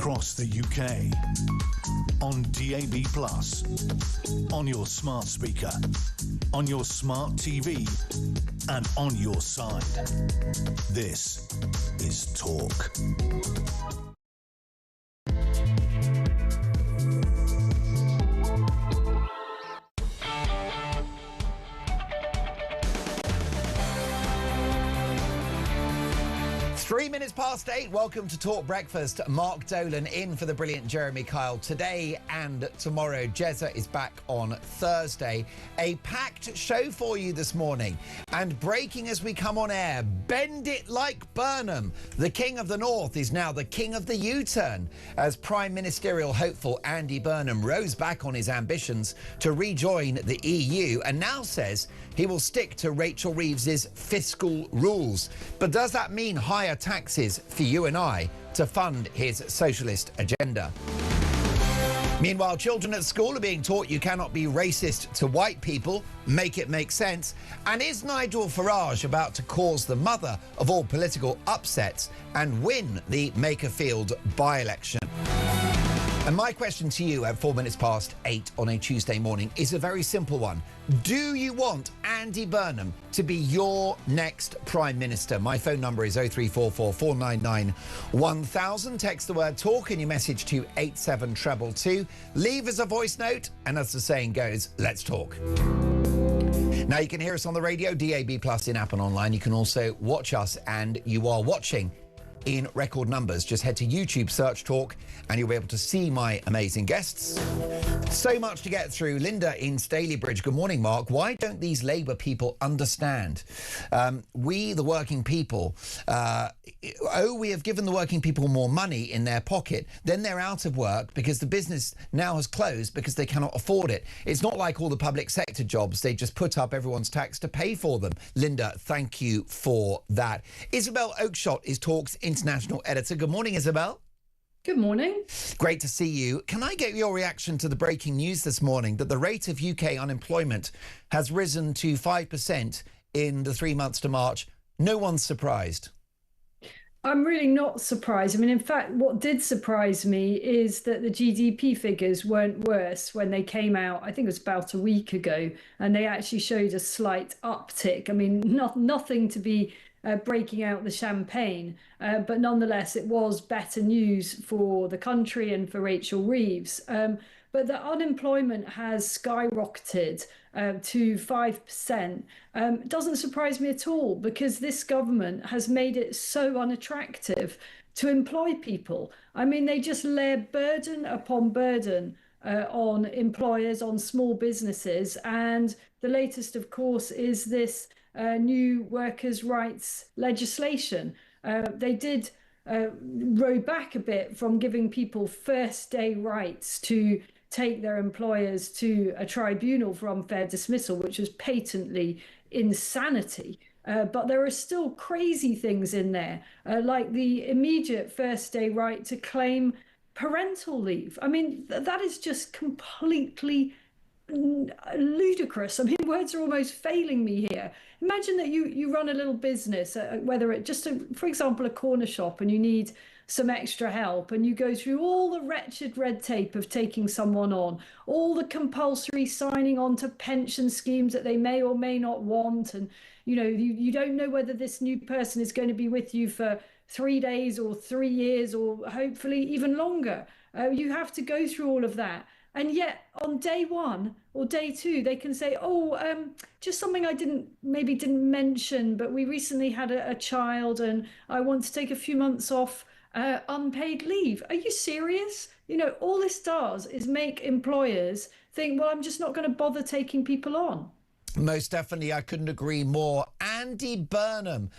across the UK. On DAB+, on your smart speaker, on your smart TV, and on your side. This is Talk. Three minutes past 8. Welcome to Talk Breakfast. Mark Dolan in for the brilliant Jeremy Kyle today and tomorrow. Jezza is back on Thursday. A packed show for you this morning. And breaking as we come on air, bend it like Burnham. The King of the North is now the King of the U-turn, as Prime Ministerial hopeful Andy Burnham rose back on his ambitions to rejoin the EU and now says he will stick to Rachel Reeves's fiscal rules. But does that mean higher taxes for you and I to fund his socialist agenda? Meanwhile, children at school are being taught you cannot be racist to white people. Make it make sense. And is Nigel Farage about to cause the mother of all political upsets and win the Makerfield by-election? And my question to you at 4 minutes past 8 on a Tuesday morning is a very simple one. Do you want Andy Burnham to be your next Prime Minister? My phone number is 0344 499 1000. Text the word TALK and your message to 87222. Leave us a voice note, and as the saying goes, let's talk. Now you can hear us on the radio, DAB Plus in app and online. You can also watch us, and you are watching in record numbers. Just head to YouTube, search Talk, and you'll be able to see my amazing guests. So much to get through. Linda in Stalybridge. Good morning, Mark. Why don't these Labour people understand? We, the working people, we have given the working people more money in their pocket. Then they're out of work because the business now has closed because they cannot afford it. It's not like all the public sector jobs. They just put up everyone's tax to pay for them. Linda, thank you for that. Isabel Oakeshott is Talk's international editor. Good morning, Isabel. Good morning. Great to see you. Can I get your reaction to the breaking news this morning that the rate of UK unemployment has risen to 5% in the 3 months to March? No one's surprised. I'm really not surprised. I mean, in fact, what did surprise me is that the GDP figures weren't worse when they came out. I think it was about a week ago, and they actually showed a slight uptick. I mean, nothing to be breaking out the champagne, but nonetheless, it was better news for the country and for Rachel Reeves. But the unemployment has skyrocketed to 5%. Doesn't surprise me at all, because this government has made it so unattractive to employ people. I mean, they just lay burden upon burden on employers, on small businesses. And the latest, of course, is this new workers' rights legislation. They did row back a bit from giving people first day rights to take their employers to a tribunal for unfair dismissal, which was patently insanity. But there are still crazy things in there, like the immediate first day right to claim parental leave. I mean, that is just completely ludicrous. I mean, words are almost failing me here. Imagine that you run a little business, whether it just, for example, a corner shop, and you need some extra help, and you go through all the wretched red tape of taking someone on, all the compulsory signing on to pension schemes that they may or may not want, and you don't know whether this new person is going to be with you for 3 days or 3 years or hopefully even longer. You have to go through all of that. And yet on day one or day two, they can say, just something I didn't mention, but we recently had a child and I want to take a few months off unpaid leave. Are you serious? All this does is make employers think, well, I'm just not going to bother taking people on. Most definitely, I couldn't agree more. Andy Burnham,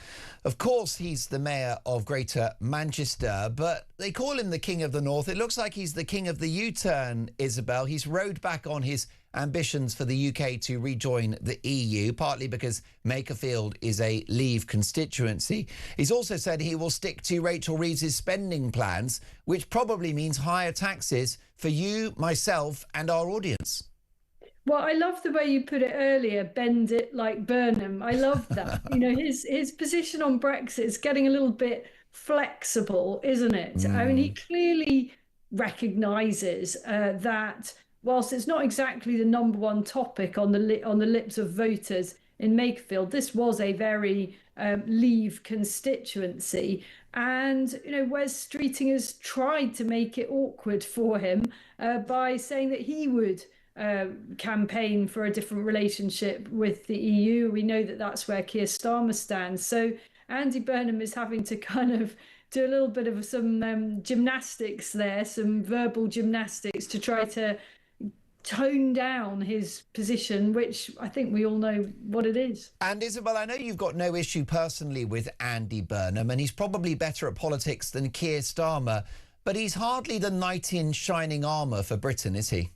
of course, he's the mayor of Greater Manchester, but they call him the King of the North. It looks like he's the King of the U-turn, Isabel. He's rowed back on his ambitions for the UK to rejoin the EU, partly because Makerfield is a Leave constituency. He's also said he will stick to Rachel Reeves' spending plans, which probably means higher taxes for you, myself, and our audience. Well, I love the way you put it earlier, bend it like Burnham. I love that. His position on Brexit is getting a little bit flexible, isn't it? I mean, he clearly recognises that whilst it's not exactly the number one topic on the lips of voters in Makerfield, this was a very Leave constituency. And, Wes Streeting has tried to make it awkward for him by saying that he would campaign for a different relationship with the EU. We know that that's where Keir Starmer stands. So Andy Burnham is having to kind of do a little bit of some gymnastics there, some verbal gymnastics to try to tone down his position, which I think we all know what it is. And Isabel, I know you've got no issue personally with Andy Burnham, and he's probably better at politics than Keir Starmer, but he's hardly the knight in shining armour for Britain, is he?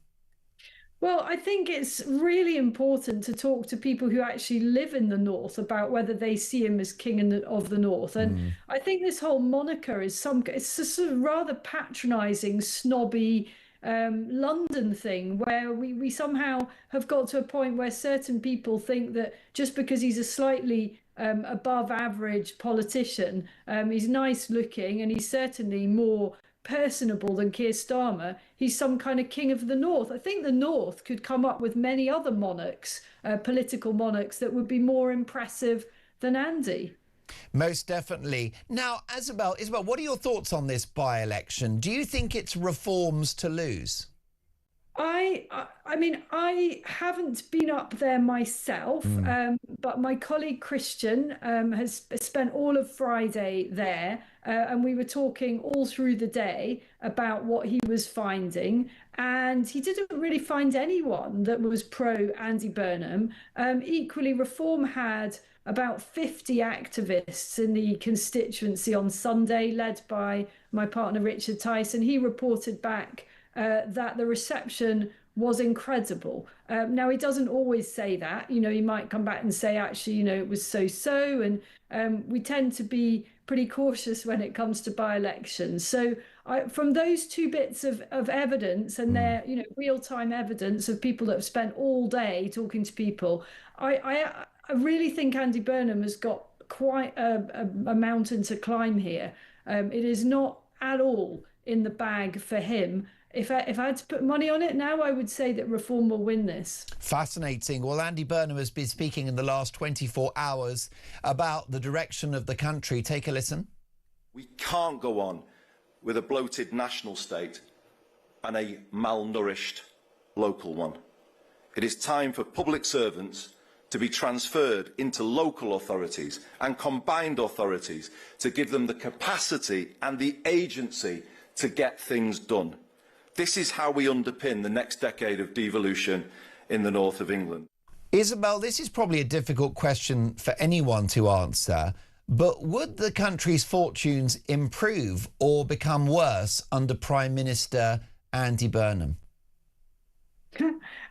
Well, I think it's really important to talk to people who actually live in the north about whether they see him as king of the north. And I think this whole moniker is it's a sort of rather patronising, snobby London thing, where we somehow have got to a point where certain people think that just because he's a slightly above average politician, he's nice looking and he's certainly more personable than Keir Starmer, he's some kind of king of the north. I think the north could come up with many other monarchs, political monarchs, that would be more impressive than Andy. Most definitely. Now, Isabel, what are your thoughts on this by-election? Do you think it's reforms to lose? I mean, I haven't been up there myself, but my colleague Christian has spent all of Friday there, and we were talking all through the day about what he was finding, and he didn't really find anyone that was pro Andy Burnham. Equally, Reform had about 50 activists in the constituency on Sunday, led by my partner Richard Tyson. He reported back that the reception was incredible. Now, he doesn't always say that. He might come back and say, actually, it was so-so. And we tend to be pretty cautious when it comes to by-elections. So from those two bits of evidence, and their real-time evidence of people that have spent all day talking to people, I really think Andy Burnham has got quite a mountain to climb here. It is not at all in the bag for him. If I had to put money on it now, I would say that Reform will win this. Fascinating. Well, Andy Burnham has been speaking in the last 24 hours about the direction of the country. Take a listen. We can't go on with a bloated national state and a malnourished local one. It is time for public servants to be transferred into local authorities and combined authorities to give them the capacity and the agency to get things done. This is how we underpin the next decade of devolution in the north of England. Isabel, this is probably a difficult question for anyone to answer, but would the country's fortunes improve or become worse under Prime Minister Andy Burnham?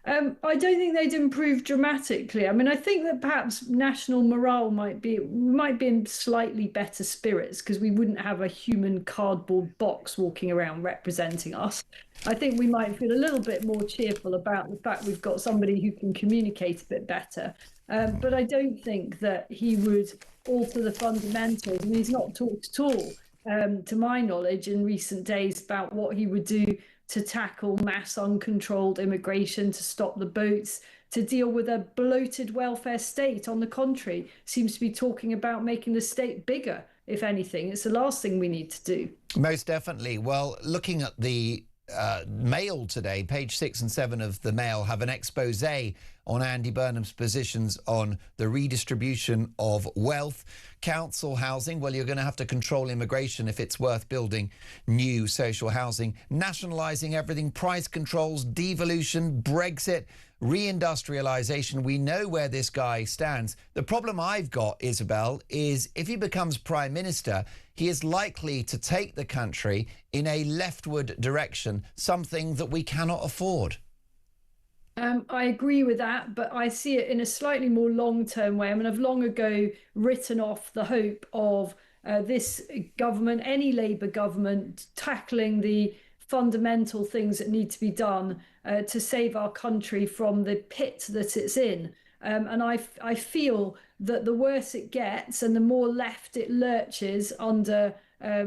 I don't think they'd improve dramatically. I mean, I think that perhaps national morale might be in slightly better spirits because we wouldn't have a human cardboard box walking around representing us. I think we might feel a little bit more cheerful about the fact we've got somebody who can communicate a bit better. But I don't think that he would alter the fundamentals. I mean, he's not talked at all, to my knowledge, in recent days about what he would do to tackle mass uncontrolled immigration, to stop the boats, to deal with a bloated welfare state. On the contrary, seems to be talking about making the state bigger, if anything. It's the last thing we need to do. Most definitely. Well, looking at the Mail today, page 6 and 7 of the Mail have an expose on Andy Burnham's positions on the redistribution of wealth, council housing. Well, you're going to have to control immigration if it's worth building new social housing, nationalising everything, price controls, devolution, Brexit, reindustrialisation. We know where this guy stands. The problem I've got, Isabel, is if he becomes Prime Minister, he is likely to take the country in a leftward direction, something that we cannot afford. I agree with that, but I see it in a slightly more long-term way. I mean, I've long ago written off the hope of this government, any Labour government, tackling the fundamental things that need to be done to save our country from the pit that it's in. And I feel that the worse it gets and the more left it lurches under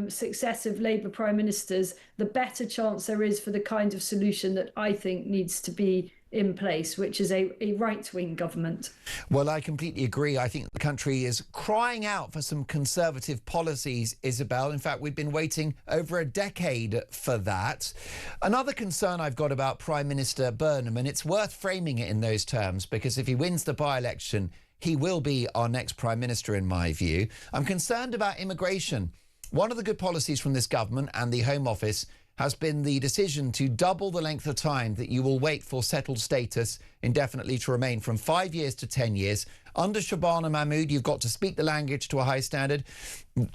successive Labour Prime Ministers, the better chance there is for the kind of solution that I think needs to be in place, which is a right-wing government. Well, I completely agree. I think the country is crying out for some conservative policies, Isabel. In fact, we've been waiting over a decade for that. Another concern I've got about Prime Minister Burnham, and it's worth framing it in those terms, because if he wins the by-election, he will be our next Prime Minister, in my view. I'm concerned about immigration. One of the good policies from this government and the Home Office has been the decision to double the length of time that you will wait for settled status indefinitely to remain, from 5 years to 10 years. Under Shabana Mahmood, you've got to speak the language to a high standard,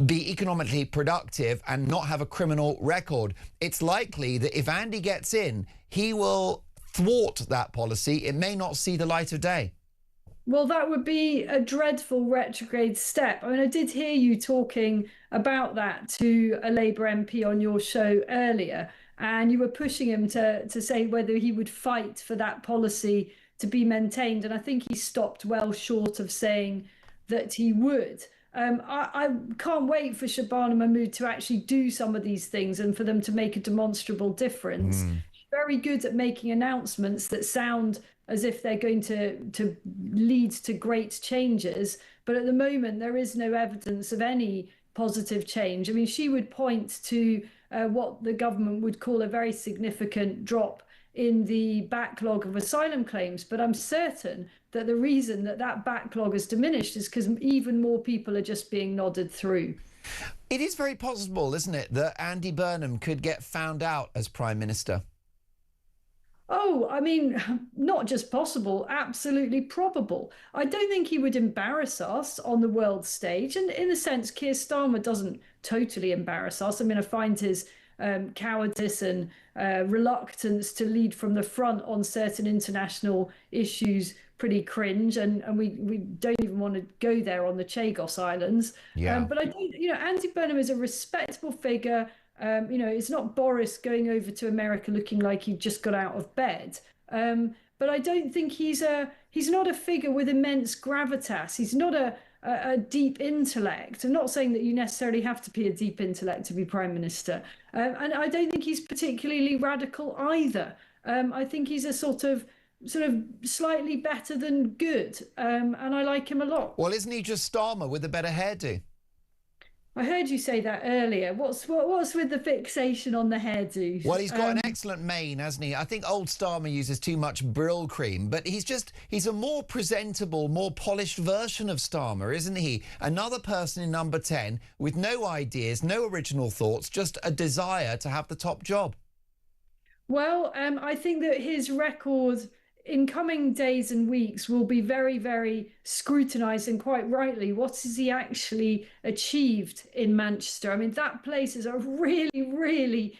be economically productive and not have a criminal record. It's likely that if Andy gets in, he will thwart that policy. It may not see the light of day. Well, that would be a dreadful retrograde step. I mean, I did hear you talking about that to a Labour MP on your show earlier, and you were pushing him to say whether he would fight for that policy to be maintained. And I think he stopped well short of saying that he would. I can't wait for Shabana Mahmood to actually do some of these things and for them to make a demonstrable difference. She's very good at making announcements that sound as if they're going to lead to great changes. But at the moment, there is no evidence of any positive change. I mean, she would point to what the government would call a very significant drop in the backlog of asylum claims. But I'm certain that the reason that that backlog has diminished is because even more people are just being nodded through. It is very possible, isn't it, that Andy Burnham could get found out as Prime Minister? Oh, I mean, not just possible, absolutely probable. I don't think he would embarrass us on the world stage. And in a sense, Keir Starmer doesn't totally embarrass us. I mean, I find his cowardice and reluctance to lead from the front on certain international issues pretty cringe. And we don't even want to go there on the Chagos Islands. Yeah. But I don't, Andy Burnham is a respectable figure. It's not Boris going over to America looking like he just got out of bed. But I don't think he's not a figure with immense gravitas. He's not a deep intellect. I'm not saying that you necessarily have to be a deep intellect to be Prime Minister. And I don't think he's particularly radical either. I think he's a sort of slightly better than good. And I like him a lot. Well, isn't he just Starmer with a better hairdo? I heard you say that earlier. What's with the fixation on the hairdo? Well, he's got an excellent mane, hasn't he? I think old Starmer uses too much Brill cream, but he's a more presentable, more polished version of Starmer, isn't he? Another person in number 10 with no ideas, no original thoughts, just a desire to have the top job. Well, I think that his record in coming days and weeks will be very, very scrutinised, and quite rightly. What has he actually achieved in Manchester? I mean, that place is a really, really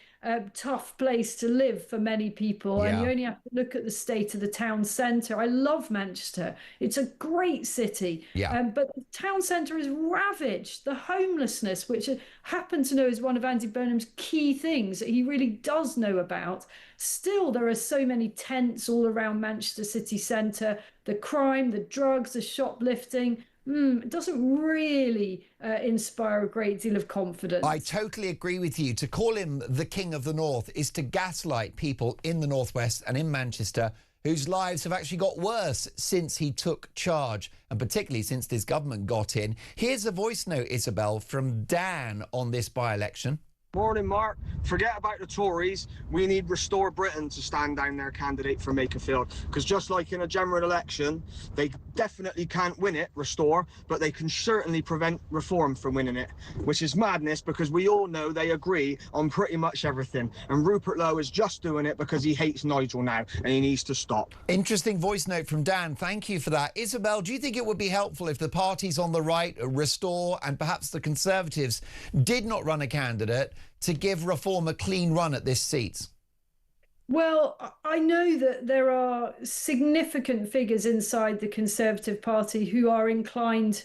tough place to live for many people. Yeah. And you only have to look at the state of the town centre. I love Manchester. It's a great city. Yeah. But the town centre is ravaged. The homelessness, which I happen to know is one of Andy Burnham's key things that he really does know about. Still, there are so many tents all around Manchester city centre. The crime, the drugs, the shoplifting. It doesn't really inspire a great deal of confidence. I totally agree with you. To call him the King of the North is to gaslight people in the Northwest and in Manchester whose lives have actually got worse since he took charge, and particularly since this government got in. Here's a voice note, Isabel, from Dan on this by-election. Morning, Mark. Forget about the Tories. We need Restore Britain to stand down their candidate for Makerfield. Because just like in a general election, they definitely can't win it, Restore, but they can certainly prevent Reform from winning it, which is madness because we all know they agree on pretty much everything. And Rupert Lowe is just doing it because he hates Nigel now and he needs to stop. Interesting voice note from Dan. Thank you for that. Isabel, do you think it would be helpful if the parties on the right, Restore, and perhaps the Conservatives did not run a candidate to give Reform a clean run at this seat? Well, I know that there are significant figures inside the Conservative Party who are inclined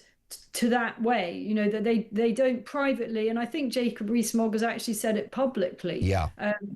to that way, that they don't privately, and I think Jacob Rees-Mogg has actually said it publicly,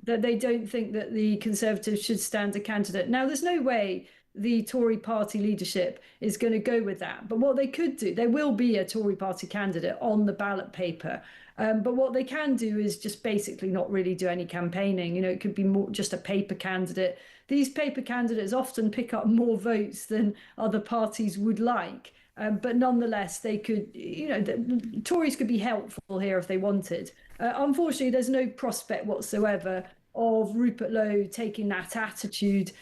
that they don't think that the Conservatives should stand a candidate. Now, there's no way the Tory party leadership is going to go with that. But what they could do, there will be a Tory party candidate on the ballot paper. But what they can do is just basically not really do any campaigning. It could be more just a paper candidate. These paper candidates often pick up more votes than other parties would like. But nonetheless, they could, the Tories could be helpful here if they wanted. Unfortunately, there's no prospect whatsoever of Rupert Lowe taking that attitude.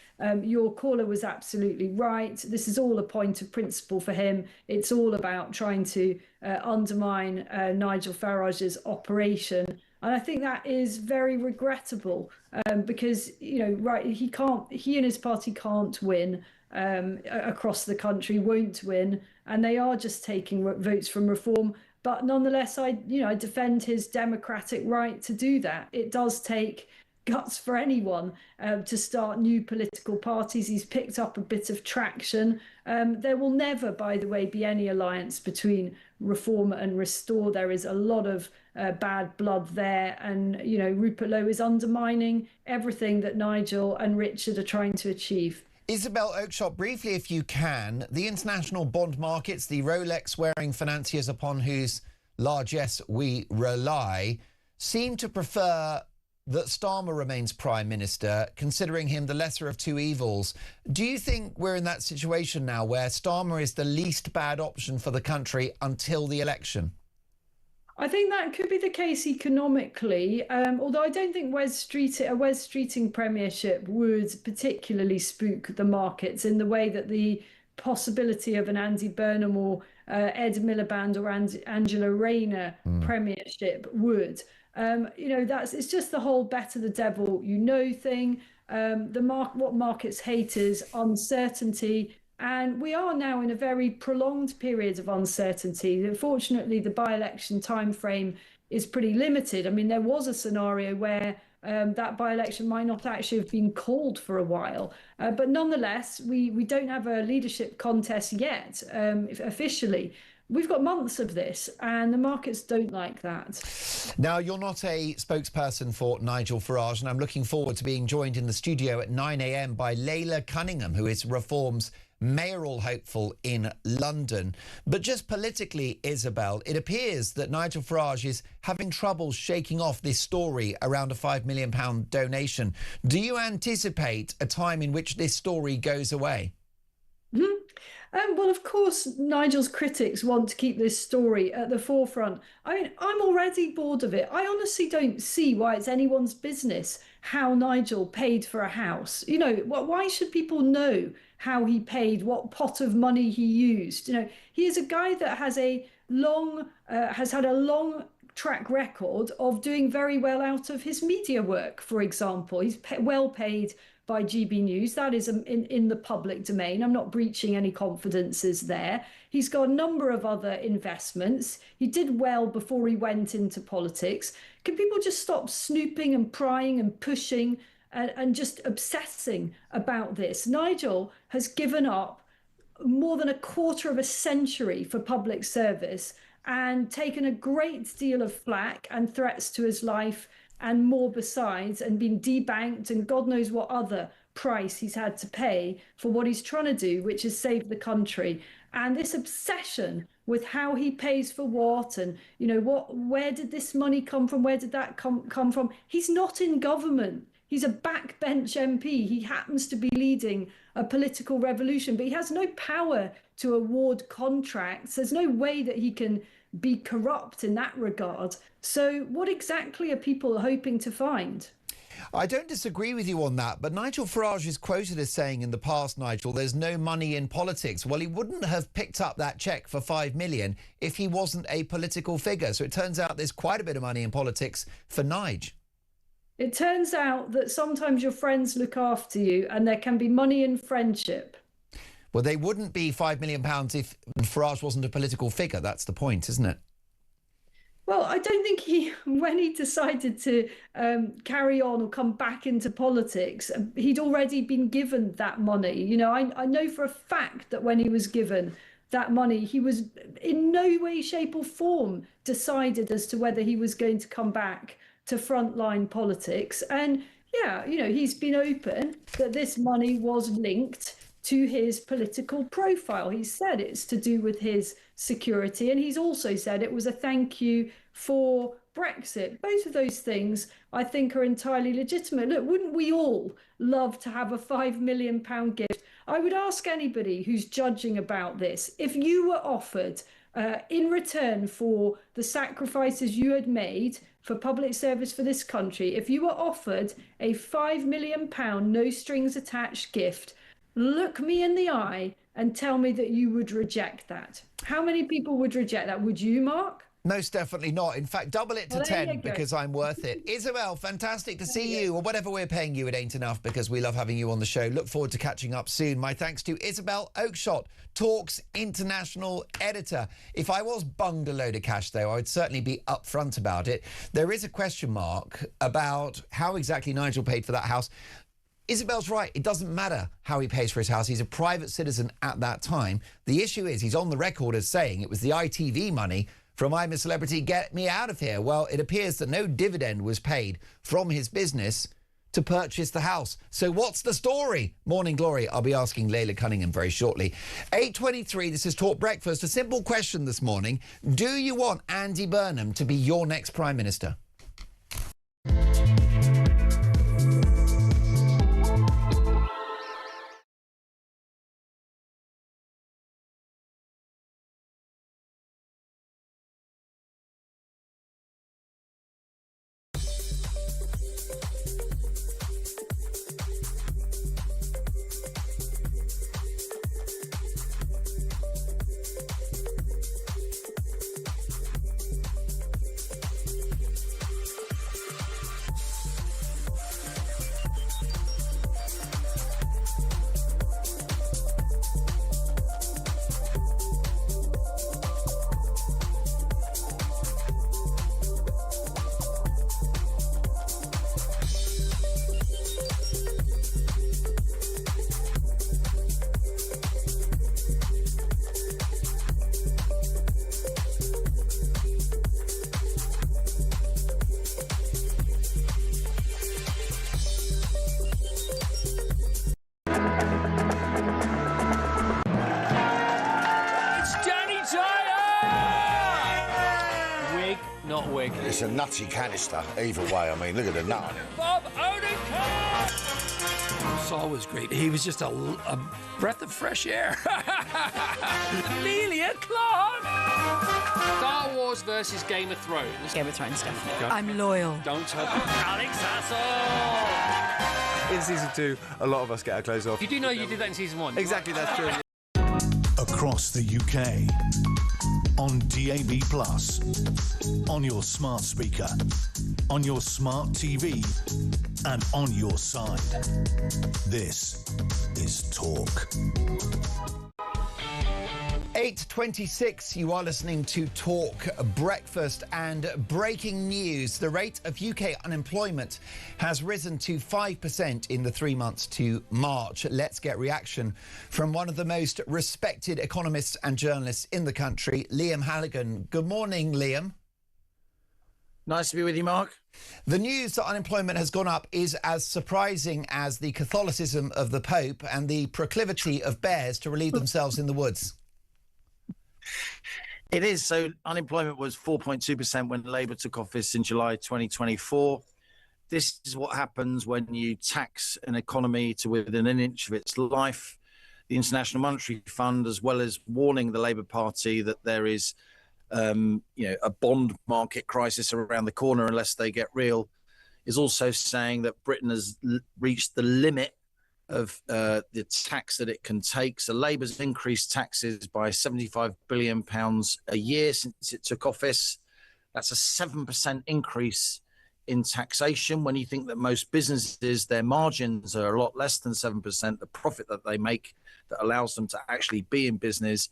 Your caller was absolutely right. This is all a point of principle for him. It's all about trying to undermine Nigel Farage's operation. And I think that is very regrettable because, he and his party can't win across the country, won't win. And they are just taking votes from Reform. But nonetheless, I defend his democratic right to do that. It does take guts for anyone to start new political parties. He's picked up a bit of traction. There will never, by the way, be any alliance between Reform and Restore. There is a lot of bad blood there. And, Rupert Lowe is undermining everything that Nigel and Richard are trying to achieve. Isabel Oakeshott, briefly, if you can, the international bond markets, the Rolex-wearing financiers upon whose largesse we rely, seem to prefer that Starmer remains Prime Minister, considering him the lesser of two evils. Do you think we're in that situation now where Starmer is the least bad option for the country until the election? I think that could be the case economically, although I don't think a Wes Streeting premiership would particularly spook the markets in the way that the possibility of an Andy Burnham or Ed Miliband or Angela Rayner premiership would. It's just the whole better the devil you know thing. What markets hate is uncertainty. And we are now in a very prolonged period of uncertainty. Unfortunately, the by-election timeframe is pretty limited. I mean, there was a scenario where that by-election might not actually have been called for a while. But nonetheless, we don't have a leadership contest yet officially. We've got months of this, and the markets don't like that. Now, you're not a spokesperson for Nigel Farage, and I'm looking forward to being joined in the studio at 9 a.m. by Layla Cunningham, who is Reform's mayoral hopeful in London. But just politically, Isabel, it appears that Nigel Farage is having trouble shaking off this story around a £5 million donation. Do you anticipate a time in which this story goes away? Well, of course, Nigel's critics want to keep this story at the forefront. I mean, I'm already bored of it. I honestly don't see why it's anyone's business how Nigel paid for a house. Why should people know how he paid, what pot of money he used? He is a guy that has had a long track record of doing very well out of his media work, for example. He's well paid by GB News. That is in the public domain. I'm not breaching any confidences there. He's got a number of other investments. He did well before he went into politics. Can people just stop snooping and prying and pushing and just obsessing about this? Nigel has given up more than a quarter of a century for public service and taken a great deal of flack and threats to his life and more besides, and been debanked and God knows what other price he's had to pay for what he's trying to do, which is save the country. And this obsession with how he pays for what and, where did this money come from? Where did that come from? He's not in government. He's a backbench MP. He happens to be leading a political revolution, but he has no power to award contracts. There's no way that he can be corrupt in that regard. So what exactly are people hoping to find? I don't disagree with you on that, but Nigel Farage is quoted as saying in the past, Nigel, there's no money in politics. Well, he wouldn't have picked up that cheque for $5 million if he wasn't a political figure. So it turns out there's quite a bit of money in politics for Nige. It turns out that sometimes your friends look after you and there can be money in friendship. Well, they wouldn't be £5 million if Farage wasn't a political figure. That's the point, isn't it? Well, I don't think when he decided to carry on or come back into politics, he'd already been given that money. I know for a fact that when he was given that money, he was in no way, shape or form decided as to whether he was going to come back to frontline politics. And yeah, he's been open that this money was linked to his political profile. He said it's to do with his security, and he's also said it was a thank you for Brexit. Both of those things I think are entirely legitimate. Look, wouldn't we all love to have a £5 million gift? I would ask anybody who's judging about this, if you were offered in return for the sacrifices you had made for public service for this country, if you were offered a £5 million no strings attached gift, look me in the eye and tell me that you would reject that. How many people would reject that? Would you, Mark? Most definitely not. In fact, double it to 10 because I'm worth it. Isabel, fantastic to see you. Or whatever we're paying you, it ain't enough because we love having you on the show. Look forward to catching up soon. My thanks to Isabel Oakeshott, Talk's international editor. If I was bunged a load of cash, though, I would certainly be upfront about it. There is a question mark about how exactly Nigel paid for that house. Isabel's right. It doesn't matter how he pays for his house. He's a private citizen at that time. The issue is he's on the record as saying it was the ITV money from I'm a Celebrity, Get Me Out of Here. Well, it appears that no dividend was paid from his business to purchase the house. So what's the story? Morning Glory. I'll be asking Layla Cunningham very shortly. 8:23, this is Talk Breakfast. A simple question this morning. Do you want Andy Burnham to be your next Prime Minister? Not wig. It's a nutty canister, either way. I mean, look at the nut on it. Bob Odenkirk! Saul was great. He was just a breath of fresh air. Amelia Clark! Star Wars versus Game of Thrones. Game of Thrones, definitely. I'm loyal. Don't tell Alex Hassel! In season 2, a lot of us get our clothes off. You do know you did that in season 1. Exactly, that's true. Across the UK, on DAB+, on your smart speaker, on your smart TV, and on your side. This is Talk. 8:26, you are listening to Talk Breakfast, and breaking news. The rate of UK unemployment has risen to 5% in the 3 months to March. Let's get reaction from one of the most respected economists and journalists in the country, Liam Halligan. Good morning, Liam. Nice to be with you, Mark. The news that unemployment has gone up is as surprising as the Catholicism of the Pope and the proclivity of bears to relieve themselves in the woods. It is. So unemployment was 4.2% when Labour took office in July 2024. This is what happens when you tax an economy to within an inch of its life. The International Monetary Fund, as well as warning the Labour Party that there is a bond market crisis around the corner unless they get real, is also saying that Britain has reached the limit of the tax that it can take. So Labour's increased taxes by £75 billion a year since it took office. That's a 7% increase in taxation. When you think that most businesses, their margins are a lot less than 7%, the profit that they make that allows them to actually be in business,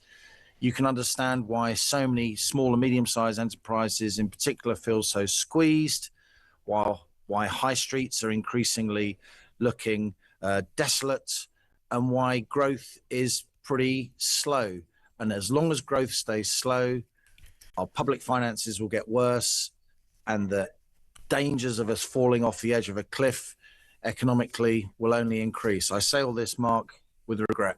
you can understand why so many small and medium-sized enterprises in particular feel so squeezed, why high streets are increasingly looking desolate, and why growth is pretty slow. And as long as growth stays slow, our public finances will get worse, and the dangers of us falling off the edge of a cliff economically will only increase. I say all this, Mark, with regret.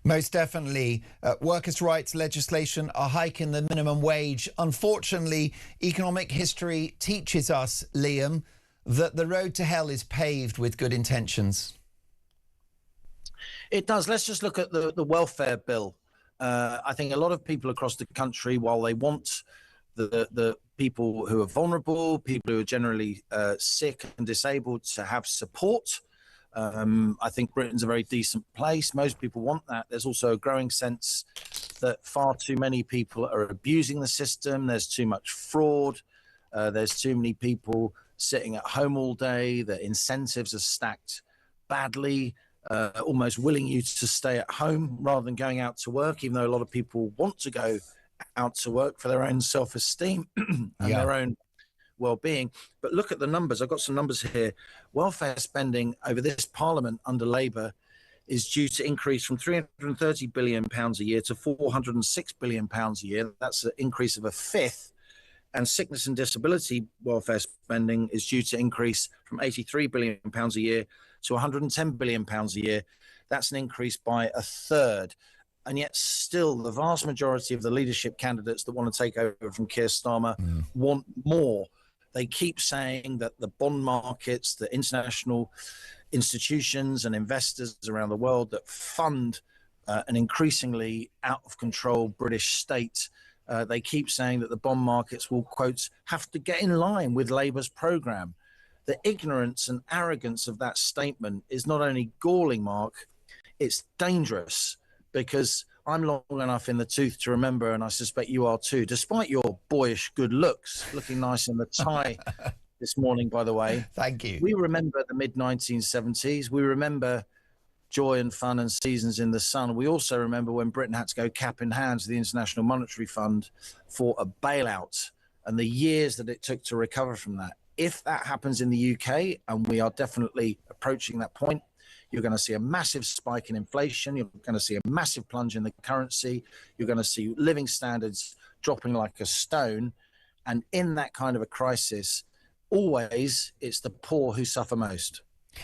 Most definitely. Workers' rights legislation, a hike in the minimum wage. Unfortunately, economic history teaches us, Liam, that the road to hell is paved with good intentions. It does. Let's just look at the welfare bill. I think a lot of people across the country, while they want the people who are vulnerable, people who are generally sick and disabled to have support, I think Britain's a very decent place. Most people want that. There's also a growing sense that far too many people are abusing the system. There's too much fraud. There's too many people sitting at home all day. The incentives are stacked badly, almost willing you to stay at home rather than going out to work, even though a lot of people want to go out to work for their own self-esteem and their own well-being. But look at the numbers. I've got some numbers here. Welfare spending over this parliament under Labour is due to increase from £330 billion a year to £406 billion a year. That's an increase of a fifth. And sickness and disability welfare spending is due to increase from £83 billion a year to £110 billion a year. That's an increase by a third. And yet still the vast majority of the leadership candidates that want to take over from Keir Starmer want more. They keep saying that the bond markets, the international institutions and investors around the world that fund an increasingly out of control British state, they keep saying that the bond markets will, quote, have to get in line with Labour's programme. The ignorance and arrogance of that statement is not only galling, Mark, it's dangerous, because I'm long enough in the tooth to remember, and I suspect you are too, despite your boyish good looks, looking nice in the tie this morning, by the way. Thank you. We remember the mid-1970s. We remember joy and fun and seasons in the sun. We also remember when Britain had to go cap in hand to the International Monetary Fund for a bailout and the years that it took to recover from that. If that happens in the UK, and we are definitely approaching that point, you're going to see a massive spike in inflation. You're going to see a massive plunge in the currency. You're going to see living standards dropping like a stone. And in that kind of a crisis, always it's the poor who suffer most.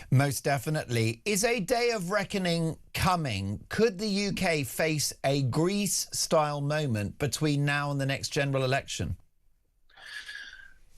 Most definitely. Is a day of reckoning coming? Could the UK face a Greece-style moment between now and the next general election?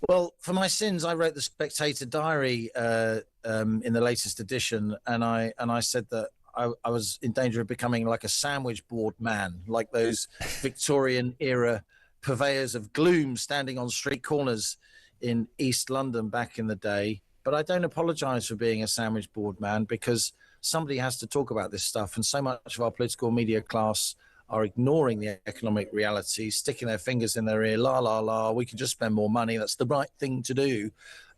Well, for my sins, I wrote the Spectator Diary in the latest edition, and I said that I was in danger of becoming like a sandwich board man, like those Victorian era purveyors of gloom standing on street corners in East London back in the day. But I don't apologise for being a sandwich board man, because somebody has to talk about this stuff, and so much of our political media class are ignoring the economic reality, sticking their fingers in their ear, la, la, la, we can just spend more money, that's the right thing to do.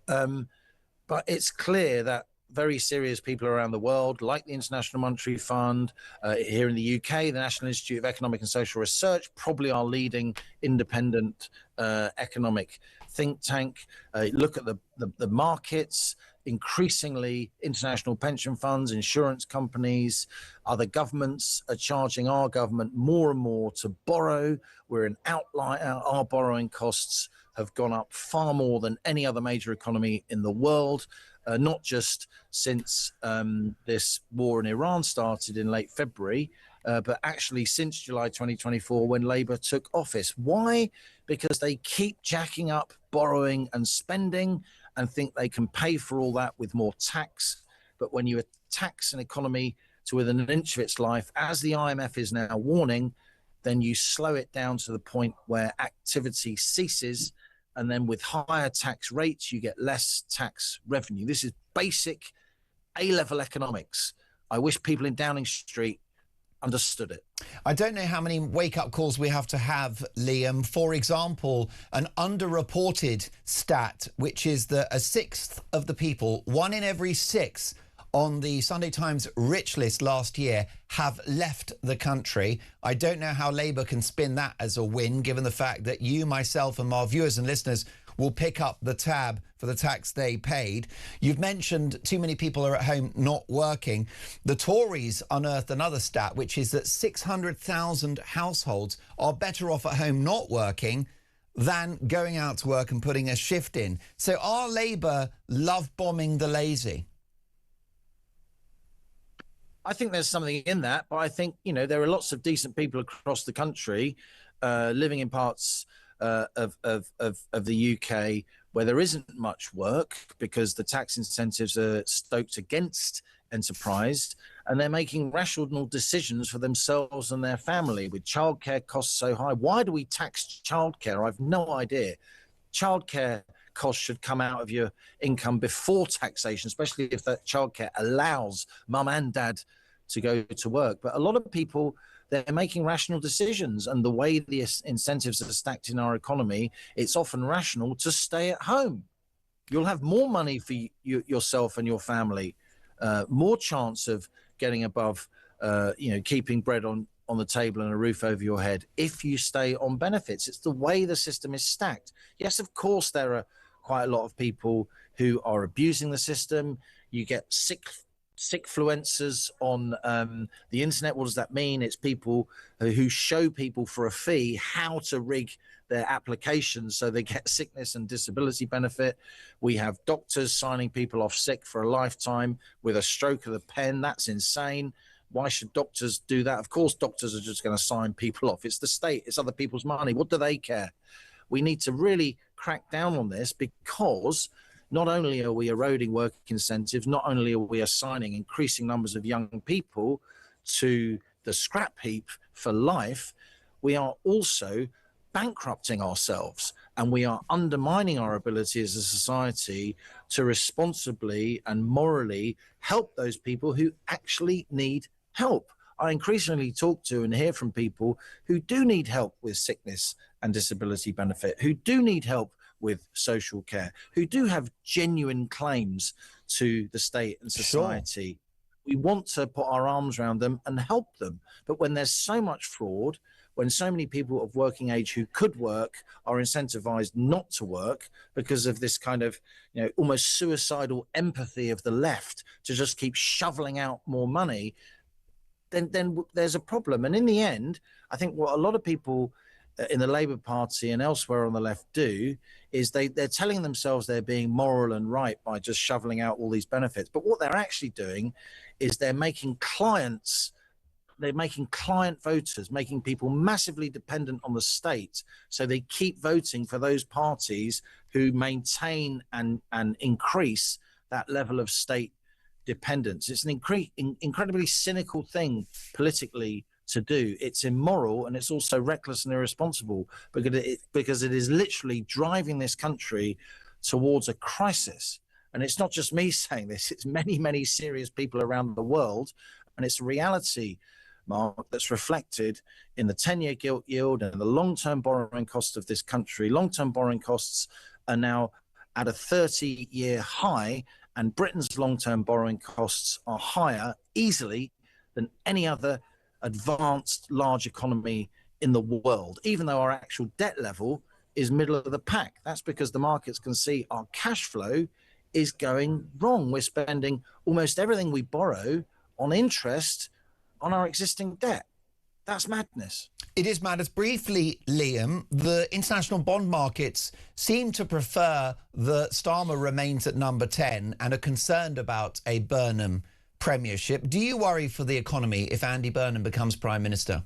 But it's clear that very serious people around the world, like the International Monetary Fund, here in the UK, the National Institute of Economic and Social Research, probably our leading independent economic think tank, look at the markets, increasingly international pension funds, insurance companies, other governments are charging our government more and more to borrow. We're an outlier. Our borrowing costs have gone up far more than any other major economy in the world, not just since this war in Iran started in late February, but actually since July 2024, when Labour took office. Why? Because they keep jacking up borrowing and spending and think they can pay for all that with more tax. But when you tax an economy to within an inch of its life, as the IMF is now warning, then you slow it down to the point where activity ceases. And then with higher tax rates, you get less tax revenue. This is basic A-level economics. I wish people in Downing Street understood it. I don't know how many wake-up calls we have to have, Liam. For example, an underreported stat, which is that a sixth of the people, 1 in every 6 on the Sunday Times rich list last year, have left the country. I don't know how Labour can spin that as a win, given the fact that you, myself and our viewers and listeners will pick up the tab for the tax they paid. You've mentioned too many people are at home not working. The Tories unearthed another stat, which is that 600,000 households are better off at home not working than going out to work and putting a shift in. So are Labour love bombing the lazy? I think there's something in that, but I think, you know, there are lots of decent people across the country living in parts of the UK where there isn't much work because the tax incentives are stoked against enterprise, and they're making rational decisions for themselves and their family with childcare costs so high. Why do we tax childcare? I've no idea. Childcare costs should come out of your income before taxation, especially if that childcare allows mum and dad to go to work. But a lot of people, they're making rational decisions, and the way the incentives are stacked in our economy, it's often rational to stay at home. You'll have more money for yourself and your family, more chance of getting above, keeping bread on the table and a roof over your head if you stay on benefits. It's the way the system is stacked. Yes, of course, there are quite a lot of people who are abusing the system. You get sickfluencers on the internet. What does that mean? It's people who show people for a fee how to rig their applications so they get sickness and disability benefit. We have doctors signing people off sick for a lifetime with a stroke of the pen. That's insane. Why should doctors do that? Of course, doctors are just going to sign people off. It's the state. It's other people's money. What do they care? We need to really crack down on this, because not only are we eroding work incentives, not only are we assigning increasing numbers of young people to the scrap heap for life, we are also bankrupting ourselves, and we are undermining our ability as a society to responsibly and morally help those people who actually need help. I increasingly talk to and hear from people who do need help with sickness and disability benefit, who do need help with social care, who do have genuine claims to the state and society. Sure. We want to put our arms around them and help them. But when there's so much fraud, when so many people of working age who could work are incentivized not to work because of this kind of, almost suicidal empathy of the left to just keep shoveling out more money, then there's a problem. And in the end, I think what a lot of people in the Labour Party and elsewhere on the left do is they're telling themselves they're being moral and right by just shoveling out all these benefits. But what they're actually doing is they're making client voters, making people massively dependent on the state. So they keep voting for those parties who maintain and increase that level of state dependence. It's an incredibly cynical thing politically to do. It's immoral, and it's also reckless and irresponsible because it is literally driving this country towards a crisis. And it's not just me saying this, it's many, many serious people around the world. And it's a reality, Mark, that's reflected in the 10-year gilt yield and the long-term borrowing costs of this country. Long-term borrowing costs are now at a 30-year high, and Britain's long-term borrowing costs are higher easily than any other advanced large economy in the world, even though our actual debt level is middle of the pack. That's because the markets can see our cash flow is going wrong. We're spending almost everything we borrow on interest on our existing debt. That's madness. It is madness. Briefly, Liam, the international bond markets seem to prefer that Starmer remains at number 10 and are concerned about a Burnham premiership. Do you worry for the economy if Andy Burnham becomes Prime Minister?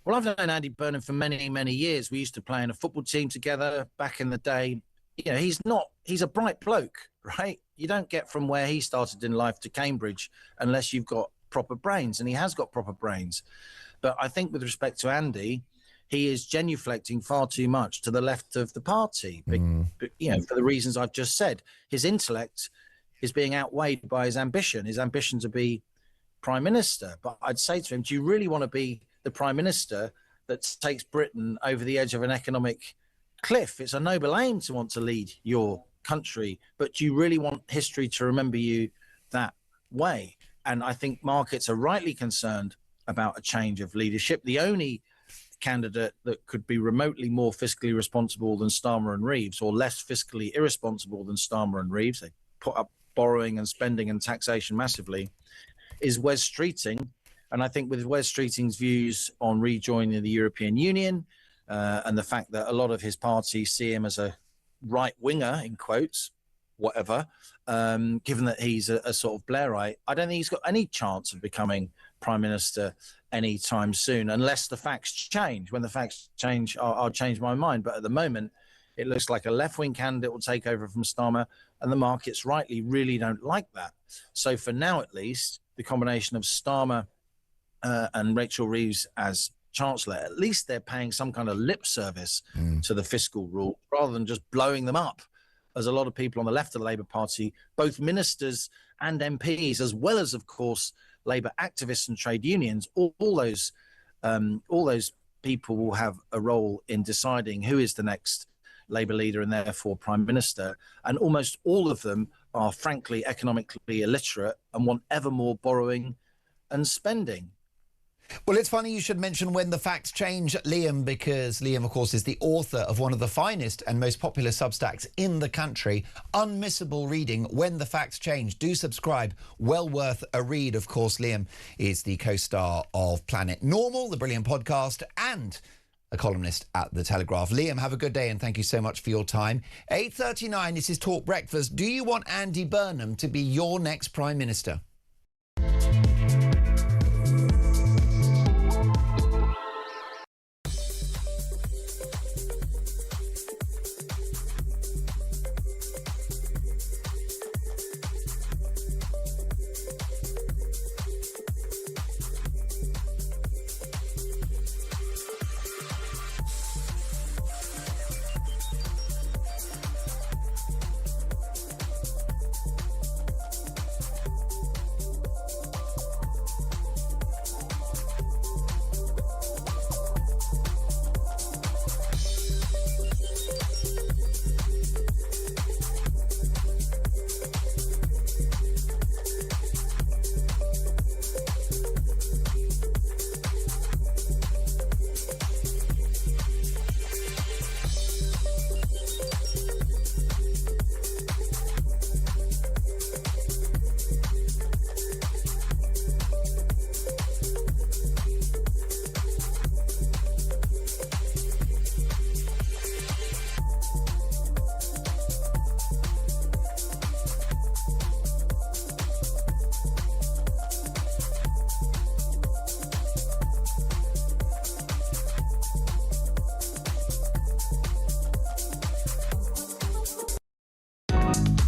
Well, I've known Andy Burnham for many, many years. We used to play in a football team together back in the day. He's a bright bloke, right? You don't get from where he started in life to Cambridge unless you've got proper brains, and he has got proper brains. But I think with respect to Andy, he is genuflecting far too much to the left of the party, but, for the reasons I've just said. His intellect is being outweighed by his ambition to be Prime Minister. But I'd say to him, do you really want to be the Prime Minister that takes Britain over the edge of an economic cliff? It's a noble aim to want to lead your country, but do you really want history to remember you that way? And I think markets are rightly concerned about a change of leadership. The only candidate that could be remotely more fiscally responsible than Starmer and Reeves, or less fiscally irresponsible than Starmer and Reeves, they put up borrowing and spending and taxation massively, is Wes Streeting. And I think with Wes Streeting's views on rejoining the European Union and the fact that a lot of his party see him as a right winger, in quotes, whatever, given that he's a sort of Blairite, I don't think he's got any chance of becoming Prime Minister anytime soon, unless the facts change. When the facts change, I'll change my mind. But at the moment, it looks like a left-wing candidate will take over from Starmer, and the markets rightly really don't like that. So for now, at least, the combination of Starmer and Rachel Reeves as Chancellor, at least they're paying some kind of lip service to the fiscal rule rather than just blowing them up, as a lot of people on the left of the Labour Party, both ministers and MPs, as well as, of course, Labour activists and trade unions, all those people will have a role in deciding who is the next Labour leader and therefore Prime Minister. And almost all of them are, frankly, economically illiterate and want ever more borrowing and spending. Well, it's funny you should mention When the Facts Change, Liam, because Liam, of course, is the author of one of the finest and most popular Substacks in the country. Unmissable reading, When the Facts Change. Do subscribe. Well worth a read. Of course, Liam is the co-star of Planet Normal, the brilliant podcast, and a columnist at The Telegraph. Liam, have a good day and thank you so much for your time. 8:39, this is Talk Breakfast. Do you want Andy Burnham to be your next Prime Minister?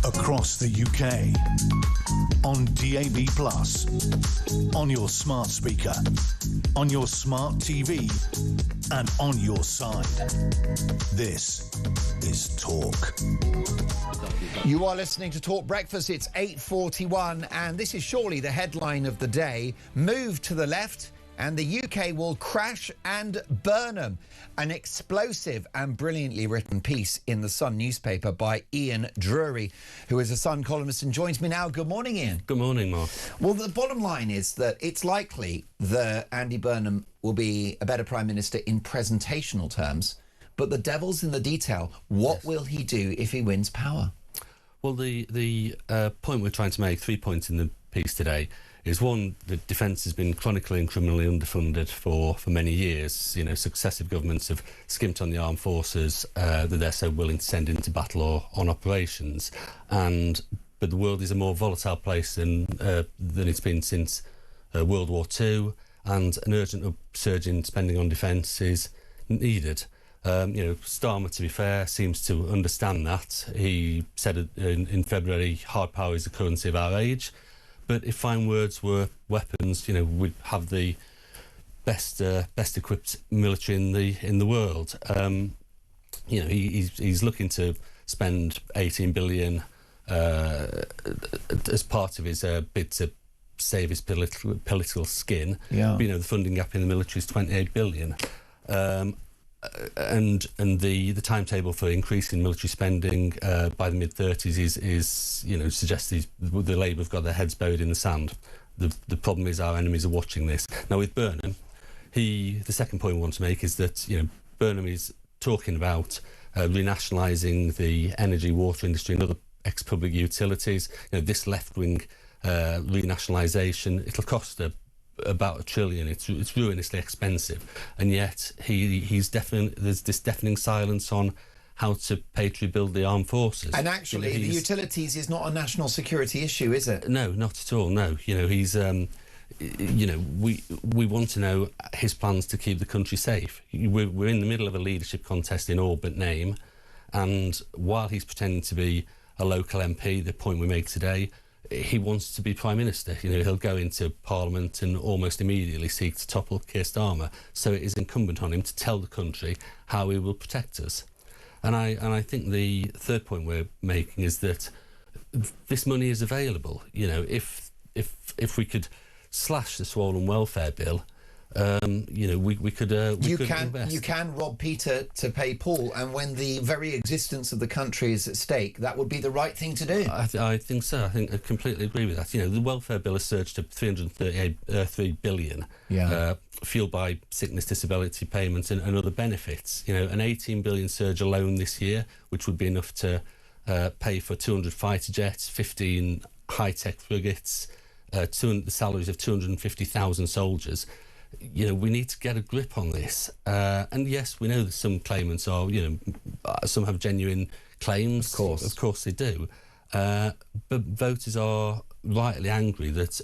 Across the UK, on DAB+, on your smart speaker, on your smart TV, and on your side. This is Talk. You are listening to Talk Breakfast. It's 8:41, and this is surely the headline of the day. Move to the left, and the UK will crash and burn them. An explosive and brilliantly written piece in the Sun newspaper by Ian Drury, who is a Sun columnist and joins me now. Good morning, Ian. Good morning, Mark. Well, the bottom line is that it's likely that Andy Burnham will be a better Prime Minister in presentational terms, but the devil's in the detail. What will he do if he wins power? Well, the point we're trying to make, 3 points in the piece today, is one, the defence has been chronically and criminally underfunded for many years. You know, successive governments have skimped on the armed forces that they're so willing to send into battle or on operations. But the world is a more volatile place than it's been since World War II, and an urgent upsurge in spending on defence is needed. Starmer, to be fair, seems to understand that. He said in February, hard power is the currency of our age. But if fine words were weapons, we'd have the best equipped military in the world. He's looking to spend 18 billion as part of his bid to save his political skin. Yeah. But, the funding gap in the military is 28 billion. And the timetable for increasing military spending by the mid-30s is suggests the Labour have got their heads buried in the sand. The problem is our enemies are watching this. Now with Burnham, the second point we want to make is that Burnham is talking about renationalising the energy, water industry and other ex-public utilities. This left-wing renationalisation, it'll cost about $1 trillion. It's ruinously expensive, and yet there's this deafening silence on how to pay to rebuild the armed forces. And actually, the utilities is not a national security issue, is it? No, not at all. No, he's. We want to know his plans to keep the country safe. We're in the middle of a leadership contest in all but name, and while he's pretending to be a local MP, the point we make today, he wants to be Prime Minister. He'll go into Parliament and almost immediately seek to topple Keir Starmer. So it is incumbent on him to tell the country how he will protect us. And I think the third point we're making is that this money is available. If we could slash the swollen welfare bill, we could invest. You can rob Peter to pay Paul, and when the very existence of the country is at stake, that would be the right thing to do. I think so. I completely agree with that. The welfare bill has surged to 3 billion, fueled by sickness, disability payments and other benefits. An 18 billion surge alone this year, which would be enough to pay for 200 fighter jets, 15 high-tech frigates, the salaries of 250,000 soldiers. We need to get a grip on this. And yes, we know that some claimants are, some have genuine claims. Of course they do. But voters are rightly angry that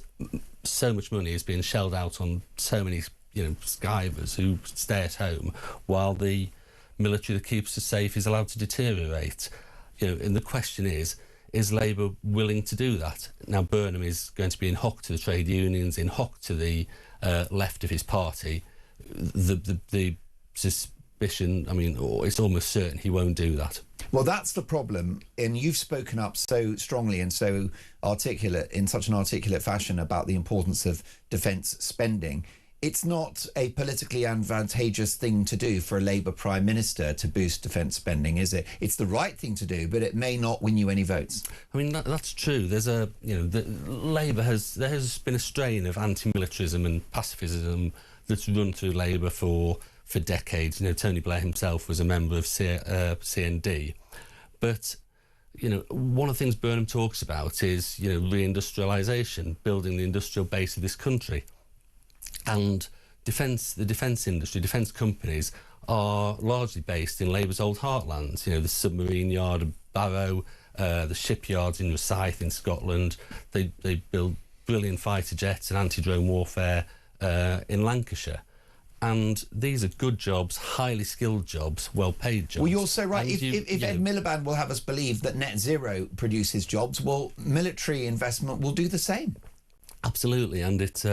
so much money is being shelled out on so many, skivers who stay at home while the military that keeps us safe is allowed to deteriorate. And the question is Labour willing to do that? Now, Burnham is going to be in hock to the trade unions, in hock to the left of his party. The suspicion, it's almost certain he won't do that. Well, that's the problem. And you've spoken up so strongly and so articulate, in such an articulate fashion, about the importance of defence spending. It's not a politically advantageous thing to do for a Labour Prime Minister to boost defence spending, is it? It's the right thing to do, but it may not win you any votes. That's true. There's Labour there has been a strain of anti-militarism and pacifism that's run through Labour for decades. Tony Blair himself was a member of CND. But, one of the things Burnham talks about is, reindustrialisation, building the industrial base of this country. And the defence industry, defence companies are largely based in Labour's old heartlands. The submarine yard of Barrow, the shipyards in Rosyth in Scotland. They build brilliant fighter jets and anti-drone warfare in Lancashire. And these are good jobs, highly skilled jobs, well-paid jobs. Well, you're so right. If Ed Miliband will have us believe that net zero produces jobs, well, military investment will do the same. Absolutely, and it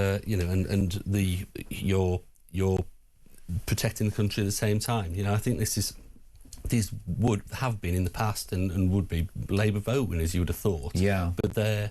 you're protecting the country at the same time. I think these would have been in the past and would be Labour vote winners, you would have thought. Yeah. But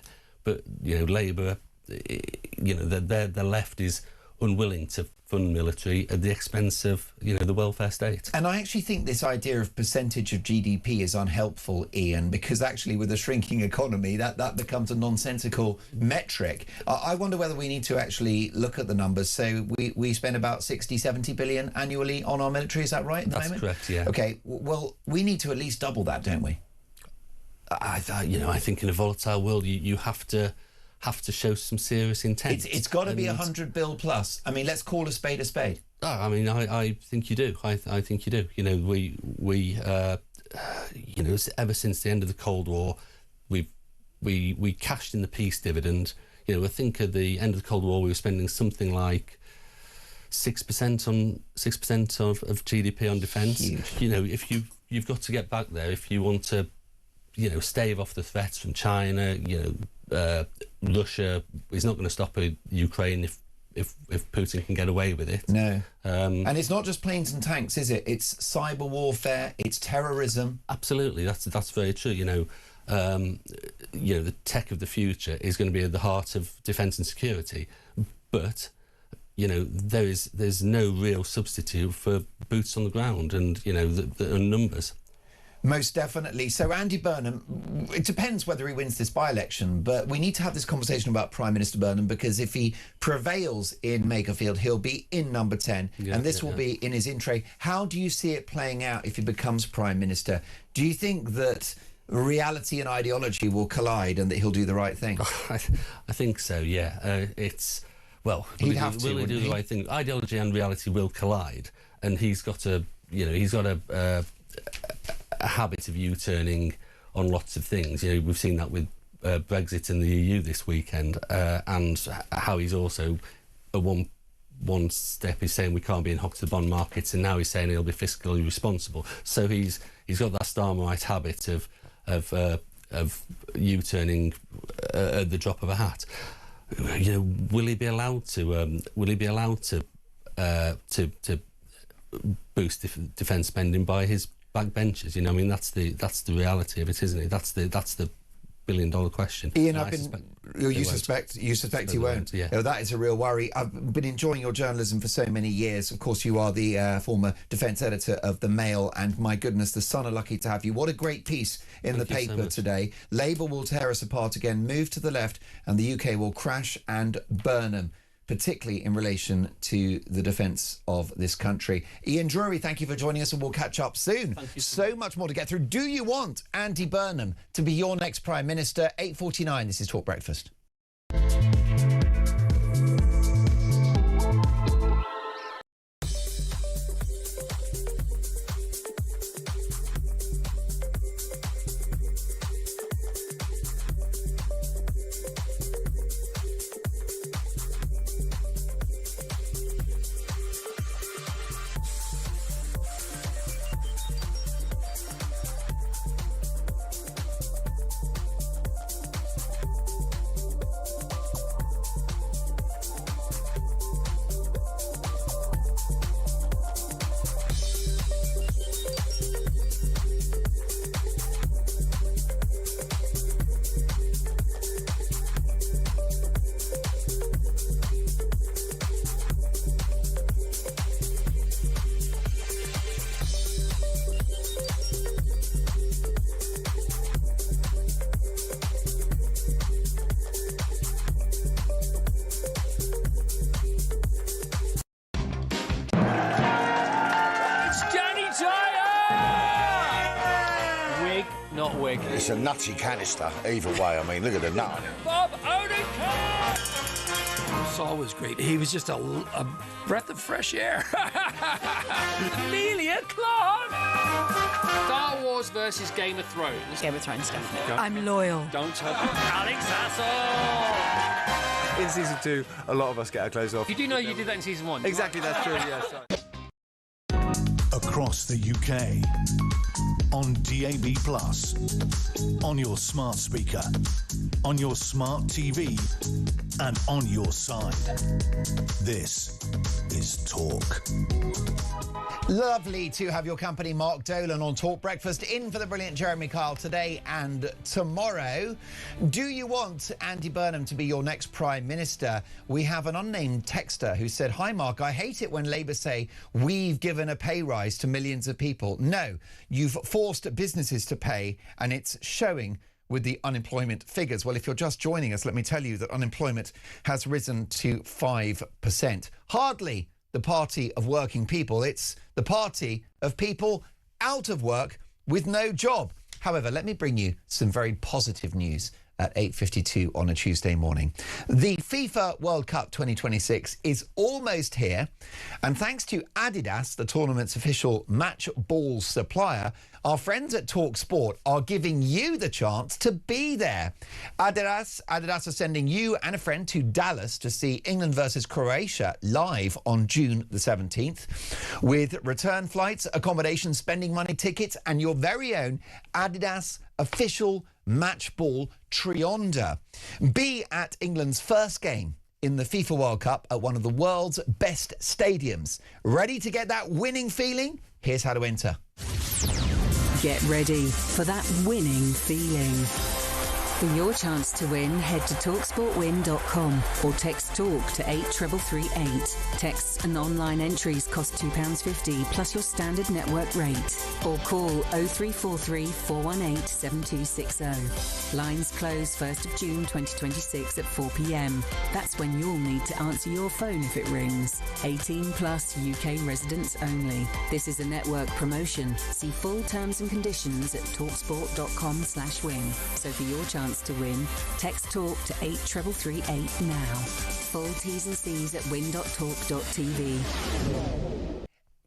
Labour, the left is unwilling to fund military at the expense of the welfare state. And I actually think this idea of percentage of GDP is unhelpful, Ian, because actually with a shrinking economy that becomes a nonsensical metric. I wonder whether we need to actually look at the numbers. So we spend about 60-70 billion annually on our military, is that right at the moment? That's correct, yeah. Okay, well, we need to at least double that, don't we? I think in a volatile world you have to show some serious intent. It's got to be 100 bill plus. Let's call a spade a spade. I think you do. I think you do. We ever since the end of the Cold War, we cashed in the peace dividend. I think at the end of the Cold War we were spending something like 6% of GDP on defence. If you've got to get back there if you want to, stave off the threats from China. Russia is not going to stop Ukraine if Putin can get away with it. No. And it's not just planes and tanks, is it? It's cyber warfare, it's terrorism. Absolutely, that's very true. The tech of the future is going to be at the heart of defence and security, but there's no real substitute for boots on the ground and the numbers. Most definitely. So Andy Burnham, it depends whether he wins this by-election, but we need to have this conversation about Prime Minister Burnham, because if he prevails in Makerfield, he'll be in number 10, and this will be in his in-tray. How do you see it playing out if he becomes Prime Minister? Do you think that reality and ideology will collide and that he'll do the right thing? I think so, yeah. Will he do the right thing? Ideology and reality will collide, and he's got a a habit of U-turning on lots of things. You know, we've seen that with Brexit and the EU this weekend, and how he's also at one step is saying we can't be in hock to the bond markets, and now he's saying he'll be fiscally responsible. So he's got that Starmerite habit of U-turning at the drop of a hat. You know, will he be allowed to boost defence spending by his backbenchers? You know, I mean, that's the reality of it, isn't it? That's the billion-dollar question. Ian, you suspect he won't. Yeah. You know, that is a real worry. I've been enjoying your journalism for so many years. Of course, you are the former defence editor of the Mail, and my goodness, the Sun are lucky to have you. What a great piece in the paper today. Labour will tear us apart again, move to the left, and the UK will crash and burn them, particularly in relation to the defence of this country. Ian Drury, thank you for joining us, and we'll catch up soon. Thank you so much more to get through. Do you want Andy Burnham to be your next Prime Minister? 8:49, this is Talk Breakfast. It's a nutty canister, either way. I mean, look at the nut on it. Bob Odenkirk! Saul was great. He was just a breath of fresh air. Amelia Clark! Star Wars versus Game of Thrones. Game of Thrones, definitely. I'm loyal. Don't tell Alex Hassel! In season 2, a lot of us get our clothes off. You do know you did that in season 1? Exactly, that's true, yes. Across the UK, on DAB+, on your smart speaker, on your smart TV, and on your side. This is Talk. Lovely to have your company, Mark Dolan, on Talk Breakfast, in for the brilliant Jeremy Kyle today and tomorrow. Do you want Andy Burnham to be your next Prime Minister? We have an unnamed texter who said, "Hi Mark, I hate it when Labour say we've given a pay rise to millions of people. No, you've forced businesses to pay, and it's showing with the unemployment figures." Well, if you're just joining us, let me tell you that unemployment has risen to 5%. Hardly the party of working people. It's the party of people out of work with no job. However, let me bring you some very positive news at 8:52 on a Tuesday morning. The FIFA World Cup 2026 is almost here, and thanks to Adidas, the tournament's official match ball supplier, our friends at Talk Sport are giving you the chance to be there. Adidas are sending you and a friend to Dallas to see England versus Croatia live on June the 17th, with return flights, accommodation, spending money, tickets, and your very own Adidas official match ball trionda. Be at England's first game in the FIFA World Cup at one of the world's best stadiums. Ready to get that winning feeling? Here's how to enter. Get ready for that winning feeling. For your chance to win, head to talksportwin.com or text TALK to 83338. Texts and online entries cost £2.50 plus your standard network rate. Or call 0343 418 7260. Lines close 1st of June 2026 at 4 p.m. That's when you'll need to answer your phone if it rings. 18 plus UK residents only. This is a network promotion. See full terms and conditions at talksport.com/win. So for your chance to win, text TALK to 83338 now. Full T's and C's at win.talk.tv.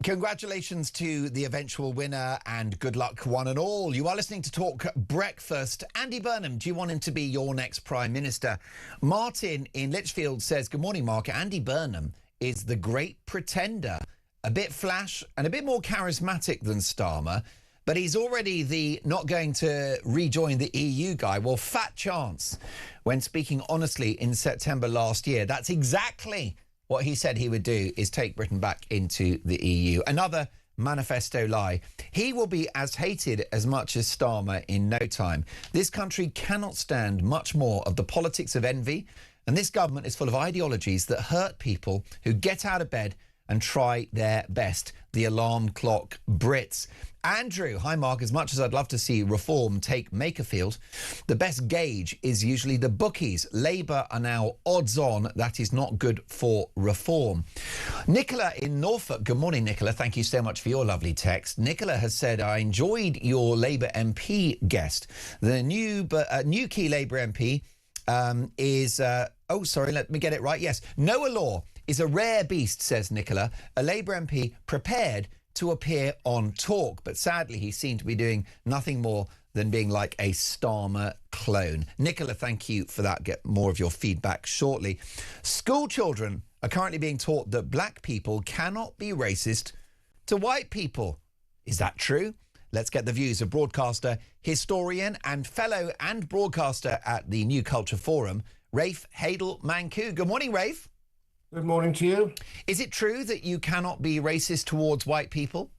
Congratulations to the eventual winner and good luck, one and all. You are listening to Talk Breakfast. Andy Burnham, do you want him to be your next Prime Minister? Martin in Lichfield says, good morning, Mark. Andy Burnham is the great pretender. A bit flash and a bit more charismatic than Starmer, but he's already the not going to rejoin the EU guy. Well, fat chance. When speaking honestly in September last year, that's exactly what he said he would do, is take Britain back into the EU. Another manifesto lie. He will be as hated as much as Starmer in no time. This country cannot stand much more of the politics of envy, and this government is full of ideologies that hurt people who get out of bed and try their best. The alarm clock Brits. Andrew, hi Mark, as much as I'd love to see reform take Makerfield, the best gauge is usually the bookies. Labour are now odds on. That is not good for reform. Nicola in Norfolk, good morning Nicola, thank you so much for your lovely text. Nicola has said, I enjoyed your Labour MP guest. The new key Labour MP is, oh sorry, let me get it right, yes, Noah Law is a rare beast, says Nicola, a Labour MP prepared to appear on Talk, but sadly he seemed to be doing nothing more than being like a Starmer clone. Nicola, thank you for that. Get more of your feedback shortly. School children are currently being taught that black people cannot be racist to white people. Is that true? Let's get the views of broadcaster, historian and fellow and broadcaster at the New Culture Forum, Rafe Hadel-Mancu. Good morning, Rafe. Good morning to you. Is it true that you cannot be racist towards white people?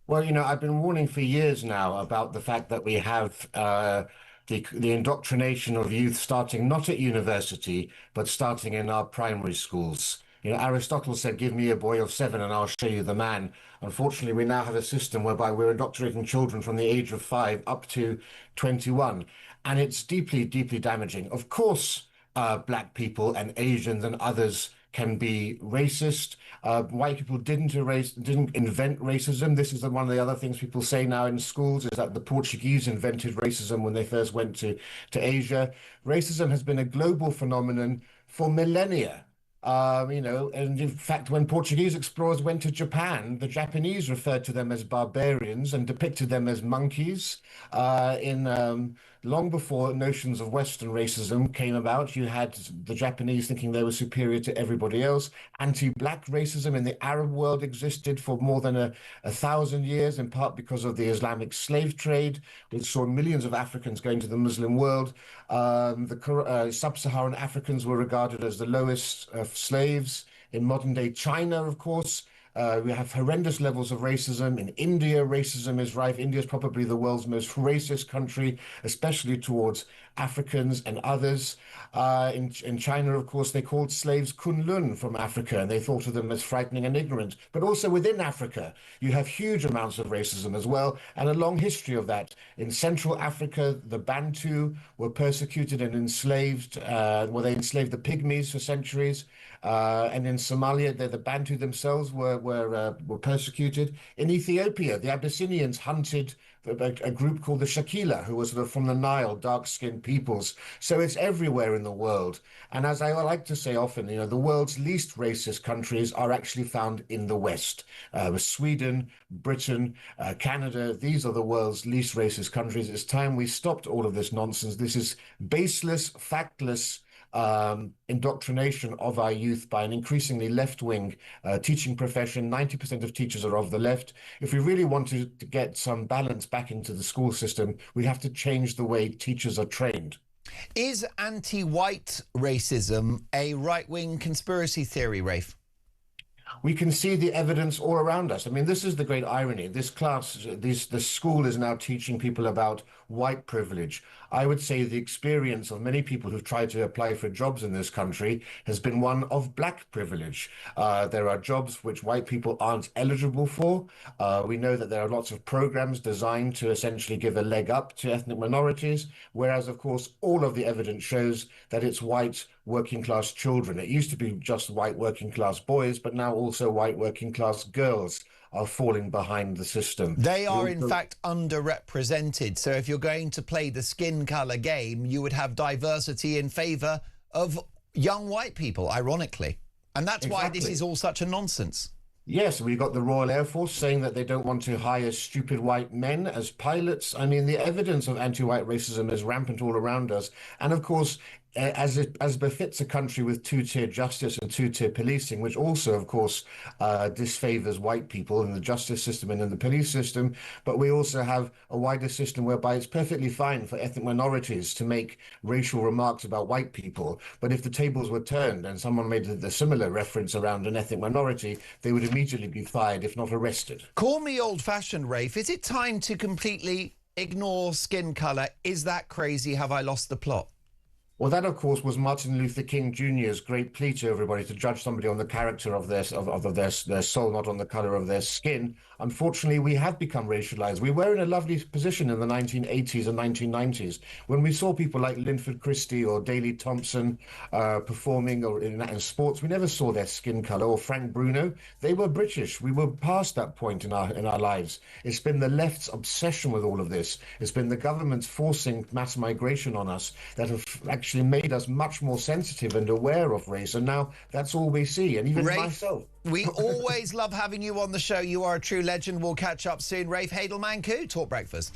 Well, you know, I've been warning for years now about the fact that we have the indoctrination of youth starting not at university, but starting in our primary schools. You know, Aristotle said, give me a boy of 7 and I'll show you the man. Unfortunately, we now have a system whereby we're indoctrinating children from the age of 5 up to 21. And it's deeply, deeply damaging. Of course, black people and Asians and others can be racist. White people didn't invent racism. This is one of the other things people say now in schools, is that the Portuguese invented racism when they first went to Asia. Racism has been a global phenomenon for millennia. You know, and in fact, when Portuguese explorers went to Japan, the Japanese referred to them as barbarians and depicted them as monkeys. Long before notions of Western racism came about, you had the Japanese thinking they were superior to everybody else. Anti-black racism in the Arab world existed for more than 1,000 years, in part because of the Islamic slave trade, which saw millions of Africans going to the Muslim world. Sub-Saharan Africans were regarded as the lowest of slaves. In modern-day China, of course, we have horrendous levels of racism. In India, racism is rife. India is probably the world's most racist country, especially towards Africans and others. In China, of course, they called slaves Kunlun from Africa, and they thought of them as frightening and ignorant. But also within Africa, you have huge amounts of racism as well, and a long history of that. In Central Africa, the Bantu were persecuted and enslaved. They enslaved the Pygmies for centuries. And in Somalia, the Bantu themselves were persecuted. In Ethiopia, the Abyssinians hunted a group called the Shakila, who was sort of from the Nile, dark-skinned peoples. So it's everywhere in the world. And as I like to say often, you know, the world's least racist countries are actually found in the West. Sweden, Britain, Canada, these are the world's least racist countries. It's time we stopped all of this nonsense. This is baseless, factless indoctrination of our youth by an increasingly left-wing teaching profession. 90% of teachers are of the left. If we really want to get some balance back into the school system, we have to change the way teachers are trained. Is anti-white racism a right-wing conspiracy theory, Rafe? We can see the evidence all around us. I mean, this is the great irony. This class, the school is now teaching people about white privilege. I would say the experience of many people who've tried to apply for jobs in this country has been one of black privilege. There are jobs which white people aren't eligible for. We know that there are lots of programs designed to essentially give a leg up to ethnic minorities, whereas, of course, all of the evidence shows that it's white working class children. It used to be just white working class boys, but now also white working class girls are falling behind the system. They are, in fact, underrepresented. So if you're going to play the skin colour game, you would have diversity in favour of young white people, ironically. And that's why this is all such a nonsense. Yes, we got the Royal Air Force saying that they don't want to hire stupid white men as pilots. I mean, the evidence of anti-white racism is rampant all around us. And of course, as befits a country with two-tier justice and two-tier policing, which also, of course, disfavors white people in the justice system and in the police system. But we also have a wider system whereby it's perfectly fine for ethnic minorities to make racial remarks about white people. But if the tables were turned and someone made a similar reference around an ethnic minority, they would immediately be fired, if not arrested. Call me old-fashioned, Rafe. Is it time to completely ignore skin colour? Is that crazy? Have I lost the plot? Well, that, of course, was Martin Luther King Jr.'s great plea to everybody to judge somebody on the character of their soul, not on the color of their skin. Unfortunately, we have become racialized. We were in a lovely position in the 1980s and 1990s when we saw people like Linford Christie or Daley Thompson performing or in sports. We never saw their skin color, or Frank Bruno. They were British. We were past that point in our lives. It's been the left's obsession with all of this. It's been the government's forcing mass migration on us that have actually made us much more sensitive and aware of race, and now that's all we see, and even Rafe, myself. We always love having you on the show. You are a true legend. We'll catch up soon. Rafe Hadelman-Koo, Talk Breakfast.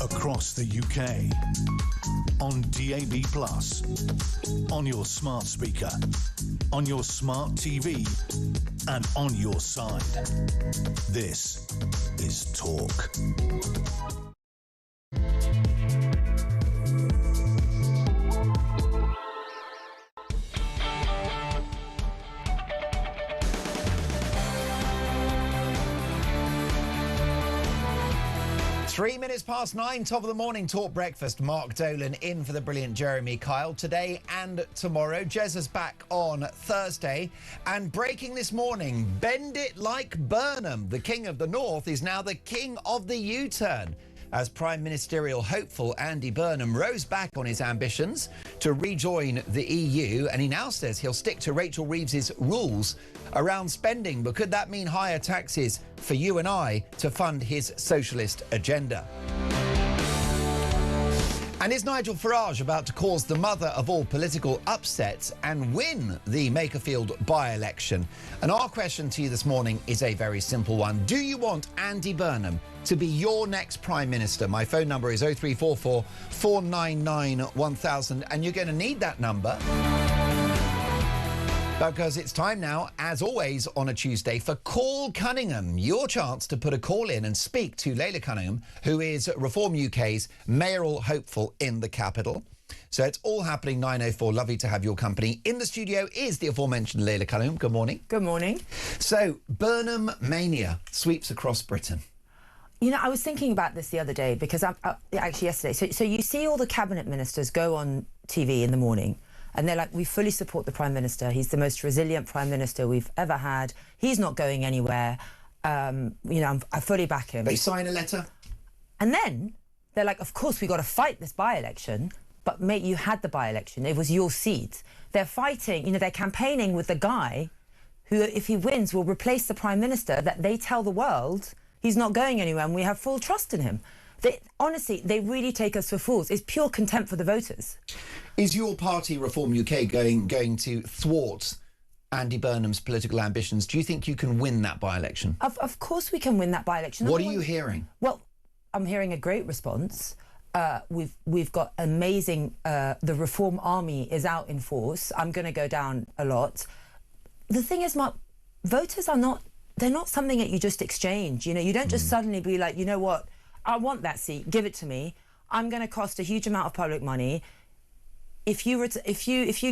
Across the UK, on DAB+, on your smart speaker, on your smart TV, and on your side. This is Talk. Three minutes past 9, top of the morning, Talk Breakfast. Mark Dolan in for the brilliant Jeremy Kyle today and tomorrow. Jez is back on Thursday. And breaking this morning, bend it like Burnham. The King of the North is now the King of the U-turn. as Prime Ministerial hopeful Andy Burnham rows back on his ambitions to rejoin the EU, and he now says he'll stick to Rachel Reeves's rules around spending. But could that mean higher taxes for you and I to fund his socialist agenda? And is Nigel Farage about to cause the mother of all political upsets and win the Makerfield by-election? And our question to you this morning is a very simple one. Do you want Andy Burnham to be your next Prime Minister? My phone number is 0344 499 1000, and you're going to need that number because it's time now, as always on a Tuesday, for Call Cunningham. Your chance to put a call in and speak to Layla Cunningham, who is Reform UK's mayoral hopeful in the capital. So it's all happening 9:04. Lovely to have your company. In the studio is the aforementioned Layla Cunningham. Good morning. Good morning. So Burnham mania sweeps across Britain. You know, I was thinking about this the other day because actually yesterday. So you see all the cabinet ministers go on TV in the morning and they're like, we fully support the Prime Minister. He's the most resilient Prime Minister we've ever had. He's not going anywhere. You know, I fully back him. They sign a letter. And then they're like, of course, we got to fight this by-election. But mate, you had the by-election. It was your seat. They're fighting, you know, they're campaigning with the guy who, if he wins, will replace the Prime Minister that they tell the world he's not going anywhere and we have full trust in him. Honestly, they really take us for fools. It's pure contempt for the voters. Is your party, Reform UK, going to thwart Andy Burnham's political ambitions? Do you think you can win that by-election? Of course we can win that by-election. What are you hearing? Well, I'm hearing a great response. We've got amazing... the Reform Army is out in force. I'm going to go down a lot. The thing is, Mark, voters are not... They're not something that you just exchange. You know, you don't just suddenly be like, you know what, I want that seat, give it to me. I'm going to cost a huge amount of public money. If you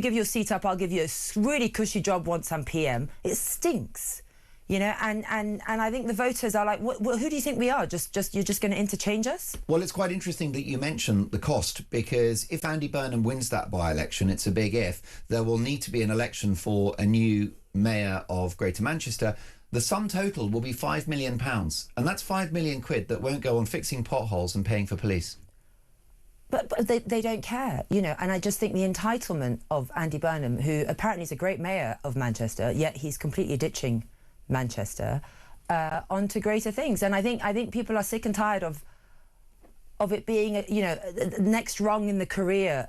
give your seat up, I'll give you a really cushy job once I'm PM. It stinks, you know. And I think the voters are like, who do you think we are? You're just going to interchange us? Well, it's quite interesting that you mention the cost, because if Andy Burnham wins that by-election, it's a big if. There will need to be an election for a new mayor of Greater Manchester. The sum total will be £5 million, and that's £5 million that won't go on fixing potholes and paying for police. But they don't care, you know, and I just think the entitlement of Andy Burnham, who apparently is a great mayor of Manchester, yet he's completely ditching Manchester onto greater things. And I think people are sick and tired of it being, you know, the next rung in the career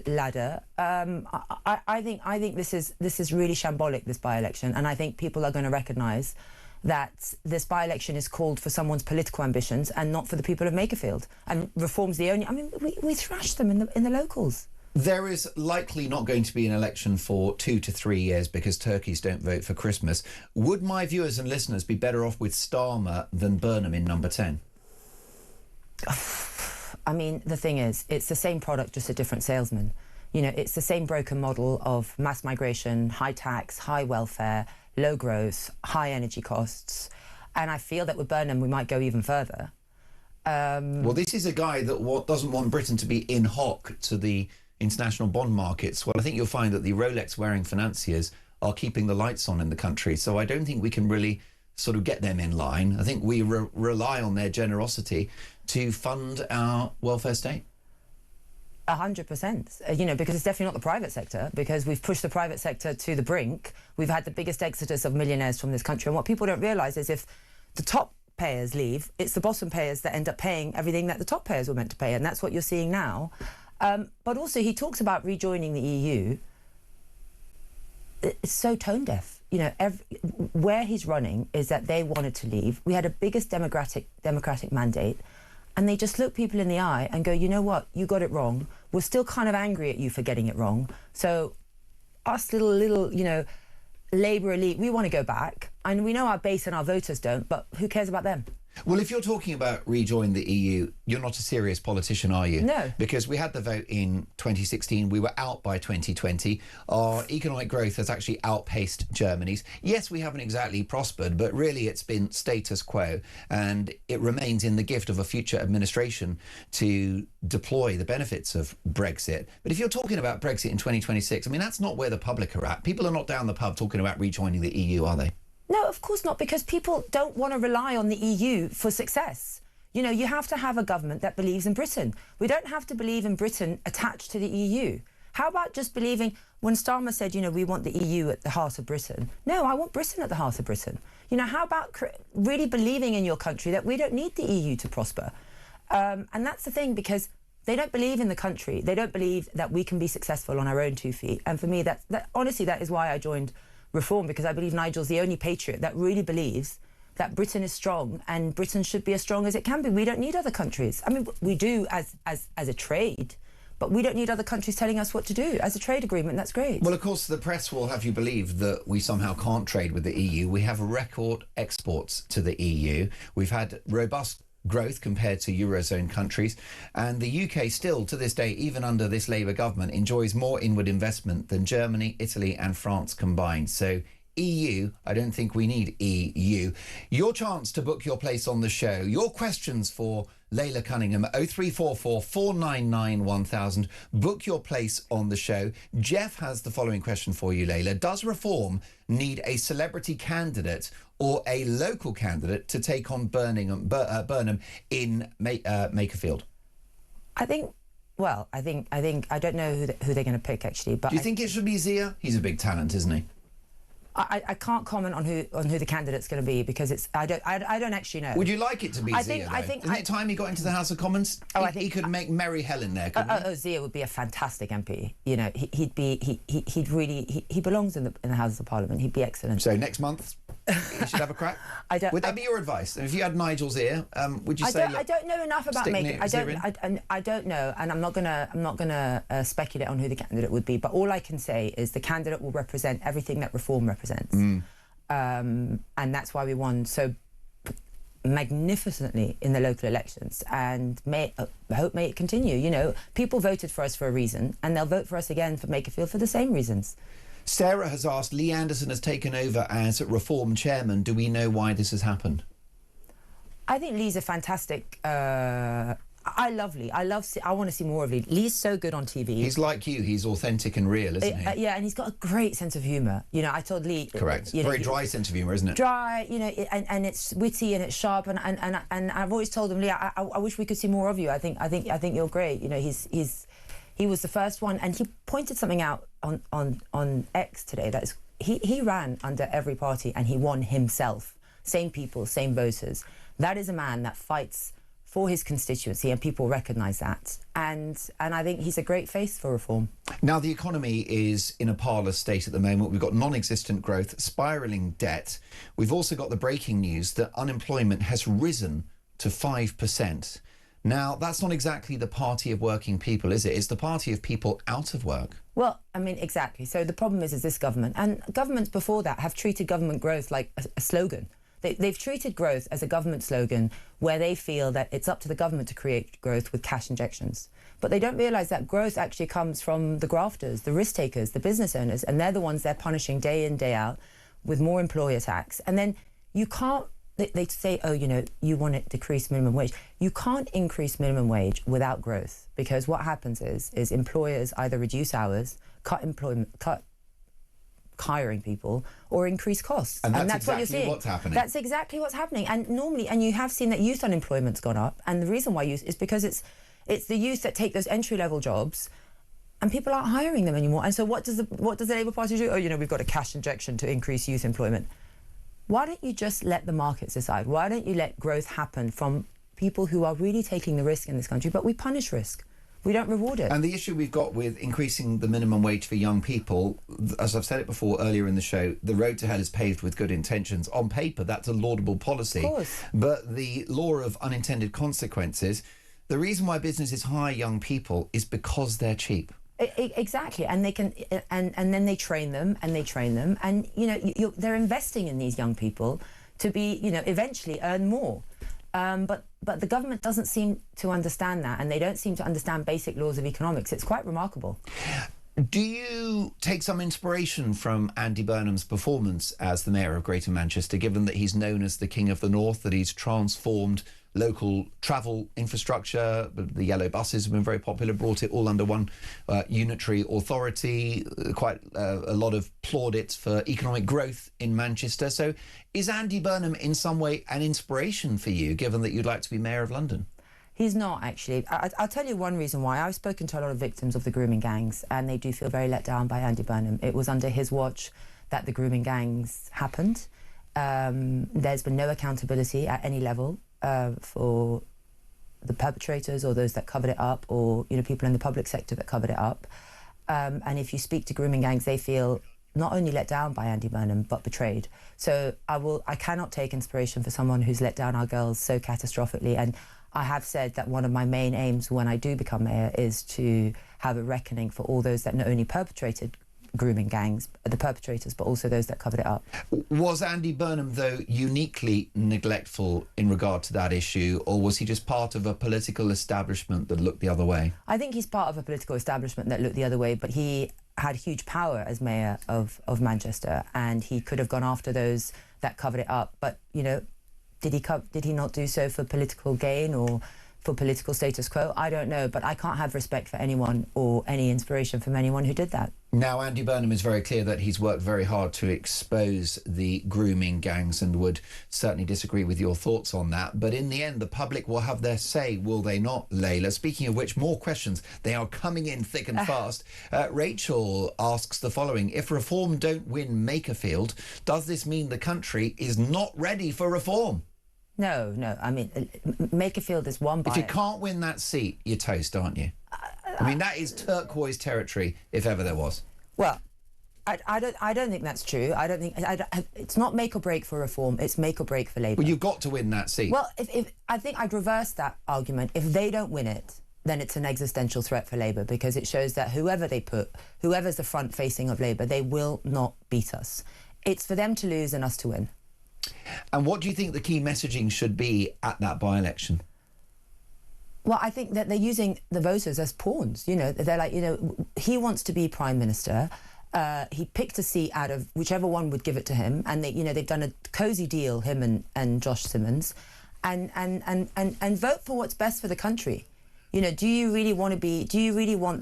ladder. I think this is really shambolic, this by-election, and I think people are going to recognise that this by-election is called for someone's political ambitions and not for the people of Makerfield. And Reform's the only... I mean, we thrashed them in the locals. There is likely not going to be an election for 2 to 3 years because turkeys don't vote for Christmas. Would my viewers and listeners be better off with Starmer than Burnham in number 10? I mean, the thing is, it's the same product, just a different salesman. You know, it's the same broken model of mass migration, high tax, high welfare, low growth, high energy costs. And I feel that with Burnham, we might go even further. Well, this is a guy that doesn't want Britain to be in hoc to the international bond markets. Well, I think you'll find that the Rolex-wearing financiers are keeping the lights on in the country. So I don't think we can really sort of get them in line. I think we rely on their generosity to fund our welfare state. 100%, you know, because it's definitely not the private sector, because we've pushed the private sector to the brink. We've had the biggest exodus of millionaires from this country. And what people don't realise is if the top payers leave, it's the bottom payers that end up paying everything that the top payers were meant to pay. And that's what you're seeing now. But also he talks about rejoining the EU. It's so tone deaf. You know, where he's running is that they wanted to leave. We had a biggest democratic mandate. And they just look people in the eye and go, you know what, you got it wrong. We're still kind of angry at you for getting it wrong. So us little, you know, Labour elite, we want to go back. And we know our base and our voters don't, but who cares about them? Well, if you're talking about rejoin the EU, you're not a serious politician, are you? No. Because we had the vote in 2016. We were out by 2020. Our economic growth has actually outpaced Germany's. Yes, we haven't exactly prospered, but really it's been status quo. And it remains in the gift of a future administration to deploy the benefits of Brexit. But if you're talking about Brexit in 2026, I mean, that's not where the public are at. People are not down the pub talking about rejoining the EU, are they? No, of course not, because people don't want to rely on the EU for success. You know, you have to have a government that believes in Britain. We don't have to believe in Britain attached to the EU. How about just believing, when Starmer said, you know, we want the EU at the heart of Britain. No, I want Britain at the heart of Britain. You know, how about really believing in your country that we don't need the EU to prosper? And that's the thing, because they don't believe in the country. They don't believe that we can be successful on our own 2 feet. And for me, honestly, that is why I joined Reform, because I believe Nigel's the only patriot that really believes that Britain is strong and Britain should be as strong as it can be. We don't need other countries. I mean, we do as a trade, but we don't need other countries telling us what to do. As a trade agreement, that's great. Well, of course, the press will have you believe that we somehow can't trade with the EU. We have record exports to the EU. We've had robust growth compared to Eurozone countries. And the UK still, to this day, even under this Labour government, enjoys more inward investment than Germany, Italy and France combined. So EU, I don't think we need EU. Your chance to book your place on the show. Your questions for Layla Cunningham, 0344 499 1000. Book your place on the show. Jeff has the following question for you, Layla. Does Reform need a celebrity candidate or a local candidate to take on Burnham in Makerfield? I think I don't know who they're going to pick, actually. But do you think it should be Zia? He's a big talent, isn't he? I can't comment on who the candidate's going to be, because I don't actually know. Would you like it to be Zia? Isn't it time he got into the House of Commons? I think he could make Mary Helen there. Couldn't he? Zia would be a fantastic MP. You know, he belongs in the Houses of Parliament. He'd be excellent. So next month he should have a crack. Would that be your advice? If you had Nigel's ear, would you say? I don't know enough about making. I don't know, and I'm not gonna speculate on who the candidate would be. But all I can say is the candidate will represent everything that Reform represents. And that's why we won so magnificently in the local elections, and may it continue. You know, people voted for us for a reason, and they'll vote for us again for Makerfield for the same reasons. Sarah has asked, Lee Anderson has taken over as Reform chairman. Do we know why this has happened? I think Lee's a fantastic... I love Lee. I want to see more of Lee. Lee's so good on TV. He's like you. He's authentic and real, isn't he? Yeah, and he's got a great sense of humour. You know, I told Lee... Correct. Very dry sense of humour, isn't it? Dry, you know, and it's witty and it's sharp. And I've always told him, Lee, I wish we could see more of you. I think you're great. You know, he was the first one, and he pointed something out on X today. That is, he ran under every party and he won himself. Same people, same voters. That is a man that fights for his constituency, and people recognise that. And I think he's a great face for Reform. Now, the economy is in a parlous state at the moment. We've got non-existent growth, spiralling debt. We've also got the breaking news that unemployment has risen to 5%. Now, that's not exactly the party of working people, is it? It's the party of people out of work. Well, I mean, exactly. So the problem is this government, and governments before that have treated government growth like a slogan. They've treated growth as a government slogan where they feel that it's up to the government to create growth with cash injections. But they don't realise that growth actually comes from the grafters, the risk takers, the business owners, and they're the ones they're punishing day in, day out with more employer tax. And then you can't, they say, oh, you know, you want to decrease minimum wage. You can't increase minimum wage without growth, because what happens is employers either reduce hours, cut hiring people, or increase costs. And that's what exactly you're seeing. What's happening. That's exactly what's happening. And normally, and you have seen that youth unemployment's gone up, and the reason why is because it's the youth that take those entry-level jobs, and people aren't hiring them anymore. And so what does the Labour Party do? Oh, you know, we've got a cash injection to increase youth employment. Why don't you just let the markets decide? Why don't you let growth happen from people who are really taking the risk in this country? But we punish risk. We don't reward it. And the issue we've got with increasing the minimum wage for young people, as I've said it before earlier in the show, the road to hell is paved with good intentions. On paper, that's a laudable policy. Of course. But the law of unintended consequences, the reason why businesses hire young people is because they're cheap. Exactly, and they can, and then they train them, and you know, they're investing in these young people to be, you know, eventually earn more. But the government doesn't seem to understand that, and they don't seem to understand basic laws of economics. It's quite remarkable. Do you take some inspiration from Andy Burnham's performance as the Mayor of Greater Manchester, given that he's known as the King of the North, that he's transformed local travel infrastructure. The yellow buses have been very popular, brought it all under one unitary authority. Quite a lot of plaudits for economic growth in Manchester. So is Andy Burnham in some way an inspiration for you, given that you'd like to be Mayor of London? He's not, actually. I'll tell you one reason why. I've spoken to a lot of victims of the grooming gangs, and they do feel very let down by Andy Burnham. It was under his watch that the grooming gangs happened. There's been no accountability at any level for the perpetrators or those that covered it up, or people in the public sector that covered it up. And if you speak to grooming gangs, they feel not only let down by Andy Burnham, but betrayed. So I cannot take inspiration for someone who's let down our girls so catastrophically. And I have said that one of my main aims when I do become mayor is to have a reckoning for all those that not only perpetrated grooming gangs, the perpetrators, but also those that covered it up. Was Andy Burnham, though, uniquely neglectful in regard to that issue, or was he just part of a political establishment that looked the other way? I think he's part of a political establishment that looked the other way, but he had huge power as mayor of Manchester, and he could have gone after those that covered it up. But, did he not do so for political gain or for political status quo? I don't know, but I can't have respect for anyone or any inspiration from anyone who did that. Now, Andy Burnham is very clear that he's worked very hard to expose the grooming gangs and would certainly disagree with your thoughts on that. But in the end, the public will have their say, will they not, Layla? Speaking of which, more questions. They are coming in thick and fast. Rachel asks the following. If Reform don't win Makerfield, does this mean the country is not ready for reform? No. I mean, Makerfield is one by... If you can't win that seat, you're toast, aren't you? I mean, that is turquoise territory, if ever there was. Well, I don't think that's true. I don't think... it's not make or break for Reform. It's make or break for Labour. Well, you've got to win that seat. Well, if I think I'd reverse that argument. If they don't win it, then it's an existential threat for Labour, because it shows that whoever's the front-facing of Labour, they will not beat us. It's for them to lose and us to win. And what do you think the key messaging should be at that by-election? Well, I think that they're using the voters as pawns. They're like, he wants to be Prime Minister. He picked a seat out of whichever one would give it to him, and they've done a cosy deal, him and Josh Simmons, and vote for what's best for the country. Do you really want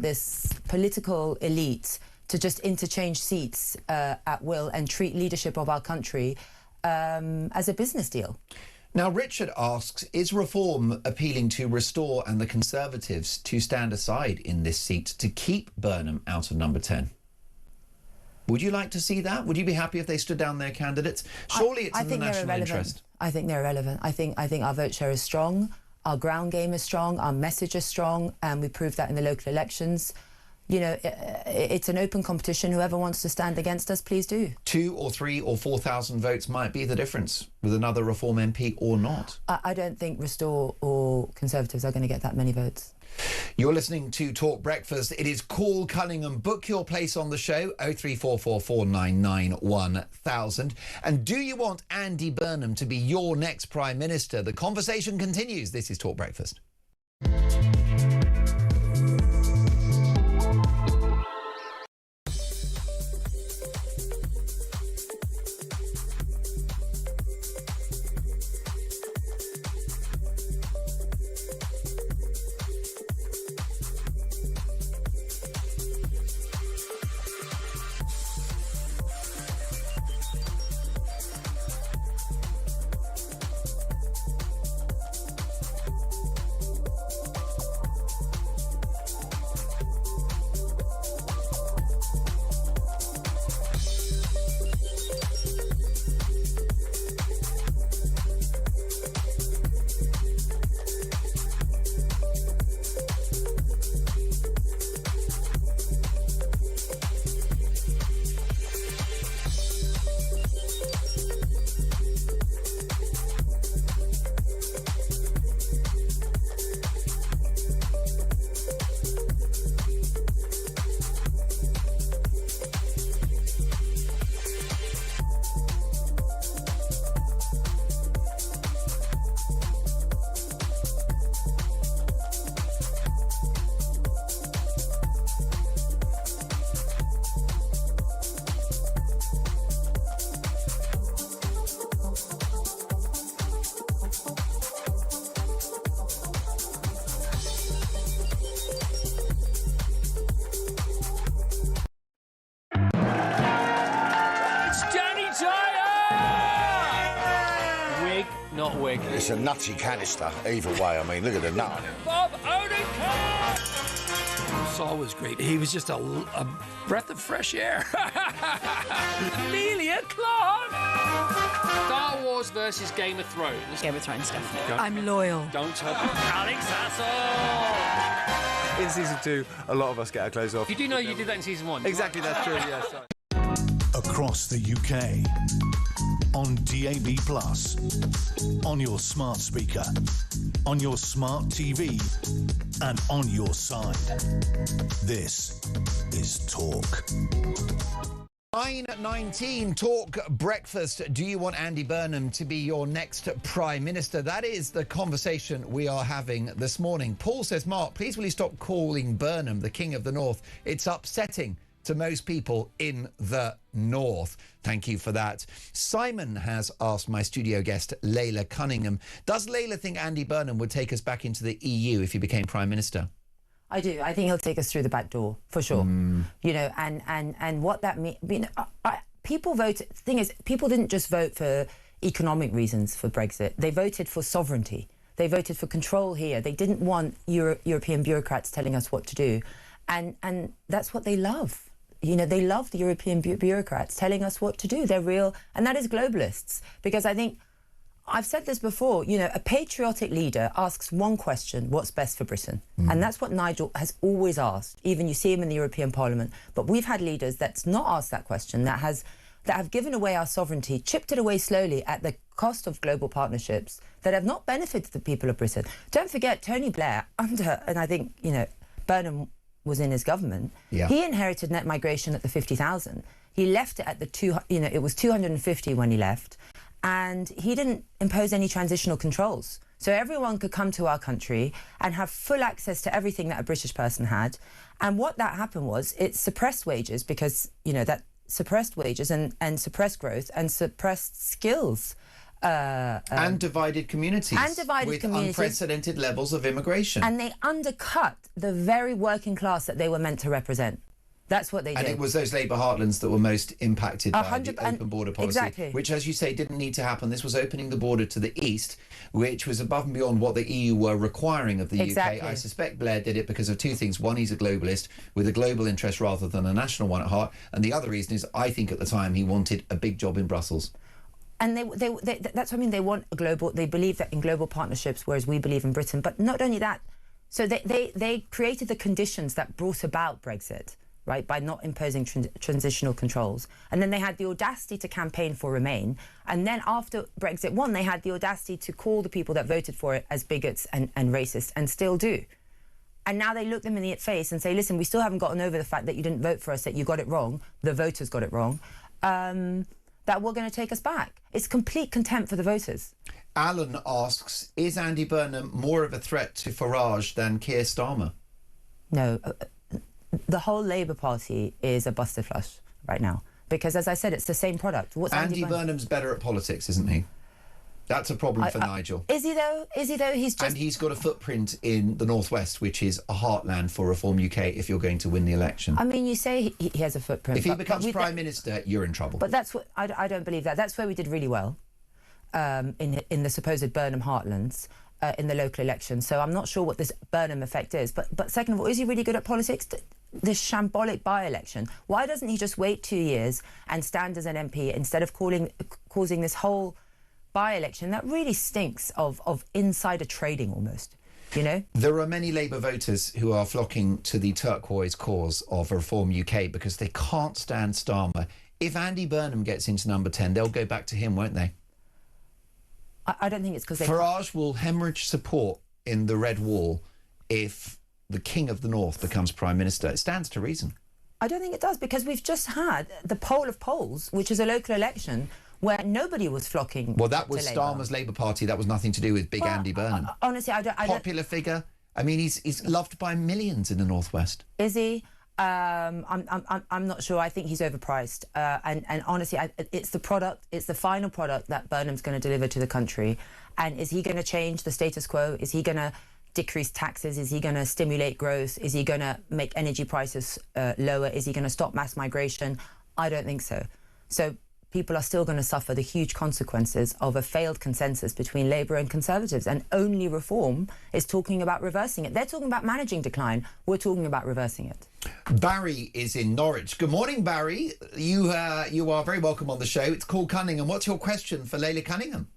this political elite to just interchange seats at will and treat leadership of our country as a business deal? Now, Richard asks, is Reform appealing to Restore and the Conservatives to stand aside in this seat to keep Burnham out of number 10? Would you like to see that? Would you be happy if they stood down their candidates? Surely it's in the national interest. I think they're irrelevant. I think our vote share is strong, our ground game is strong, our message is strong, and we proved that in the local elections. It's an open competition. Whoever wants to stand against us, please do. 2,000 or 3,000 or 4,000 votes might be the difference with another Reform MP or not. I don't think Restore or Conservatives are going to get that many votes. You're listening to Talk Breakfast. It is Call Cunningham. Book your place on the show, 03444991000. And do you want Andy Burnham to be your next Prime Minister? The conversation continues. This is Talk Breakfast. not a wig. It's a nutty canister, either way. I mean, look at the nut on it. Bob Odenkirk! Saul was great. He was just a breath of fresh air. Amelia Clark! Star Wars versus Game of Thrones. Game of Thrones, definitely. I'm loyal. Don't tell Alex Hassel! In season 2, a lot of us get our clothes off. You do know you did that in season 1. Exactly, that's true, yes. Across the UK, on DAB+, on your smart speaker, on your smart TV, and on your side. This is Talk. 9:19 Talk Breakfast. Do you want Andy Burnham to be your next Prime Minister? That is the conversation we are having this morning. Paul says, Mark, please will you stop calling Burnham the King of the North? It's upsetting to most people in the North. Thank you for that. Simon has asked my studio guest, Layla Cunningham, does Layla think Andy Burnham would take us back into the EU if he became Prime Minister? I do. I think he'll take us through the back door, for sure. You know, and what that means... You know, people voted... The thing is, people didn't just vote for economic reasons for Brexit. They voted for sovereignty. They voted for control here. They didn't want European bureaucrats telling us what to do. And that's what they love. You know, they love the European bureaucrats telling us what to do. They're real... And that is globalists. Because I think... I've said this before, you know, a patriotic leader asks one question, what's best for Britain? And that's what Nigel has always asked. Even you see him in the European Parliament. But we've had leaders that's not asked that question, that have given away our sovereignty, chipped it away slowly at the cost of global partnerships that have not benefited the people of Britain. Don't forget, Tony Blair, and I think, you know, Burnham was in his government, he inherited net migration at the 50,000. He left it at it was 250 when he left. And he didn't impose any transitional controls. So everyone could come to our country and have full access to everything that a British person had. And what that happened was it suppressed wages because, you know, that suppressed wages and suppressed growth and suppressed skills. And divided communities. And divided communities. Unprecedented levels of immigration. And they undercut the very working class that they were meant to represent. That's what they did. And it was those Labour heartlands that were most impacted by the open border policy, exactly. which, as you say, didn't need to happen. This was opening the border to the east, which was above and beyond what the EU were requiring of the UK. I suspect Blair did it because of two things. One, he's a globalist with a global interest rather than a national one at heart. And the other reason is, I think at the time, he wanted a big job in Brussels. And that's what I mean. They want a global... They believe that in global partnerships, whereas we believe in Britain. But not only that, so they created the conditions that brought about Brexit, right, by not imposing transitional controls. And then they had the audacity to campaign for Remain. And then after Brexit won, they had the audacity to call the people that voted for it as bigots and racist, and still do. And now they look them in the face and say, listen, we still haven't gotten over the fact that you didn't vote for us, that you got it wrong, the voters got it wrong, that we're going to take us back. It's complete contempt for the voters. Alan asks, is Andy Burnham more of a threat to Farage than Keir Starmer? No. The whole Labour Party is a busted flush right now because, as I said, it's the same product. What's Andy Burnham's better at politics, isn't he? That's a problem for Nigel. Is he though? Is he though? He's just... And he's got a footprint in the Northwest, which is a heartland for Reform UK if you're going to win the election. I mean, you say he has a footprint. If he becomes Prime Minister, you're in trouble. But that's what... I don't believe that. That's where we did really well in the supposed Burnham heartlands. In the local election. So I'm not sure what this Burnham effect is. But second of all, is he really good at politics? This shambolic by-election. Why doesn't he just wait 2 years and stand as an MP instead of causing this whole by-election that really stinks of insider trading almost, you know? There are many Labour voters who are flocking to the turquoise cause of Reform UK because they can't stand Starmer. If Andy Burnham gets into number 10, they'll go back to him, won't they? I don't think it's because they... Farage will hemorrhage support in the Red Wall if the King of the North becomes Prime Minister. It stands to reason. I don't think it does, because we've just had the poll of polls, which is a local election, where nobody was flocking. Well, that was Starmer's Labour Party. That was nothing to do with big Andy Burnham. Honestly, I don't... Popular figure. I mean, he's loved by millions in the Northwest. Is he? I'm not sure. I think he's overpriced. And honestly, it's the product, it's the final product that Burnham's going to deliver to the country. And is he going to change the status quo? Is he going to decrease taxes? Is he going to stimulate growth? Is he going to make energy prices lower? Is he going to stop mass migration? I don't think so. So people are still going to suffer the huge consequences of a failed consensus between Labour and Conservatives. And only Reform is talking about reversing it. They're talking about managing decline. We're talking about reversing it. Barry is in Norwich. Good morning, Barry. You are very welcome on the show. It's called Cunningham. What's your question for Layla Cunningham?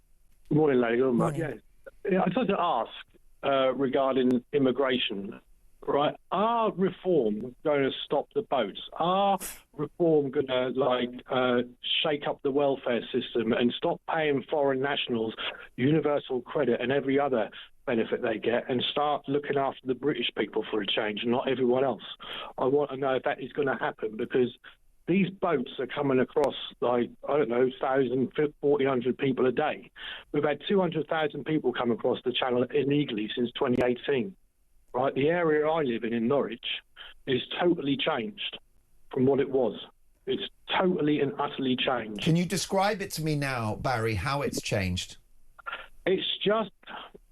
Good morning, Lady. Good morning. Yeah. I'd like to ask regarding immigration. Right, are Reform going to stop the boats? Are Reform going to shake up the welfare system and stop paying foreign nationals universal credit and every other benefit they get, and start looking after the British people for a change and not everyone else? I want to know if that is going to happen, because these boats are coming across 1,000, 1,400 people a day. We've had 200,000 people come across the channel illegally since 2018. Right, the area I live in Norwich is totally changed from what it was. It's totally and utterly changed. Can you describe it to me now, Barry, how it's changed? It's just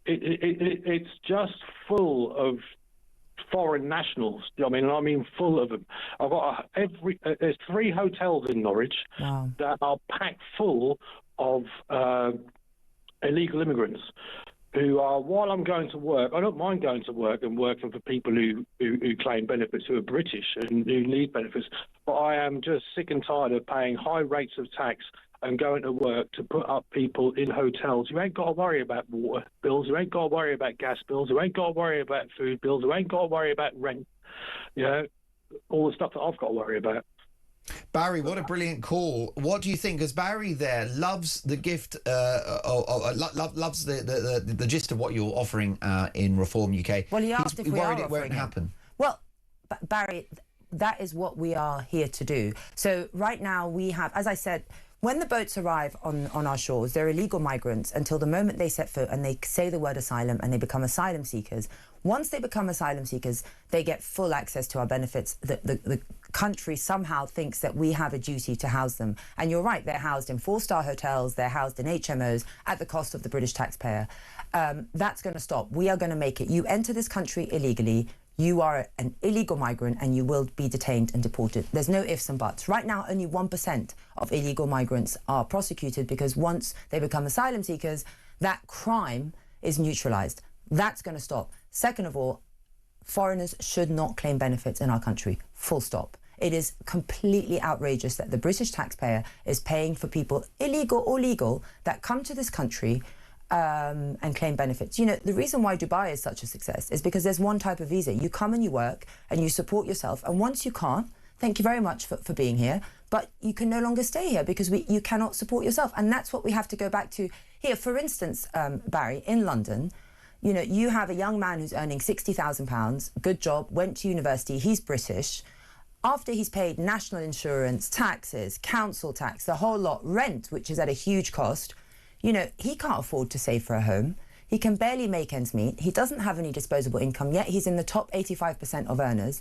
it's just full of foreign nationals. I mean full of them. I've got there's 3 hotels in Norwich that are packed full of illegal immigrants, who are, while I'm going to work, I don't mind going to work and working for people who claim benefits, who are British and who need benefits, but I am just sick and tired of paying high rates of tax and going to work to put up people in hotels. You ain't got to worry about water bills, you ain't got to worry about gas bills, you ain't got to worry about food bills, you ain't got to worry about rent, all the stuff that I've got to worry about. Barry, what a brilliant call. What do you think? Because Barry there loves the gift, loves the gist of what you're offering in Reform UK. Well, he asked if we are worried it won't happen. Well, Barry, that is what we are here to do. So right now we have, as I said, when the boats arrive on our shores, they're illegal migrants until the moment they set foot and they say the word asylum and they become asylum seekers. Once they become asylum seekers, they get full access to our benefits. The country somehow thinks that we have a duty to house them. And you're right, they're housed in 4-star hotels, they're housed in HMOs at the cost of the British taxpayer. That's going to stop. We are going to make it. You enter this country illegally, you are an illegal migrant and you will be detained and deported. There's no ifs and buts. Right now, only 1% of illegal migrants are prosecuted, because once they become asylum seekers, that crime is neutralised. That's going to stop. Second of all, foreigners should not claim benefits in our country. Full stop. It is completely outrageous that the British taxpayer is paying for people, illegal or legal, that come to this country and claim benefits. You know, the reason why Dubai is such a success is because there's one type of visa. You come and you work and you support yourself, and once you can't, thank you very much for being here, but you can no longer stay here because you cannot support yourself. And that's what we have to go back to here. For instance, Barry, in London, you know, you have a young man who's earning £60,000, good job, went to university, he's British. After he's paid national insurance, taxes, council tax, the whole lot, rent, which is at a huge cost, you know, he can't afford to save for a home. He can barely make ends meet. He doesn't have any disposable income, yet he's in the top 85% of earners.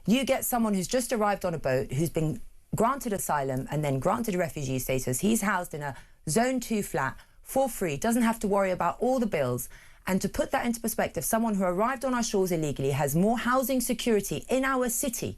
You get someone who's just arrived on a boat, who's been granted asylum and then granted refugee status. He's housed in a Zone 2 flat for free, doesn't have to worry about all the bills. And to put that into perspective, someone who arrived on our shores illegally has more housing security in our city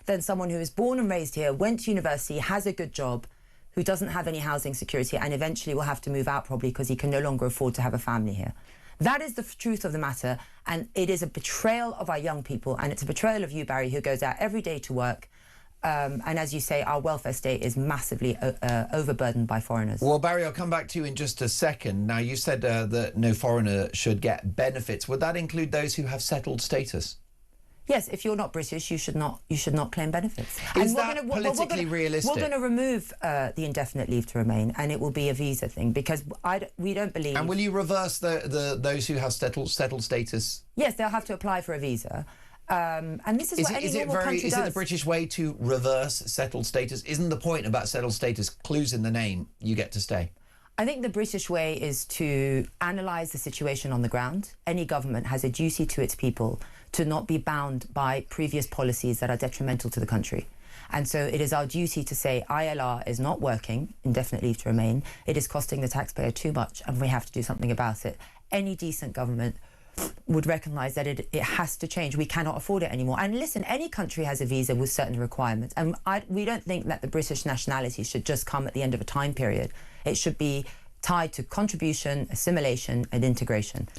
than someone who is born and raised here, went to university, has a good job, who doesn't have any housing security and eventually will have to move out probably because he can no longer afford to have a family here. That is the truth of the matter, and it is a betrayal of our young people, and it's a betrayal of you, Barry, who goes out every day to work. And as you say, our welfare state is massively overburdened by foreigners. Well, Barry, I'll come back to you in just a second. Now, you said that no foreigner should get benefits. Would that include those who have settled status? Yes, if you're not British, you should not claim benefits. Is that politically realistic? We're going to remove the indefinite leave to remain, and it will be a visa thing, because we don't believe. And will you reverse those who have settled status? Yes, they'll have to apply for a visa. And this is what any normal country does. Is it the British way to reverse settled status? Isn't the point about settled status clues in the name? You get to stay. I think the British way is to analyse the situation on the ground. Any government has a duty to its people to not be bound by previous policies that are detrimental to the country. And so it is our duty to say ILR is not working, indefinite leave to remain. It is costing the taxpayer too much and we have to do something about it. Any decent government would recognise that it has to change. We cannot afford it anymore. And listen, any country has a visa with certain requirements. And we don't think that the British nationality should just come at the end of a time period. It should be tied to contribution, assimilation and integration.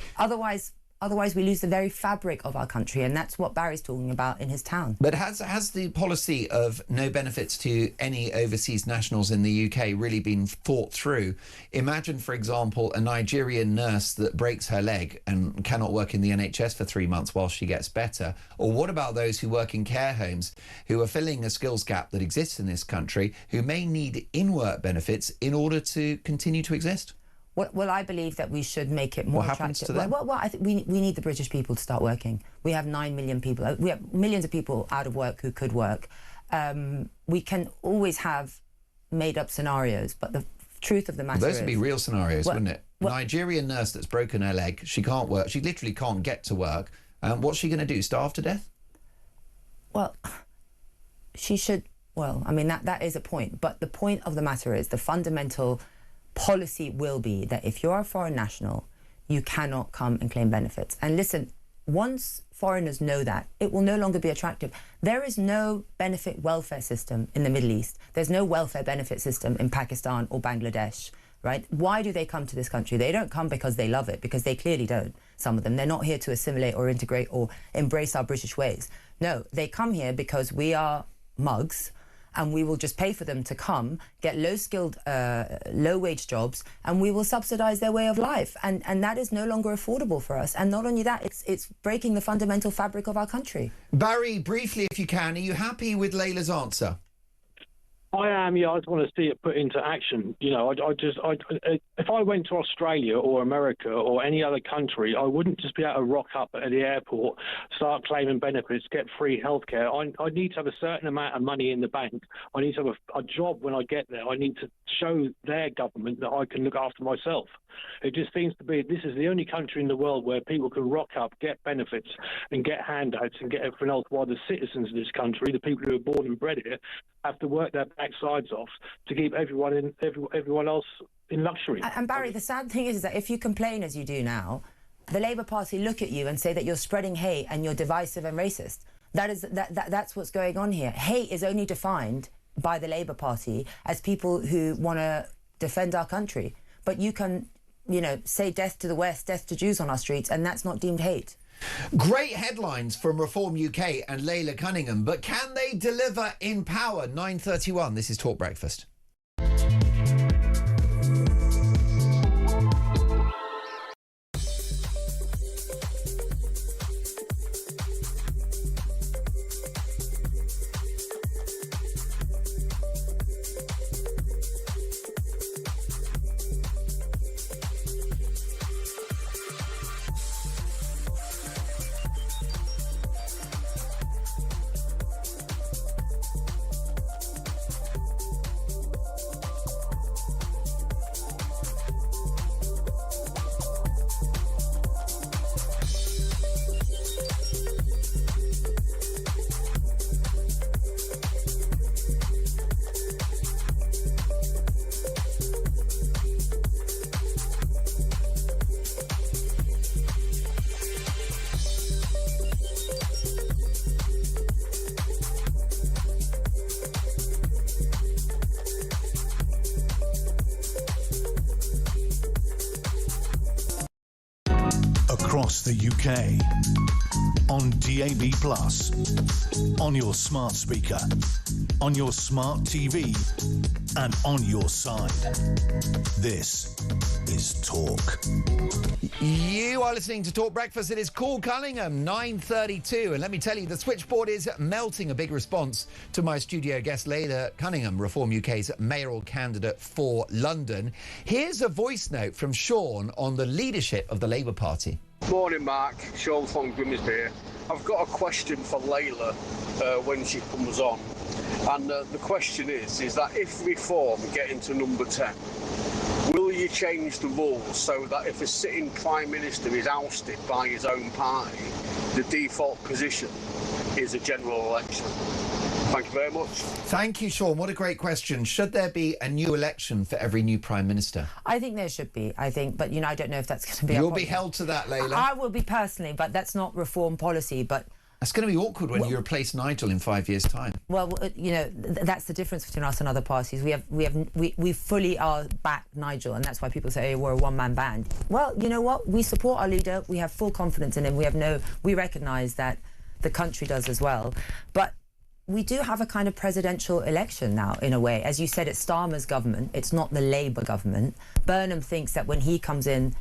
Otherwise, we lose the very fabric of our country, and that's what Barry's talking about in his town. But has the policy of no benefits to any overseas nationals in the UK really been thought through? Imagine, for example, a Nigerian nurse that breaks her leg and cannot work in the NHS for 3 months while she gets better. Or what about those who work in care homes who are filling a skills gap that exists in this country, who may need in-work benefits in order to continue to exist? Well, I believe that we should make it more attractive. What happens to them? Well, I think we need the British people to start working. We have 9 million people. We have millions of people out of work who could work. We can always have made-up scenarios, but the truth of the matter is... Those would be real scenarios, wouldn't it? Nigerian nurse that's broken her leg, she can't work, she literally can't get to work. What's she going to do, starve to death? Well, she should... Well, I mean, that is a point. But the point of the matter is the fundamental... policy will be that if you're a foreign national, you cannot come and claim benefits. And listen, once foreigners know that, it will no longer be attractive. There is no benefit welfare system in the Middle East. There's no welfare benefit system in Pakistan or Bangladesh, right? Why do they come to this country? They don't come because they love it, because they clearly don't, some of them. They're not here to assimilate or integrate or embrace our British ways. No, they come here because we are mugs, and we will just pay for them to come, get low-skilled, low-wage jobs, and we will subsidise their way of life. And that is no longer affordable for us. And not only that, it's breaking the fundamental fabric of our country. Barry, briefly, if you can, are you happy with Layla's answer? I am, yeah. I just want to see it put into action. You know, if I went to Australia or America or any other country, I wouldn't just be able to rock up at the airport, start claiming benefits, get free healthcare. I need to have a certain amount of money in the bank. I need to have a job when I get there. I need to show their government that I can look after myself. It just seems to be this is the only country in the world where people can rock up, get benefits and get handouts and get everything else, while the citizens of this country, the people who are born and bred here, have to work their backsides off to keep everyone else in luxury. And Barry, the sad thing is that if you complain as you do now, the Labour Party look at you and say that you're spreading hate and you're divisive and racist. That's what's going on here. Hate is only defined by the Labour Party as people who want to defend our country. But you can, you know, say death to the West, death to Jews on our streets, and that's not deemed hate. Great headlines from Reform UK and Layla Cunningham, but can they deliver in power? 9:31, this is Talk Breakfast. Across the UK, on DAB+, on your smart speaker, on your smart TV, and on your side. This is Talk. You are listening to Talk Breakfast. It is Paul Cunningham, 9:32. And let me tell you, the switchboard is melting. A big response to my studio guest, Layla Cunningham, Reform UK's mayoral candidate for London. Here's a voice note from Sean on the leadership of the Labour Party. Morning, Mark. Sean from Grimsby here. I've got a question for Layla when she comes on. And the question is that if Reform get into number 10, will you change the rules so that if a sitting Prime Minister is ousted by his own party, the default position is a general election? Thank you very much. Thank you, Sean. What a great question. Should there be a new election for every new Prime Minister? I think there should be, but, I don't know if that's going to be... You'll be held to that, Layla. I will be personally, but that's not reform policy, but... It's going to be awkward when you replace Nigel in 5 years' time. Well, that's the difference between us and other parties. We fully are back Nigel, and that's why people say, we're a one-man band. Well, you know what? We support our leader. We have full confidence in him. We recognise that the country does as well. But we do have a kind of presidential election now, in a way. As you said, it's Starmer's government. It's not the Labour government. Burnham thinks that when he comes in,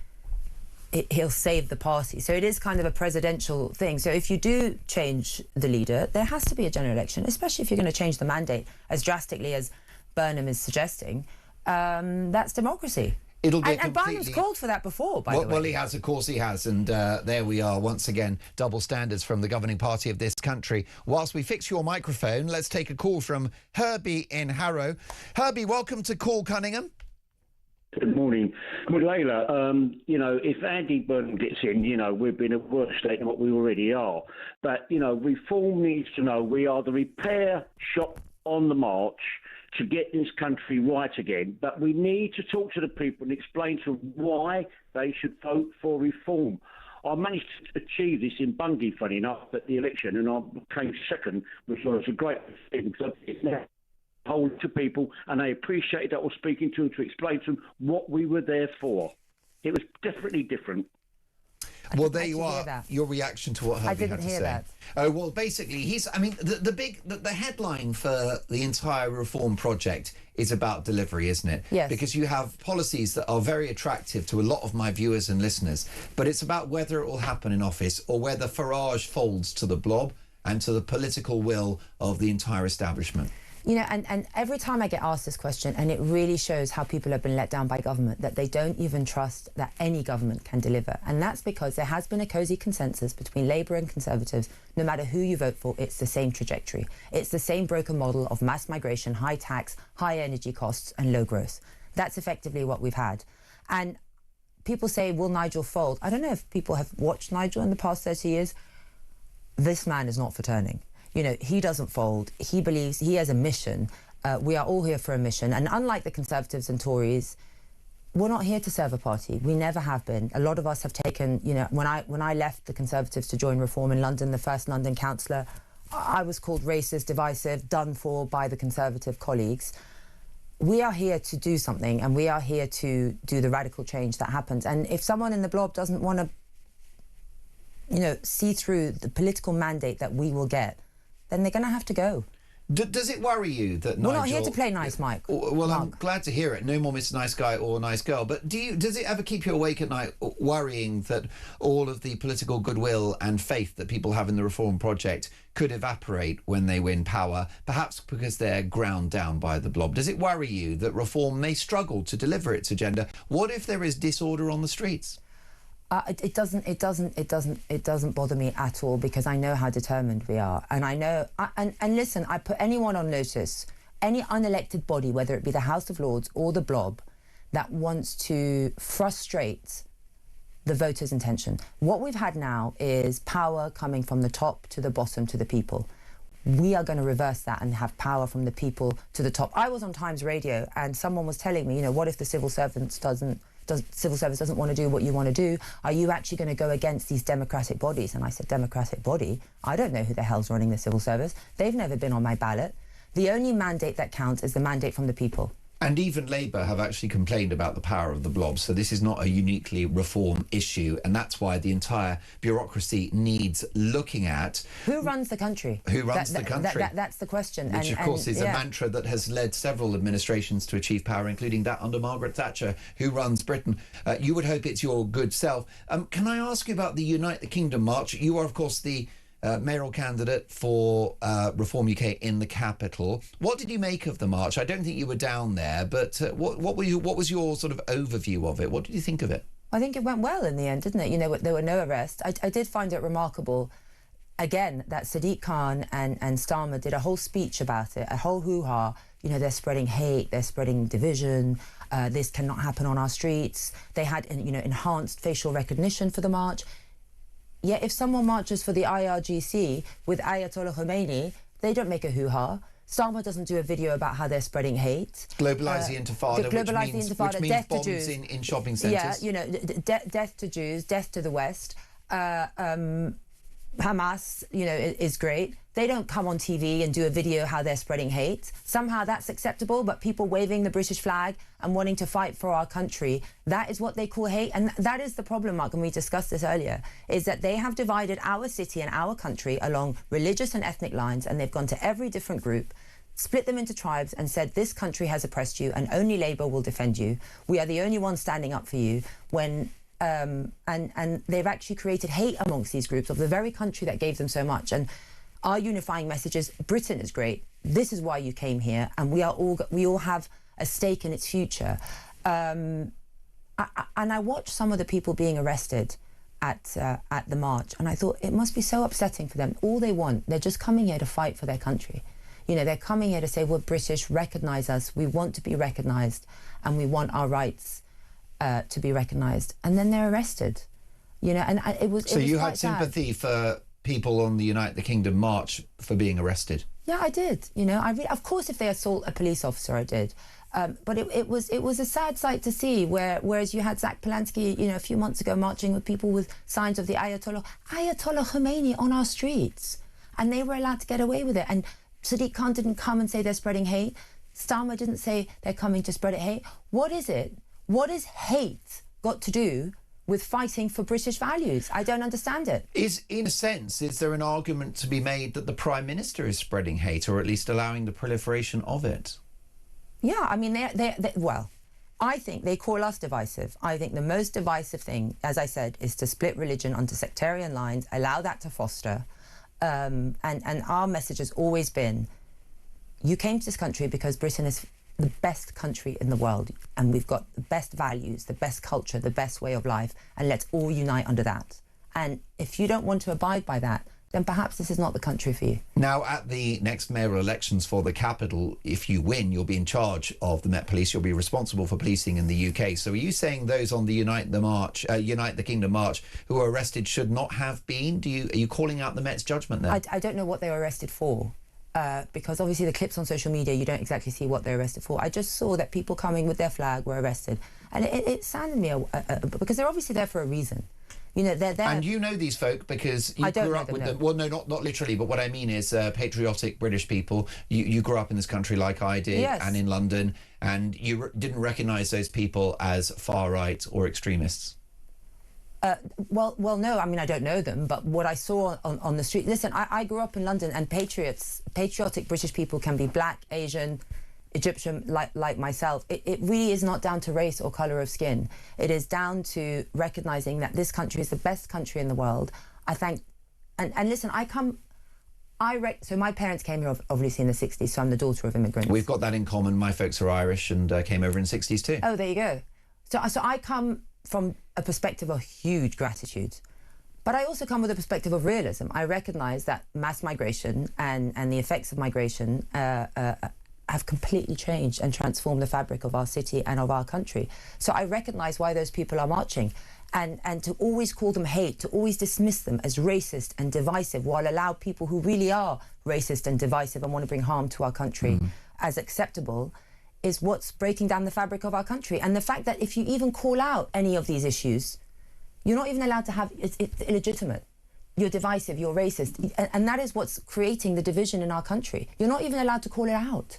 he'll save the party. So it is kind of a presidential thing. So if you do change the leader, there has to be a general election, especially if you're going to change the mandate as drastically as Burnham is suggesting. That's democracy. It'll be and Burnham's called for that before, by the way. Well, he has, of course he has. And there we are, once again, double standards from the governing party of this country. Whilst we fix your microphone, let's take a call from Herbie in Harrow. Herbie, welcome to Call Cunningham. Good morning. Well, Layla, if Andy Burnham gets in, we've been in a worse state than what we already are. But, reform needs to know we are the repair shop on the march to get this country right again. But we need to talk to the people and explain to them why they should vote for reform. I managed to achieve this in Bungay, funny enough, at the election, and I came second, which was a great thing because it's now told to people, and they appreciated that I was speaking to them to explain to them what we were there for. It was definitely different. Well, there you are. Your reaction to what Herbie had to say. I didn't hear that. Oh, well, basically, the headline for the entire reform project is about delivery, isn't it? Yes. Because you have policies that are very attractive to a lot of my viewers and listeners, but it's about whether it will happen in office or whether Farage folds to the blob and to the political will of the entire establishment. And every time I get asked this question, and it really shows how people have been let down by government, that they don't even trust that any government can deliver. And that's because there has been a cosy consensus between Labour and Conservatives. No matter who you vote for, it's the same trajectory. It's the same broken model of mass migration, high tax, high energy costs and low growth. That's effectively what we've had. And people say, will Nigel fold? I don't know if people have watched Nigel in the past 30 years. This man is not for turning. He doesn't fold. He believes he has a mission. We are all here for a mission. And unlike the Conservatives and Tories, we're not here to serve a party. We never have been. A lot of us have taken, when I left the Conservatives to join Reform in London, the first London councillor, I was called racist, divisive, done for by the Conservative colleagues. We are here to do something, and we are here to do the radical change that happens. And if someone in the blob doesn't want to, see through the political mandate that we will get, then they're going to have to go. Does it worry you that Nigel... We're not here to play nice, Mike. Well, Mark. I'm glad to hear it. No more Mr. Nice Guy or Nice Girl. But does it ever keep you awake at night worrying that all of the political goodwill and faith that people have in the reform project could evaporate when they win power, perhaps because they're ground down by the blob? Does it worry you that reform may struggle to deliver its agenda? What if there is disorder on the streets? It doesn't bother me at all, because I know how determined we are, and I know. And listen, I put anyone on notice, any unelected body, whether it be the House of Lords or the blob, that wants to frustrate the voters' intention. What we've had now is power coming from the top to the bottom to the people. We are going to reverse that and have power from the people to the top. I was on Times Radio, and someone was telling me, what if the civil service doesn't want to do what you want to do? Are you actually going to go against these democratic bodies? And I said, democratic body? I don't know who the hell's running the civil service. They've never been on my ballot. The only mandate that counts is the mandate from the people. And even Labour have actually complained about the power of the blob, so this is not a uniquely reform issue, and that's why the entire bureaucracy needs looking at. Who runs the country? Who runs the country? That's the question. Which, of course, is a mantra that has led several administrations to achieve power, including that under Margaret Thatcher, who runs Britain. You would hope it's your good self. Can I ask you about the Unite the Kingdom march? You are, of course, the mayoral candidate for Reform UK in the capital. What did you make of the march? I don't think you were down there, but what was your sort of overview of it? What did you think of it? I think it went well in the end, didn't it? There were no arrests. I did find it remarkable, again, that Sadiq Khan and Starmer did a whole speech about it, a whole hoo-ha. They're spreading hate, they're spreading division, this cannot happen on our streets. They had, enhanced facial recognition for the march. Yet if someone marches for the IRGC with Ayatollah Khomeini, They don't make a hoo-ha. Starmer doesn't do a video about how they're spreading hate. Globalise the Intifada, which means death bombs to Jews. in shopping centres. Yeah, death to Jews, death to the West. Hamas, is great. They don't come on TV and do a video how they're spreading hate. Somehow that's acceptable, but people waving the British flag and wanting to fight for our country, that is what they call hate. And that is the problem, Mark, and we discussed this earlier, is that they have divided our city and our country along religious and ethnic lines, and they've gone to every different group, split them into tribes and said, this country has oppressed you and only Labour will defend you. We are the only ones standing up for you when... and they've actually created hate amongst these groups of the very country that gave them so much. And our unifying message is Britain is great. This is why you came here, and we all have a stake in its future. And I watched some of the people being arrested at the march, and I thought it must be so upsetting for them. All they want, they're just coming here to fight for their country. They're coming here to say, we're British, recognise us, we want to be recognised, and we want our rights to be recognised. And then they're arrested. And it was. So you had sad. sympathy for people on the Unite the Kingdom march for being arrested? Yeah, I did. Of course, if they assault a police officer, I did. But it was a sad sight to see. Whereas you had Zach Polanski, a few months ago, marching with people with signs of the Ayatollah Khomeini on our streets, and they were allowed to get away with it. And Sadiq Khan didn't come and say they're spreading hate. Starmer didn't say they're coming to spread hate. What is it? What has hate got to do with fighting for British values? I don't understand it. In a sense, is there an argument to be made that the Prime Minister is spreading hate, or at least allowing the proliferation of it? Yeah, I mean, well, I think they call us divisive. I think the most divisive thing, as I said, is to split religion onto sectarian lines, allow that to foster. And our message has always been, you came to this country because Britain is the best country in the world, and we've got the best values, the best culture, the best way of life, and let's all unite under that. And if you don't want to abide by that, then perhaps this is not the country for you. Now, at the next mayoral elections for the capital, if you win, you'll be in charge of the Met Police. You'll be responsible for policing in the UK. So are you saying those on the Unite the Kingdom march who were arrested should not have been? Are you calling out the Met's judgment there? I don't know what they were arrested for. Because obviously the clips on social media, you don't exactly see what they're arrested for. I just saw that people coming with their flag were arrested. And it saddened me because they're obviously there for a reason. They're there. And you know these folk because you grew up with them. Well, no, not literally, but what I mean is patriotic British people. You grew up in this country like I did, yes, and in London, and you didn't recognise those people as far-right or extremists. Well, no, I mean, I don't know them, but what I saw on the street... Listen, I grew up in London, and patriotic British people can be black, Asian, Egyptian, like myself. It really is not down to race or colour of skin. It is down to recognising that this country is the best country in the world. I think... And listen, so my parents came here obviously in the 60s, so I'm the daughter of immigrants. We've got that in common. My folks are Irish and came over in the 60s too. Oh, there you go. So I come from a perspective of huge gratitude. But I also come with a perspective of realism. I recognise that mass migration and the effects of migration have completely changed and transformed the fabric of our city and of our country. So I recognise why those people are marching. And to always call them hate, to always dismiss them as racist and divisive, while allow people who really are racist and divisive and want to bring harm to our country as acceptable, is what's breaking down the fabric of our country. And the fact that if you even call out any of these issues, you're not even allowed to have... It's illegitimate. You're divisive, you're racist. And that is what's creating the division in our country. You're not even allowed to call it out.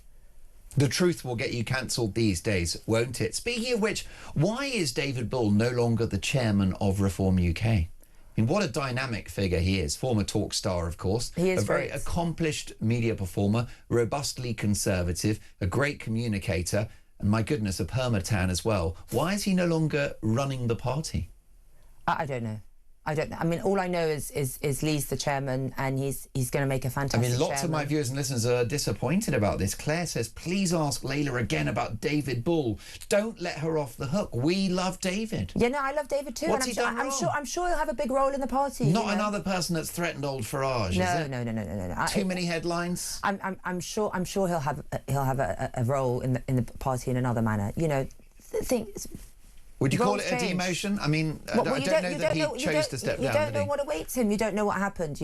The truth will get you cancelled these days, won't it? Speaking of which, why is David Bull no longer the chairman of Reform UK? I mean, what a dynamic figure he is. Former talk star, of course. He is a very accomplished media performer, robustly conservative, a great communicator, and my goodness, a permatan as well. Why is he no longer running the party? I don't know. I don't know. I mean, all I know is Lee's the chairman, and he's going to make a fantastic chairman. Lots chairman. of my viewers and listeners are disappointed about this. Claire says, please ask Layla again about David Bull. Don't let her off the hook. We love David. Yeah, no, I love David too. What's and he done wrong? I'm sure he'll have a big role in the party. Not another person that's threatened old Farage, is it? No. Too many headlines? I'm sure he'll have a role in the party in another manner. Would you call it a demotion? I mean, I don't know that he chose to step down. You don't know what awaits him. You don't know what happened.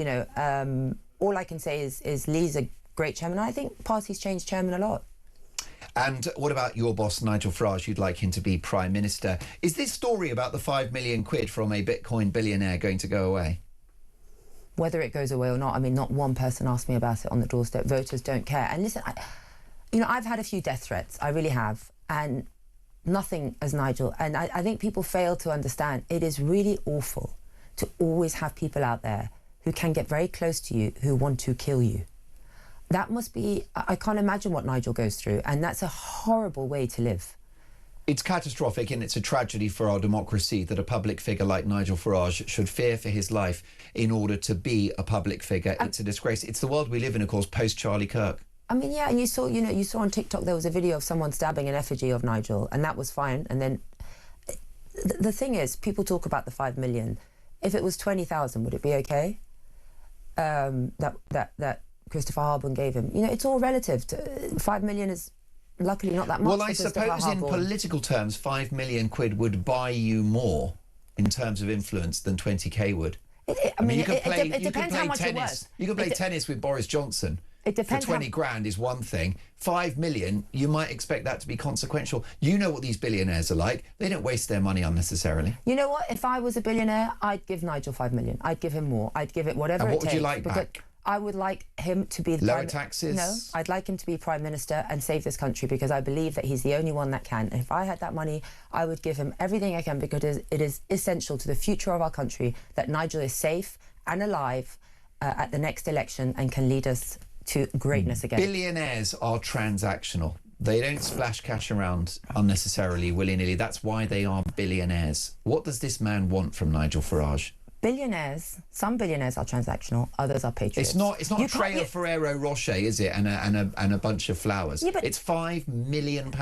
All I can say is Lee's a great chairman. I think parties change chairman a lot. And what about your boss, Nigel Farage? You'd like him to be Prime Minister. Is this story about the 5 million quid from a Bitcoin billionaire going to go away? Whether it goes away or not, I mean, not one person asked me about it on the doorstep. Voters don't care. And listen, I've had a few death threats. I really have. And nothing as Nigel. And I think people fail to understand it is really awful to always have people out there who can get very close to you who want to kill you. That must be, I can't imagine what Nigel goes through, and that's a horrible way to live. It's catastrophic and it's a tragedy for our democracy that a public figure like Nigel Farage should fear for his life in order to be a public figure. It's a disgrace. It's the world we live in, of course, post-Charlie Kirk. I mean, yeah, and you saw on TikTok there was a video of someone stabbing an effigy of Nigel, and that was fine. And then the thing is, people talk about the 5 million. If it was 20,000, would it be okay? That Christopher Harborn gave him. It's all relative. 5 million is luckily not that much. Well, I suppose in political terms, 5 million quid would buy you more in terms of influence than 20k would. I mean, you could play tennis. You could play tennis with Boris Johnson. It depends. For 20 grand is one thing. 5 million, you might expect that to be consequential. You know what these billionaires are like. They don't waste their money unnecessarily. You know what? If I was a billionaire, I'd give Nigel 5 million. I'd give him more. I'd give it whatever it takes. And what would you like back? I would like him to be... Lower taxes? No, I'd like him to be Prime Minister and save this country because I believe that he's the only one that can. And if I had that money, I would give him everything I can because it is essential to the future of our country that Nigel is safe and alive at the next election and can lead us to greatness again. Billionaires are transactional. They don't splash cash around unnecessarily, willy-nilly. That's why they are billionaires. What does this man want from Nigel Farage? Billionaires, some billionaires are transactional, others are patriots. It's not a tray of Ferrero Rocher, is it? And a bunch of flowers. Yeah, but it's £5 million.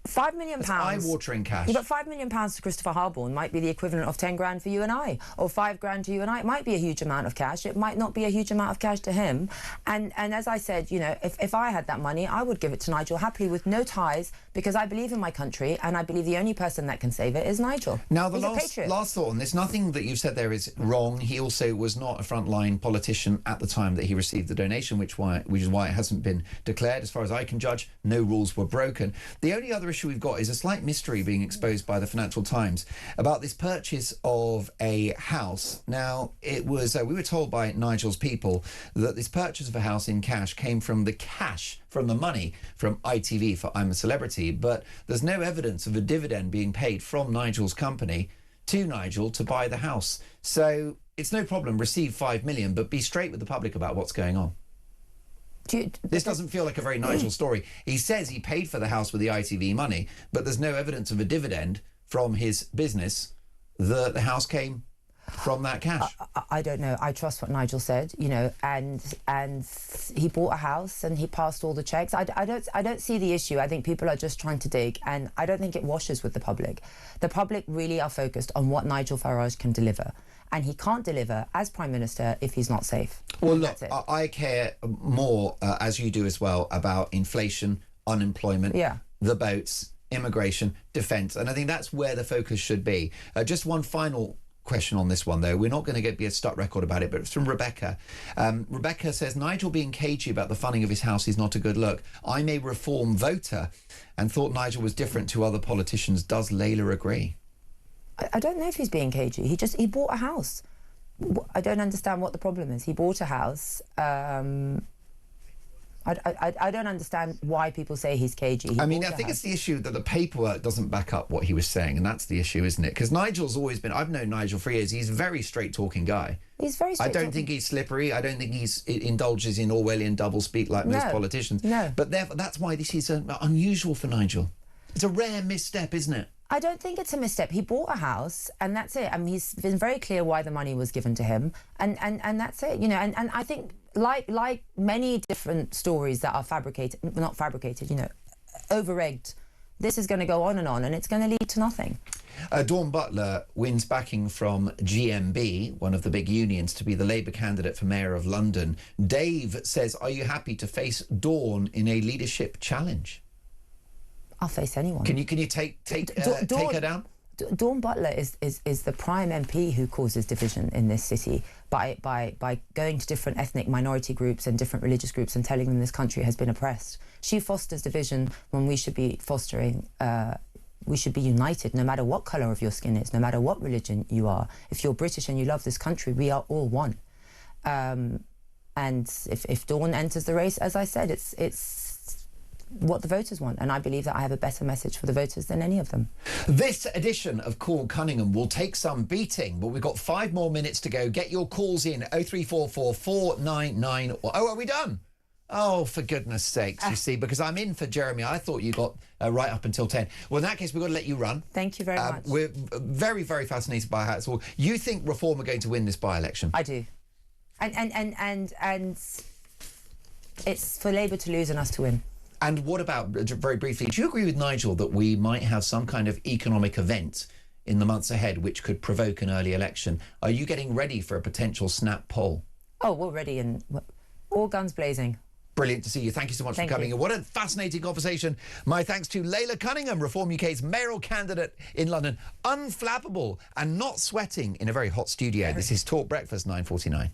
£5 million. That's eye-watering cash. Yeah, but £5 million to Christopher Harborn might be the equivalent of 10 grand for you and I, or 5 grand to you and I. It might be a huge amount of cash. It might not be a huge amount of cash to him. And as I said, if I had that money, I would give it to Nigel happily with no ties because I believe in my country and I believe the only person that can save it is Nigel. Now, the last thought on this, nothing that you've said there is wrong. He also was not a frontline politician at the time that he received the donation, which is why it hasn't been declared. As far as I can judge, no rules were broken. The only other issue we've got is a slight mystery being exposed by the Financial Times about this purchase of a house. Now, it was we were told by Nigel's people that this purchase of a house in cash came from the money from ITV for I'm a Celebrity, but there's no evidence of a dividend being paid from Nigel's company to Nigel to buy the house. So it's no problem, receive 5 million, but be straight with the public about what's going on. This doesn't feel like a very Nigel story. He says he paid for the house with the ITV money, but there's no evidence of a dividend from his business that the house came from that cash. I don't know. I trust what Nigel said, and he bought a house and he passed all the checks. I don't see the issue. I think people are just trying to dig, and I don't think it washes with the public. The public really are focused on what Nigel Farage can deliver. And he can't deliver as Prime Minister if he's not safe. Well, look, I care more, as you do as well, about inflation, unemployment, the boats, immigration, defence. And I think that's where the focus should be. Just one final question on this one, though. We're not going to be a stuck record about it, but it's from Rebecca. Rebecca says, Nigel being cagey about the funding of his house is not a good look. I'm a reform voter and thought Nigel was different to other politicians. Does Layla agree? I don't know if he's being cagey. He bought a house. I don't understand what the problem is. He bought a house. I don't understand why people say he's cagey. I think it's the issue that the paperwork doesn't back up what he was saying, and that's the issue, isn't it? Because Nigel's always been... I've known Nigel for years. He's a very straight-talking guy. He's very straight-talking. I don't think he's slippery. I don't think he indulges in Orwellian doublespeak like most politicians. No. But therefore, that's why this is unusual for Nigel. It's a rare misstep, isn't it? I don't think it's a misstep. He bought a house and that's it. I mean, he's been very clear why the money was given to him and that's it, and I think like many different stories that are over-egged, this is going to go on and it's going to lead to nothing. Dawn Butler wins backing from GMB, one of the big unions, to be the Labour candidate for Mayor of London. Dave says, are you happy to face Dawn in a leadership challenge? I'll face anyone. Can you take her down? Dawn Butler is the prime MP who causes division in this city by going to different ethnic minority groups and different religious groups and telling them this country has been oppressed. She fosters division when we should be fostering. We should be united, no matter what colour of your skin is, no matter what religion you are. If you're British and you love this country, we are all one. And if Dawn enters the race, as I said, it's what the voters want, and I believe that I have a better message for the voters than any of them. This edition of Call Cunningham will take some beating, but we've got 5 more minutes to go. Get your calls in 0344 499. Oh, are we done? Oh, for goodness sakes, you see, because I'm in for Jeremy. I thought you got right up until 10. Well, in that case, we've got to let you run. Thank you very much. We're very, very fascinated by how it's all. You think Reform are going to win this by-election? I do. And it's for Labour to lose and us to win. And what about, very briefly, do you agree with Nigel that we might have some kind of economic event in the months ahead which could provoke an early election? Are you getting ready for a potential snap poll? Oh, we're ready and all guns blazing. Brilliant to see you. Thank you so much for coming in. What a fascinating conversation. My thanks to Layla Cunningham, Reform UK's mayoral candidate in London. Unflappable and not sweating in a very hot studio. This is Talk Breakfast 9:49.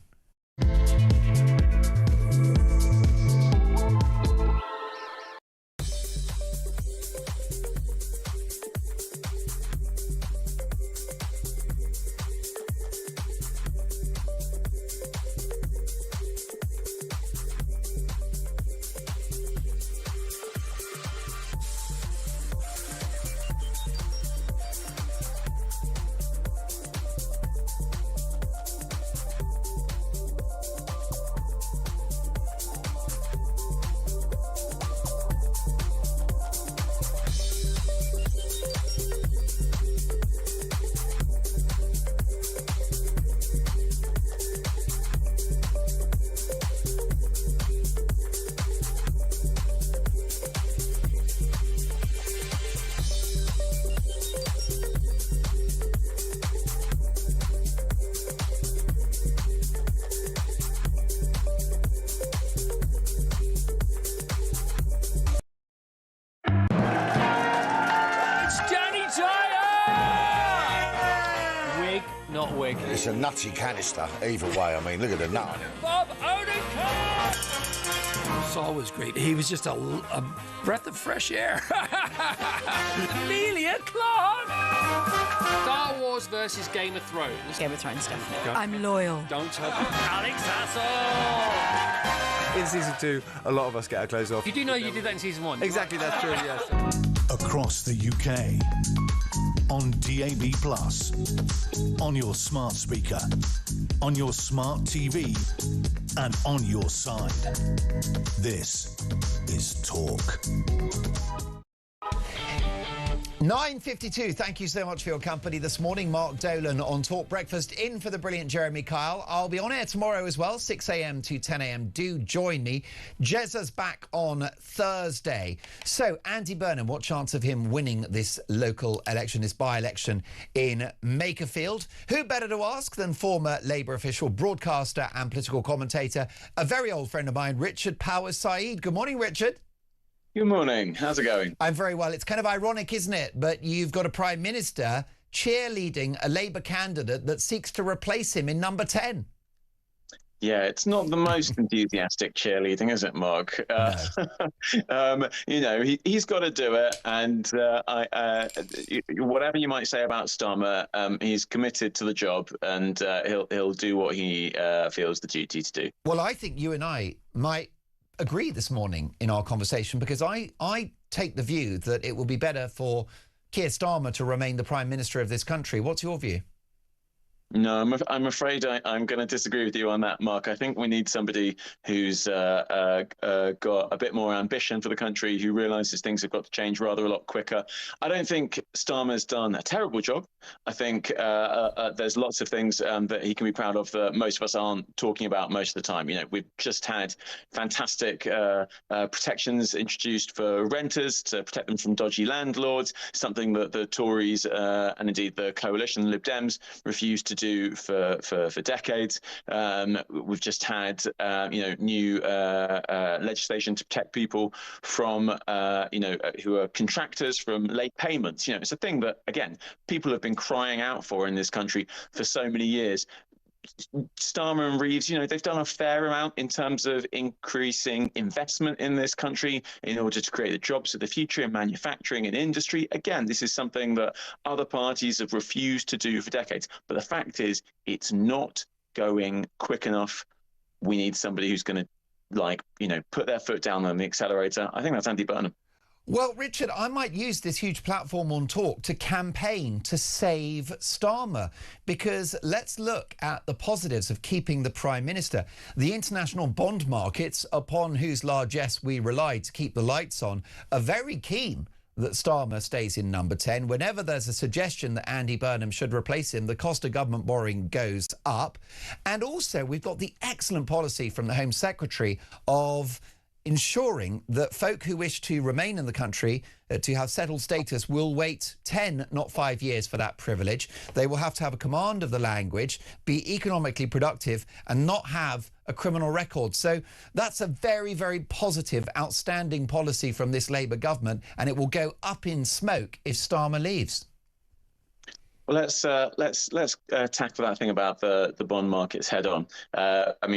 It's a nutty canister, either way. I mean, look at the nut on it. Bob Odenkirk! Saul was great. He was just a breath of fresh air. Amelia Clark! Star Wars versus Game of Thrones. Game of Thrones, definitely. I'm loyal. Don't tell Alex Hassel! In season 2, a lot of us get our clothes off. You do know you did that in season 1? Exactly, that's true, yes. Across the UK, on DAB+, on your smart speaker, on your smart TV, and on your side. This is Talk. 9:52. Thank you so much for your company this morning. Mark Dolan on Talk Breakfast, in for the brilliant Jeremy Kyle. I'll be on air tomorrow as well, 6 a.m. to 10 a.m. Do join me. Jezza's back on Thursday. So, Andy Burnham, what chance of him winning this local election, this by-election in Makerfield? Who better to ask than former Labour official, broadcaster and political commentator, a very old friend of mine, Richard Powers Saeed. Good morning, Richard. Good morning. How's it going? I'm very well. It's kind of ironic, isn't it? But you've got a Prime Minister cheerleading a Labour candidate that seeks to replace him in number 10. Yeah, it's not the most enthusiastic cheerleading, is it, Mark? You know, he's got to do it. And whatever you might say about Starmer, he's committed to the job, and he'll do what he feels the duty to do. Well, I think you and I might agree this morning in our conversation, because I take the view that it will be better for Keir Starmer to remain the Prime Minister of this country. What's your view? No, I'm afraid I'm going to disagree with you on that, Mark. I think we need somebody who's got a bit more ambition for the country, who realises things have got to change rather a lot quicker. I don't think Starmer's done a terrible job. I think there's lots of things that he can be proud of that most of us aren't talking about most of the time. You know, we've just had fantastic protections introduced for renters to protect them from dodgy landlords, something that the Tories and indeed the coalition, Lib Dems, refused to do do for decades. We've just had new legislation to protect people from who are contractors from late payments. It's a thing that, again, people have been crying out for in this country for so many years. Starmer and Reeves, they've done a fair amount in terms of increasing investment in this country in order to create the jobs of the future in manufacturing and industry. Again, this is something that other parties have refused to do for decades. But the fact is, it's not going quick enough. We need somebody who's going to, put their foot down on the accelerator. I think that's Andy Burnham. Well, Richard, I might use this huge platform on Talk to campaign to save Starmer, because let's look at the positives of keeping the Prime Minister. The international bond markets, upon whose largesse we rely to keep the lights on, are very keen that Starmer stays in number 10. Whenever there's a suggestion that Andy Burnham should replace him, the cost of government borrowing goes up. And also, we've got the excellent policy from the Home Secretary of ensuring that folk who wish to remain in the country to have settled status will wait 10, not 5 years for that privilege. They will have to have a command of the language, be economically productive and not have a criminal record. So that's a very, very positive, outstanding policy from this Labour government, and it will go up in smoke if Starmer leaves. Well, let's tackle that thing about the bond markets head on.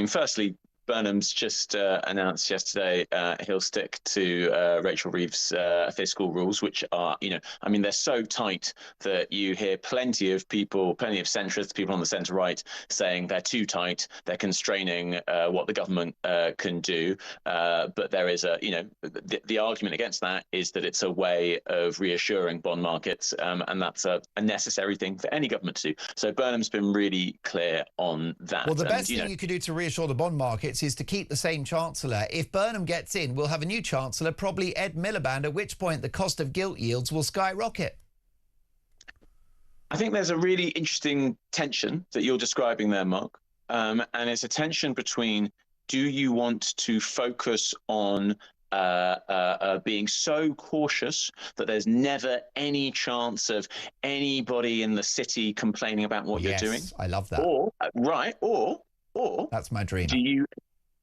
Firstly, Burnham's just announced yesterday he'll stick to Rachel Reeves' fiscal rules, which are, they're so tight that you hear plenty of centrists, people on the centre right, saying they're too tight, they're constraining what the government can do. But there is the argument against that is that it's a way of reassuring bond markets, and that's a necessary thing for any government to do. So Burnham's been really clear on that. Well, the best thing you could do to reassure the bond markets is to keep the same Chancellor. If Burnham gets in, we'll have a new Chancellor, probably Ed Miliband, at which point the cost of gilt yields will skyrocket. I think there's a really interesting tension that you're describing there, Mark. And it's a tension between, do you want to focus on being so cautious that there's never any chance of anybody in the city complaining about what you're doing? I love that. Or that's my dream. Do you?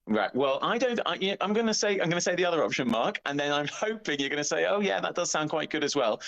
Right. Well, I'm going to say the other option, Mark, and then I'm hoping you're going to say, oh yeah, that does sound quite good as well.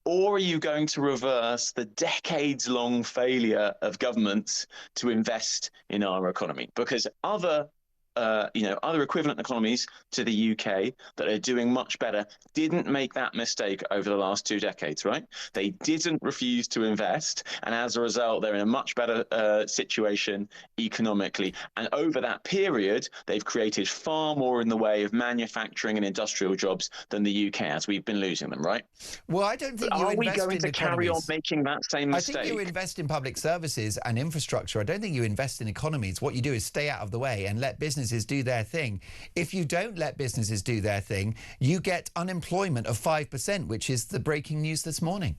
Or are you going to reverse the decades-long failure of governments to invest in our economy? Because other equivalent economies to the UK that are doing much better didn't make that mistake over the last 2 decades, right? They didn't refuse to invest, and as a result, they're in a much better situation economically. And over that period, they've created far more in the way of manufacturing and industrial jobs than the UK has. We've been losing them, right? Well, I don't think you invest in Are we going to carry on making that same mistake? I think you invest in public services and infrastructure. I don't think you invest in economies. What you do is stay out of the way and let businesses do their thing. If you don't let businesses do their thing, you get unemployment of 5%, which is the breaking news this morning.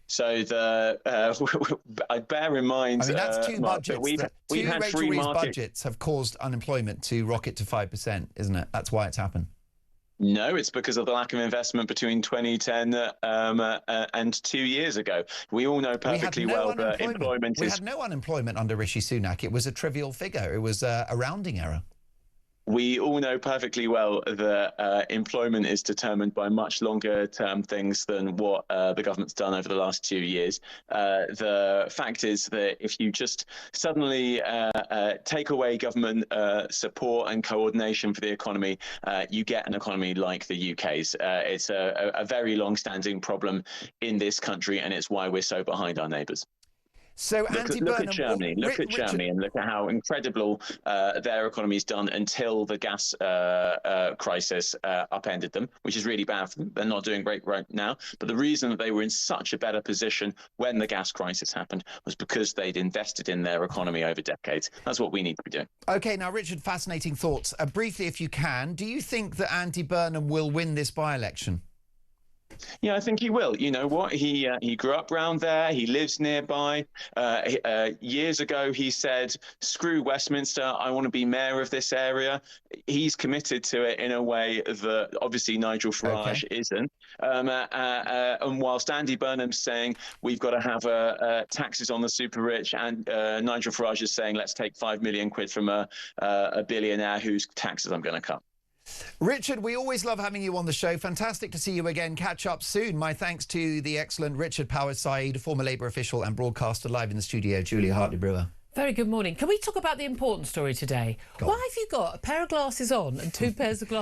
So I bear in mind. That's two Mark, budgets. We've had Rachel free Reeves market budgets have caused unemployment to rocket to 5%, isn't it? That's why it's happened. No, it's because of the lack of investment between 2010 and 2 years ago. We all know perfectly well that employment We had no unemployment under Rishi Sunak. It was a trivial figure. It was a rounding error. We all know perfectly well that employment is determined by much longer term things than what the government's done over the last 2 years. The fact is that if you just suddenly take away government support and coordination for the economy, you get an economy like the UK's. It's a very long-standing problem in this country, and it's why we're so behind our neighbours. So look at Germany. Look at Germany and look at how incredible their economy's done until the gas crisis upended them, which is really bad for them. They're not doing great right now. But the reason that they were in such a better position when the gas crisis happened was because they'd invested in their economy over decades. That's what we need to be doing. OK, now, Richard, fascinating thoughts. Briefly, if you can, do you think that Andy Burnham will win this by-election? Yeah, I think he will. You know what? He grew up round there. He lives nearby. Years ago, he said, "Screw Westminster. I want to be mayor of this area." He's committed to it in a way that obviously Nigel Farage isn't. And whilst Andy Burnham's saying we've got to have taxes on the super rich, and Nigel Farage is saying let's take £5 million from a billionaire whose taxes I'm going to cut. Richard, we always love having you on the show. Fantastic to see you again. Catch up soon. My thanks to the excellent Richard Powers-Said, former Labour official and broadcaster, live in the studio, Julia Hartley-Brewer. Very good morning. Can we talk about the important story today? Why have you got a pair of glasses on and two pairs of glasses